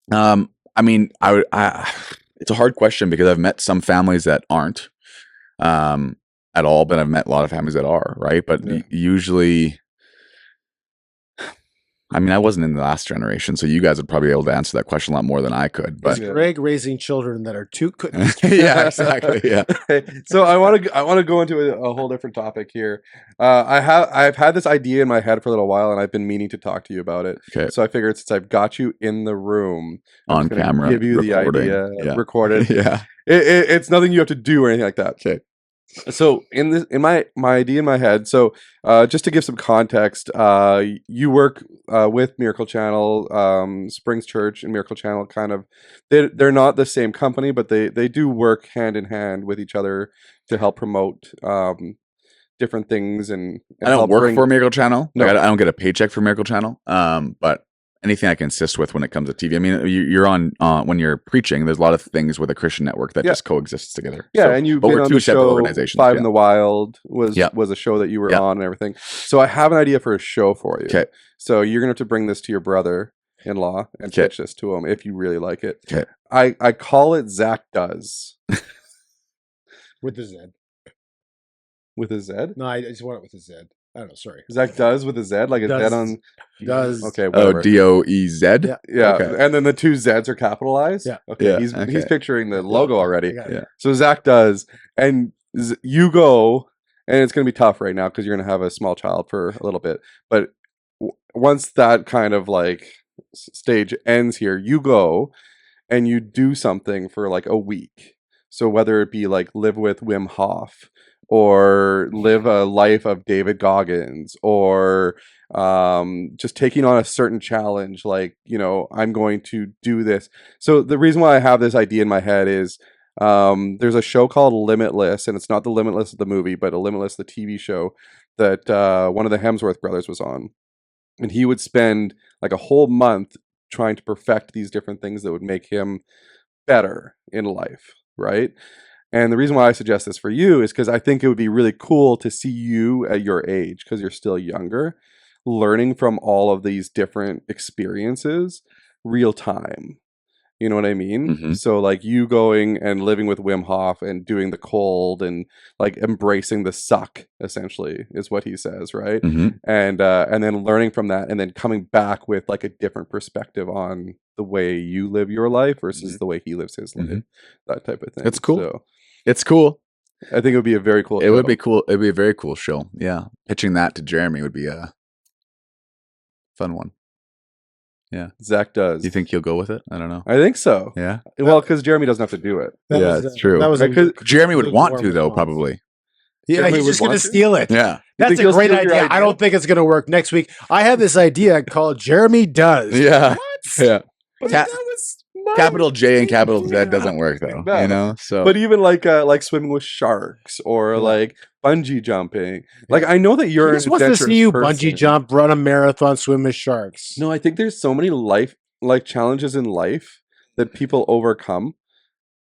C: I mean, it's a hard question, because I've met some families that aren't at all, but I've met a lot of families that are, right? But usually, I mean, I wasn't in the last generation, so you guys would probably be able to answer that question a lot more than I could. But
A: Is Greg raising children that are too cushy?
C: yeah, exactly. Yeah.
B: So I want to go into a whole different topic here. I've had this idea in my head for a little while, and I've been meaning to talk to you about it.
C: Okay.
B: So I figured, since I've got you in the room, I'm
C: On
B: just gonna
C: camera,
B: give you
C: recording.
B: the idea,
C: Yeah.
B: recorded.
C: Yeah.
B: It's nothing you have to do or anything like that.
C: Okay.
B: So in my idea in my head, so just to give some context, you work with Miracle Channel, Springs Church and Miracle Channel. Kind of, they're not the same company, but they do work hand in hand with each other to help promote different things. And
C: I don't work for Miracle Channel.
B: No.
C: Like, I don't get a paycheck for Miracle Channel. But anything I can assist with when it comes to TV. I mean, you're on when you're preaching. There's a lot of things with a Christian network that just coexists together.
B: Yeah,
C: So,
B: and you've
C: but
B: been
C: we're
B: on
C: two
B: the
C: separate
B: show.
C: organizations.
B: Five in the Wild was a show that you were
C: Yeah.
B: on and everything. So I have an idea for a show for you.
C: Okay.
B: So you're gonna have to bring this to your brother-in-law and
C: Okay.
B: pitch this to him if you really like it.
C: Okay.
B: I call it Zach Does
A: With the Z.
B: with a Z.
A: No, I just want it with a Z. I don't know. Sorry.
B: Zach does with a Z, like a
A: Does.
B: Z on.
A: Does.
B: Okay,
C: Oh,
B: whatever.
C: DOEZ.
A: Yeah.
B: Yeah,
C: Okay.
B: and then the two Z's are capitalized.
A: Yeah.
B: Okay,
C: Yeah,
B: he's
C: okay.
B: picturing the logo already.
A: I got it.
C: Yeah.
B: So Zach does, and you go, and it's going to be tough right now because you're going to have a small child for a little bit. But once that kind of like stage ends here, you go and you do something for like a week. So whether it be like live with Wim Hof or live a life of David Goggins or just taking on a certain challenge, like, you know, I'm going to do this. So the reason why I have this idea in my head is there's a show called Limitless, and it's not the Limitless of the movie, but a Limitless, the TV show that one of the Hemsworth brothers was on. And he would spend like a whole month trying to perfect these different things that would make him better in life, right? And the reason why I suggest this for you is because I think it would be really cool to see you at your age, because you're still younger, learning from all of these different experiences real time. You know what I mean?
C: Mhm.
B: So like you going and living with Wim Hof and doing the cold and like embracing the suck, essentially, is what he says, right?
C: Mhm.
B: And then learning from that and then coming back with like a different perspective on the way you live your life versus the way he lives his life. That type of thing.
C: It's cool.
B: So
C: It's cool.
B: I think it would be a very cool
C: It
B: show.
C: would be cool. It'd be a very cool show. Yeah. Pitching that to Jeremy would be a fun one. Yeah.
B: Zach does.
C: Do you think he'll go with it? I don't know.
B: I think so.
C: Yeah.
B: Well, because Jeremy doesn't have to do it.
A: That
C: Yeah,
A: was,
C: it's true.
A: That was
B: Right, 'cause
C: Jeremy would want
A: lukewarm
C: to, though,
A: response.
C: probably.
A: Yeah,
B: Jeremy
A: he's
B: would
A: just going to
B: want to?
A: steal it.
C: Yeah.
A: That's
B: think
A: a
B: he'll
A: great
B: steal your
A: idea. I
B: idea?
A: don't think it's going to work next week. I have this idea called Jeremy Does.
C: Yeah. Yeah.
B: But
C: Ca-
B: that was my
C: Capital J and capital Z
B: idea.
C: doesn't work, though.
B: No.
C: You know? So.
B: But even like swimming with sharks or
A: Yeah.
B: like bungee jumping. Like I know that you're
A: He just
B: an
A: wants to
B: adventurous
A: see you
B: person.
A: bungee jump, run a marathon, swim with sharks.
B: No, I think there's so many life like challenges in life that people overcome,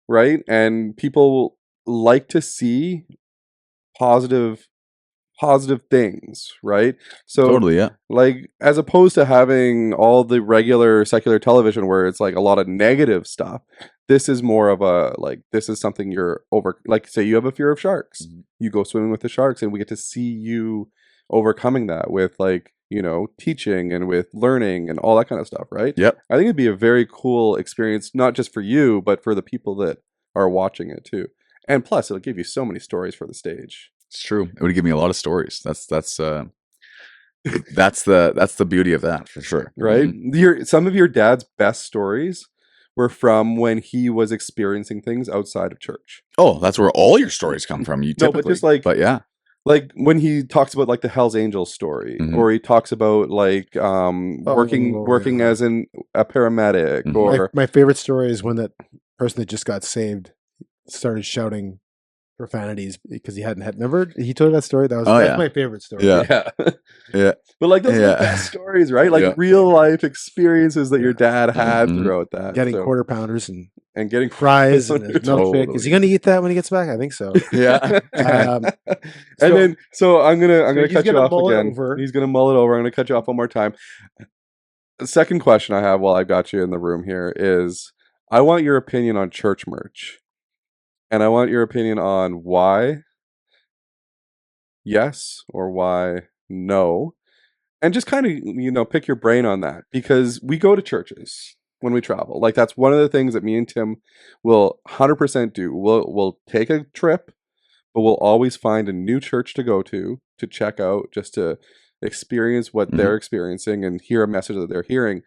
B: right? And people like to see positive things, right? So
C: Totally, yeah.
B: like as opposed to having all the regular secular television where it's like a lot of negative stuff, this is more of a like this is something you're over, like say you have a fear of sharks, you go swimming with the sharks and we get to see you overcoming that with like, you know, teaching and with learning and all that kind of stuff, right?
C: Yep.
B: I think it'd be a very cool experience, not just for you but for the people that are watching it too. And plus it'll give you so many stories for the stage.
C: It's true. It would give me a lot of stories. That's the beauty of that for sure.
B: Right?
C: Mhm.
B: Some of your dad's best stories were from when he was experiencing things outside of church.
C: Oh, that's where all your stories come from. You
B: No,
C: typically,
B: but just like
C: yeah,
B: like when he talks about like the Hell's Angels story,
C: Mhm.
B: or he talks about like working
A: yeah.
B: as a paramedic,
C: Mhm.
B: or
A: My favorite story is when that person that just got saved started shouting profanities because he hadn't had never he told that story. That's
C: yeah.
A: my favorite story.
C: Yeah.
B: yeah.
C: yeah,
B: But like those are
C: Yeah.
B: the best stories, right? Like
C: Yeah.
B: real life experiences that your dad had
C: Mhm.
B: throughout that.
A: Getting
B: So-
A: quarter pounders and
B: and getting
A: fries and a milkshake.
C: Totally.
A: Is he going to eat that when he gets back? I think so.
C: yeah.
A: Um,
B: and then so I'm gonna
A: he's
B: cut you
A: gonna
B: off
A: mull it
B: again.
A: over.
B: He's gonna mull it over. I'm gonna cut you off one more time. The second question I have while I've got you in the room here is I want your opinion on church merch. And I want your opinion on why yes or why no. And just kind of, you know, pick your brain on that because we go to churches when we travel. Like that's one of the things that me and Tim will 100% do. We'll take a trip, but we'll always find a new church to go to check out, just to experience what they're experiencing and hear a message that they're hearing.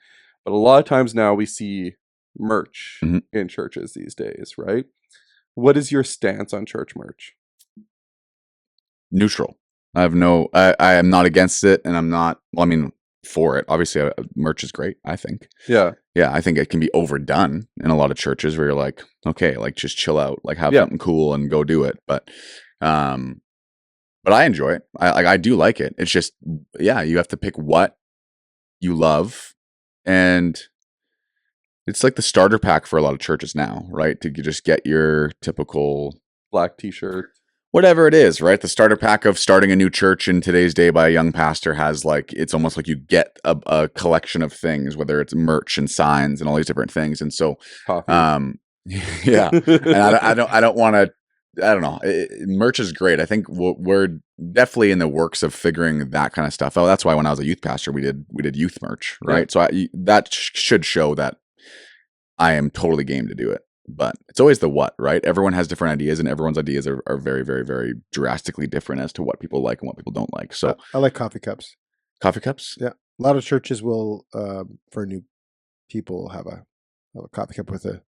B: But a lot of times now we see merch
C: Mhm.
B: in churches these days, right? What is your stance on church merch?
C: Neutral. I am not against it, and I'm not. Well, I mean, for it. Obviously, merch is great. I think.
B: Yeah.
C: Yeah, I think it can be overdone in a lot of churches where you're like, okay, like just chill out, like have
B: Yeah.
C: something cool and go do it. But I enjoy it. I do like it. It's just, yeah, you have to pick what you love, and it's like the starter pack for a lot of churches now, right? To just get your typical
B: Black t-shirt.
C: whatever it is, right? The starter pack of starting a new church in today's day by a young pastor has like, it's almost like you get a collection of things, whether it's merch and signs and all these different things. And so,
B: Coffee.
C: yeah, and I don't want to I don't know. Merch is great. I think we're definitely in the works of figuring that kind of stuff out. That's why when I was a youth pastor, we did youth merch, right? So that should show that I am totally game to do it. But it's always the what, right? Everyone has different ideas, and everyone's ideas are very, very, very drastically different as to what people like and what people don't like. So
A: I like coffee cups.
C: coffee cups.
A: Yeah, a lot of churches will, for new people, have a coffee cup with the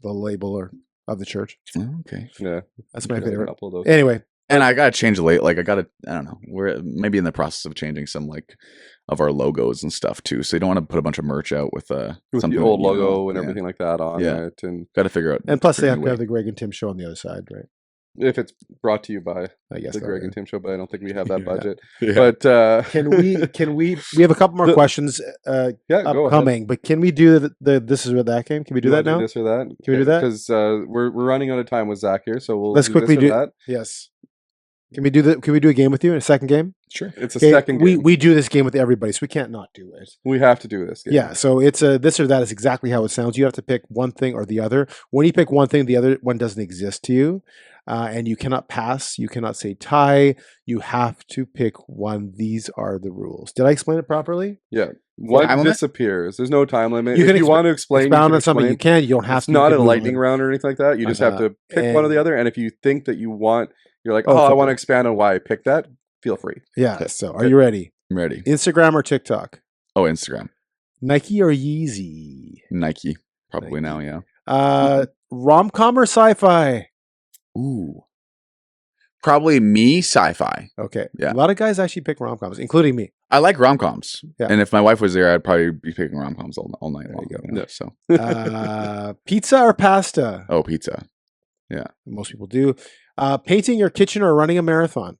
A: label or of the church.
C: Oh, okay.
B: Yeah,
A: That's my
B: there's a
A: favorite.
B: couple of those.
A: Anyway,
C: And I gotta change the I don't know. We're maybe in the process of changing some like of our logos and stuff too. So you don't want to put a bunch of merch out with something
B: the old
C: that, you know,
B: logo and everything like that on it, and
C: Got to figure out.
A: and plus they have
C: figure
A: to
C: a
A: have
C: way.
A: the Greg and Tim show on the other side, right?
B: if it's brought to you by
A: I guess
B: the
A: that,
B: Greg
A: yeah.
B: and Tim show, but I don't think we have that
A: Yeah.
B: budget.
C: Yeah.
B: But
A: Can we have a couple more questions
B: yeah, go ahead.
A: upcoming, but can we do the this is where that came? Can we do
B: You
A: that
B: wanna
A: now?
B: This or that?
A: Can we do that?
B: Because we're running out of time with Zach here, so we'll
A: Let's
B: do
A: quickly
B: this or
A: do
B: that.
A: Yes. Can we do a game with you? A second game?
C: Sure.
B: It's a
A: Okay,
B: second game.
A: we do this game with everybody, so we can't not do it.
B: We have to do this game.
A: Yeah, so it's a this or that is exactly how it sounds. You have to pick one thing or the other. When you pick one thing, the other one doesn't exist to you, and you cannot pass. You cannot say tie. You have to pick one. These are the rules. Did I explain it properly?
B: Yeah. One
C: Time limit?
B: disappears. There's no time limit.
A: You
B: If
A: can
B: you want to explain,
A: Expound
B: you
A: on something you
B: explain.
A: can. You don't have
B: It's
A: to.
B: not
A: You
B: a
A: can
B: lightning
A: move
B: round or anything like that. You just have to pick one or the
A: and-
B: other. And if you think that you want, you're like,
A: Oh,
B: oh, I
A: flip
B: want
A: it.
B: to expand on why I picked that. Feel free.
A: Yeah.
C: Okay.
A: So, are you ready?
C: I'm ready.
A: Instagram or TikTok?
C: Oh, Instagram,
A: Nike or Yeezy?
C: Nike, probably now. Yeah.
A: Rom-com or sci-fi?
C: Ooh. Probably me, sci-fi.
A: Okay.
C: Yeah.
A: A lot of guys actually pick rom-coms, including me.
C: I like rom-coms.
A: Yeah.
C: And if my wife was there, I'd probably be picking rom-coms all night
A: There
C: long.
A: you go.
C: You know,
B: Yeah.
C: So,
A: Pizza or pasta?
C: oh, pizza.
A: Most people do. Painting your kitchen or running a marathon?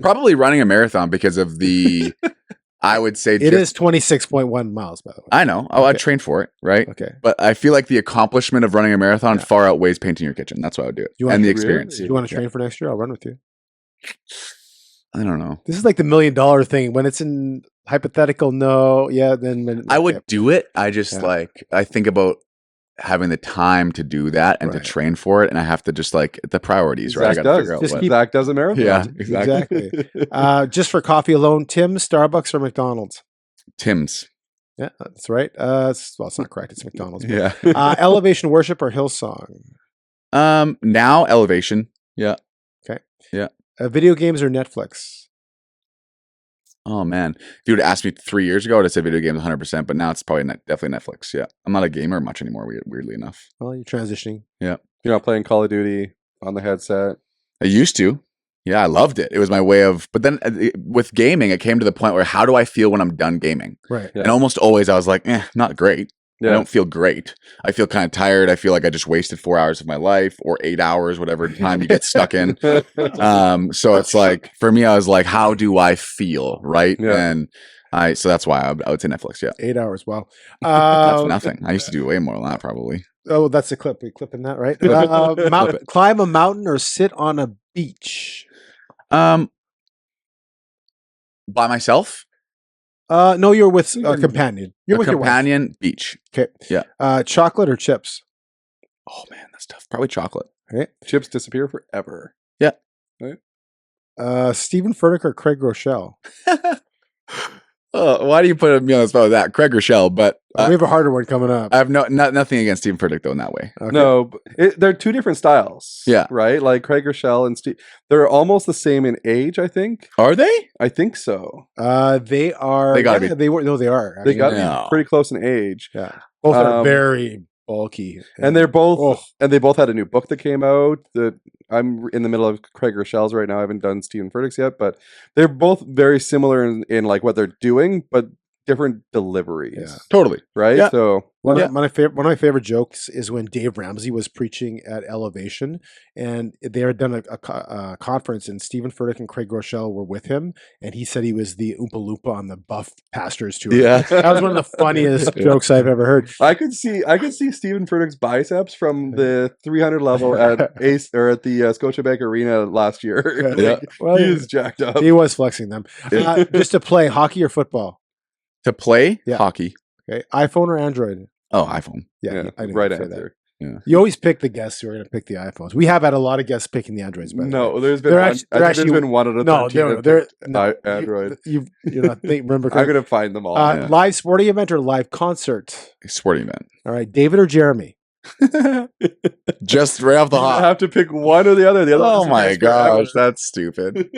C: Probably running a marathon because of the, I would say,
A: It is 26.1 miles, by the way.
C: I know. Oh, I'd
A: Okay.
C: train for it, right?
A: Okay.
C: But I feel like the accomplishment of running a marathon
A: Yeah.
C: far outweighs painting your kitchen. That's why I would do it.
A: You want
C: And the
A: to-
C: experience.
A: Do you want to
C: Yeah.
A: train for next year? I'll run with you.
C: I don't know.
A: This is like the $1 million thing. When it's in hypothetical, no. Yeah, then
C: I would do it. I just
A: Yeah.
C: I think about having the time to do that and to
A: Right.
C: train for it. And I have to just the priorities, right? I
B: Zach
C: got to
B: does.
C: figure out
A: Just
C: what.
A: keep-
B: Zach does a marathon.
C: Yeah, exactly.
A: Exactly. Just for coffee alone, Tim's, Starbucks, or McDonald's?
C: Tim's.
A: Yeah, that's right. It's not correct. It's McDonald's. but-
C: Yeah.
A: Elevation Worship or Hillsong?
C: Now elevation. Yeah.
A: Video games or Netflix?
C: Oh man. If you would have asked me 3 years ago, I'd have said video games 100%, but now it's probably definitely Netflix. Yeah. I'm not a gamer much anymore, weirdly enough.
A: Well, you're transitioning.
B: You're not playing Call of Duty on the headset.
C: I used to. Yeah, I loved it. It was my way of, but then with gaming, it came to the point where how do I feel when I'm done gaming?
A: Right.
B: Yeah.
C: And almost always I was like, not great. I
B: Yeah.
C: don't feel great. I feel kind of tired. I feel like I just wasted 4 hours of my life or 8 hours, whatever time you get stuck in. So it's like, for me, I was like, how do I feel? Right.
B: Yeah.
C: And so that's why I would say Netflix. Yeah.
A: 8 hours. Wow.
C: That's nothing. I used to do way more than that probably.
A: Oh, that's the clip. We're clipping that, right? Climb a mountain or sit on a beach?
C: By myself,
A: No, you're with a companion. You're
C: a
A: with your wife.
C: companion, beach.
A: Okay.
C: Yeah.
A: Chocolate or chips?
C: Oh man, that's tough. Probably chocolate.
B: Chips disappear forever.
A: Stephen Furtick or Craig Rochelle?
C: Oh, why do you put me on the spot with that? Craig Rochelle, but
A: We have a harder one coming up.
C: I have nothing against Stephen Furtick though in that way.
A: Okay.
B: No, but they're two different styles.
C: Yeah.
B: Right? Like Craig Rochelle and Steve. They're almost the same in age, I think.
C: Are they?
B: I think so.
A: They are.
C: They gotta be.
A: They were. No, they are.
B: They got to
C: No.
B: be pretty close in age.
A: Yeah. Both are
B: Um,
A: very bulky,
B: And they're both
A: Oh.
B: and they both had a new book that came out. That I'm in the middle of Craig Rochelle's right now. I haven't done Stephen Furtick's yet, but they're both very similar in like what they're doing, but different deliveries.
A: Yeah.
C: Totally.
B: Right?
C: Yeah.
B: So
A: One
C: Yeah.
A: of my favorite jokes is when Dave Ramsey was preaching at Elevation, and they had done a conference, and Stephen Furtick and Craig Rochelle were with him, and he said he was the Oompa Loompa on the Buff Pastors tour.
C: Yeah.
A: That was one of the funniest jokes I've ever heard.
B: I could see Stephen Furtick's biceps from the 300 level at Ace or at the Scotiabank Arena last year.
C: Yeah.
B: Like,
A: Well,
B: he is jacked up.
A: he was flexing them. Just to play hockey or football.
C: To play
A: Yeah.
C: hockey.
A: Okay, iPhone or Android?
C: Oh, iPhone.
A: Yeah,
B: Yeah,
A: I knew
B: right
A: you'd say
B: answer.
A: You always pick the guests who are going to pick the iPhones. We have had a lot of guests picking the Androids. By the way.
B: No, there's been
A: They're
B: one.
A: actually-
B: I
A: they're
B: think there's
A: actually-
B: been one out of
A: No,
B: 13
A: they're,
B: that
A: they're
B: picked
A: no,
B: Android.
A: You're not remember.
B: I'm
A: correctly.
B: gonna find them all.
A: Live sporting event or live concert?
C: Sporting event.
A: All right, David or Jeremy?
C: Just right off the
B: You
C: hop.
B: have to pick one or the other. The other
C: Oh
B: one is
C: my
B: best forever.
C: gosh, that's stupid.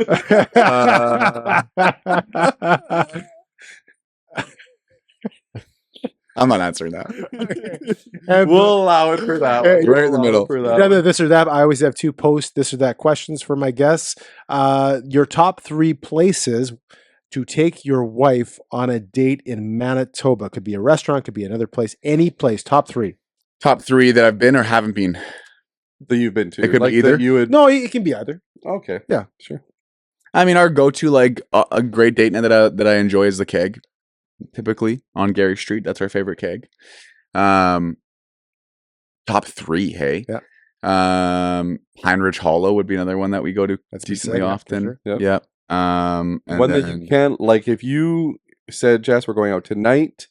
C: I'm not answering that.
A: And
B: We'll allow it for that.
A: Hey,
B: one.
C: right in the
B: We'll allow
C: middle.
B: it for that
A: Rather
B: one.
A: this or that. I always have 2 post this or that questions for my guests. Your top 3 places to take your wife on a date in Manitoba. Could be a restaurant, could be another place, any place. Top 3.
C: Top 3 that I've been or haven't been.
B: That you've been to.
C: It could be
B: Like
C: either.
B: that you would.
A: No, it can be either.
B: Okay.
A: Yeah.
B: Sure.
C: I mean, our go-to like a great date night that I enjoy is the keg. Typically on Gary Street, that's our favorite keg. Top 3, hey.
A: Yeah.
C: Heinrich Hollow would be another one that we go to
A: That's pretty
C: decently
A: sick, yeah, for
C: often.
A: sure.
B: Yep.
C: Yep. And
B: One that
C: then-
B: you can't, like, if you said, Jess, we're going out tonight,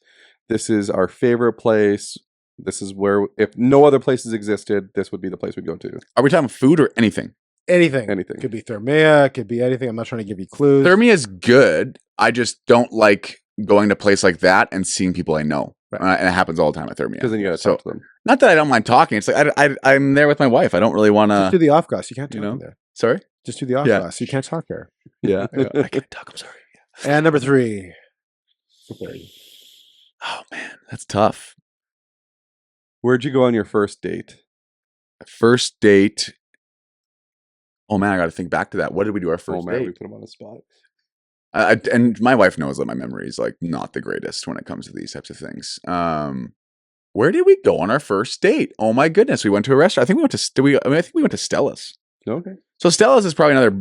B: this is our favorite place, this is where, if no other places existed, this would be the place we'd go to.
C: Are we talking food or anything?
A: Anything.
B: Anything.
A: Could be Thermea, could be anything. I'm not trying to give you clues.
C: Thermia is good. I just don't like going to a place like that and seeing people I know.
A: Right.
C: And it happens all the time at Thermia.
B: Because then you got to
C: So-
B: talk to them.
C: Not that I don't mind talking. It's like I'm there with my wife. I don't really want
A: Just do
C: to.
A: the off glass. You can't talk
C: you know?
A: in there.
C: Sorry.
A: Just do the off
C: Yeah.
A: glass. You can't talk there.
C: Yeah.
A: I can't talk. I'm sorry. And number 3.
C: Oh man, that's tough.
B: Where'd you go on your first date?
C: First date. Oh man, I got to think back to that. What did we do our first
B: Oh man, we
C: date?
B: put them on the spot.
C: And my wife knows that my memory is like not the greatest when it comes to these types of things. Where did we go on our first date? Oh my goodness, we went to a restaurant. I think we went to. I think we went to Stella's.
B: Okay.
C: So Stella's is probably another.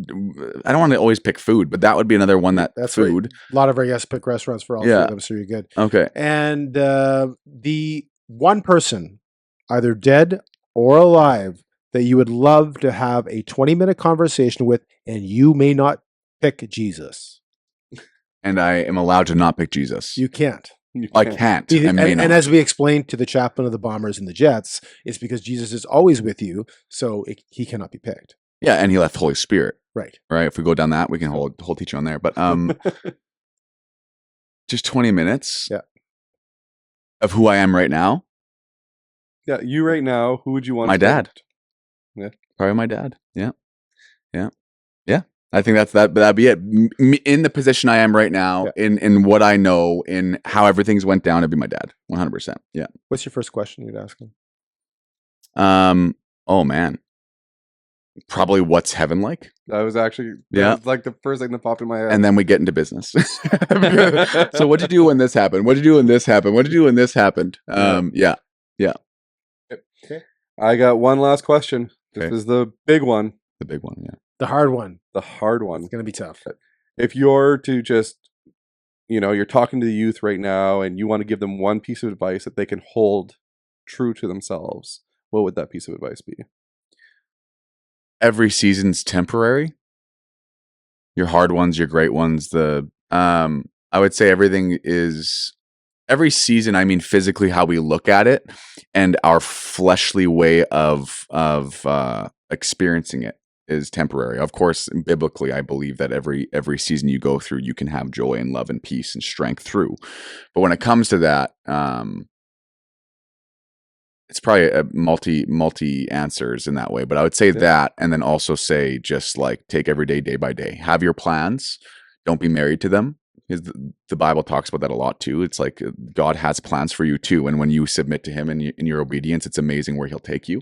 C: I don't want to always pick food, but that would be another one that
A: That's right.
C: food.
A: A lot of our guests pick restaurants for all 3
C: Yeah.
A: of them, so you're good.
C: Okay.
A: And the one person, either dead or alive, that you would love to have a 20-minute conversation with, and you may not pick Jesus.
C: And I am allowed to not pick Jesus.
A: You can't.
C: I can't. I may not.
A: And as we explained to the chaplain of the Bombers and the Jets, it's because Jesus is always with you, so he cannot be picked.
C: Yeah, and he left Holy Spirit.
A: Right.
C: Right. If we go down that, we can hold teaching on there. But just 20 minutes.
A: Yeah.
C: Of who I am right now.
B: Yeah, you right now, who would you want
C: My
B: to
C: dad.
B: date? Yeah.
C: Probably my dad. Yeah. Yeah. Yeah. I think that'd be it. In the position I am right now,
A: Yeah.
C: in what I know, in how everything's went down, it'd be my dad. 100%. Yeah.
A: What's your first question you'd ask him?
C: Oh man. Probably what's heaven like?
B: That was actually
C: Yeah.
B: was like the first thing that popped in my head.
C: And then we get into business. So what'd you do when this happened? What'd you do when this happened? What'd you do when this happened? Yeah.
B: I got one last question. This
C: Okay.
B: is the big one,
C: The big one, yeah.
A: The hard one.
B: the hard one.
A: It's going to be tough.
B: If you're to just, you're talking to the youth right now and you want to give them one piece of advice that they can hold true to themselves, what would that piece of advice be?
C: Every season's temporary. Your hard ones, your great ones. I would say every season, I mean physically how we look at it and our fleshly way of experiencing it is temporary. Of course, biblically, I believe that every season you go through, you can have joy and love and peace and strength through. But when it comes to that, it's probably a multi answers in that way. But I would say that, and then also say just like take every day by day. Have your plans. Don't be married to them. Because the Bible talks about that a lot too. It's like God has plans for you too, and when you submit to Him in your obedience, it's amazing where He'll take you.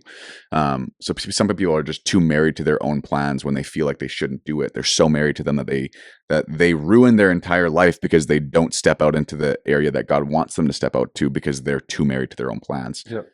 C: So some people are just too married to their own plans when they feel like they shouldn't do it. They're so married to them that they ruin their entire life because they don't step out into the area that God wants them to step out to because they're too married to their own plans.
B: Yep.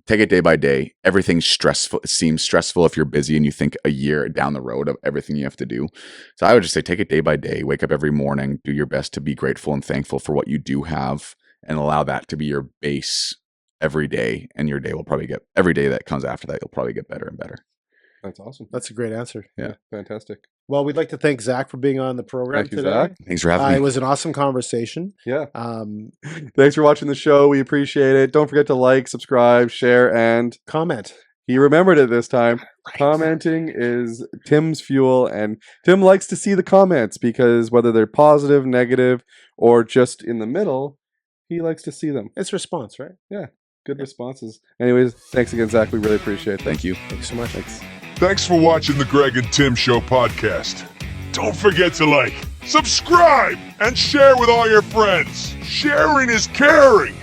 C: Take it day by day. Everything's stressful. It seems stressful if you're busy and you think a year down the road of everything you have to do. So I would just say, take it day by day, wake up every morning, do your best to be grateful and thankful for what you do have and allow that to be your base every day. And your day will probably every day that comes after that, you'll probably get better and better.
B: That's awesome.
A: That's a great answer.
C: Yeah.
B: Fantastic.
A: Well, we'd like to thank Zach for being on the program
B: Thank you,
A: today.
B: Zach.
C: Thanks for having
A: It
C: me.
A: was an awesome conversation.
B: Yeah.
A: Um,
B: Thanks for watching the show. We appreciate it. Don't forget to like, subscribe, share, and
A: comment.
B: he remembered it this time. Commenting is Tim's fuel, and Tim likes to see the comments because whether they're positive, negative, or just in the middle, he likes to see them.
A: It's response, right?
B: Good responses. Anyways, thanks again, Zach. We really appreciate it.
C: Thank you.
A: Thanks so much.
B: Thanks.
D: Thanks for watching the Greg and Tim Show podcast. Don't forget to like, subscribe, and share with all your friends. Sharing is caring.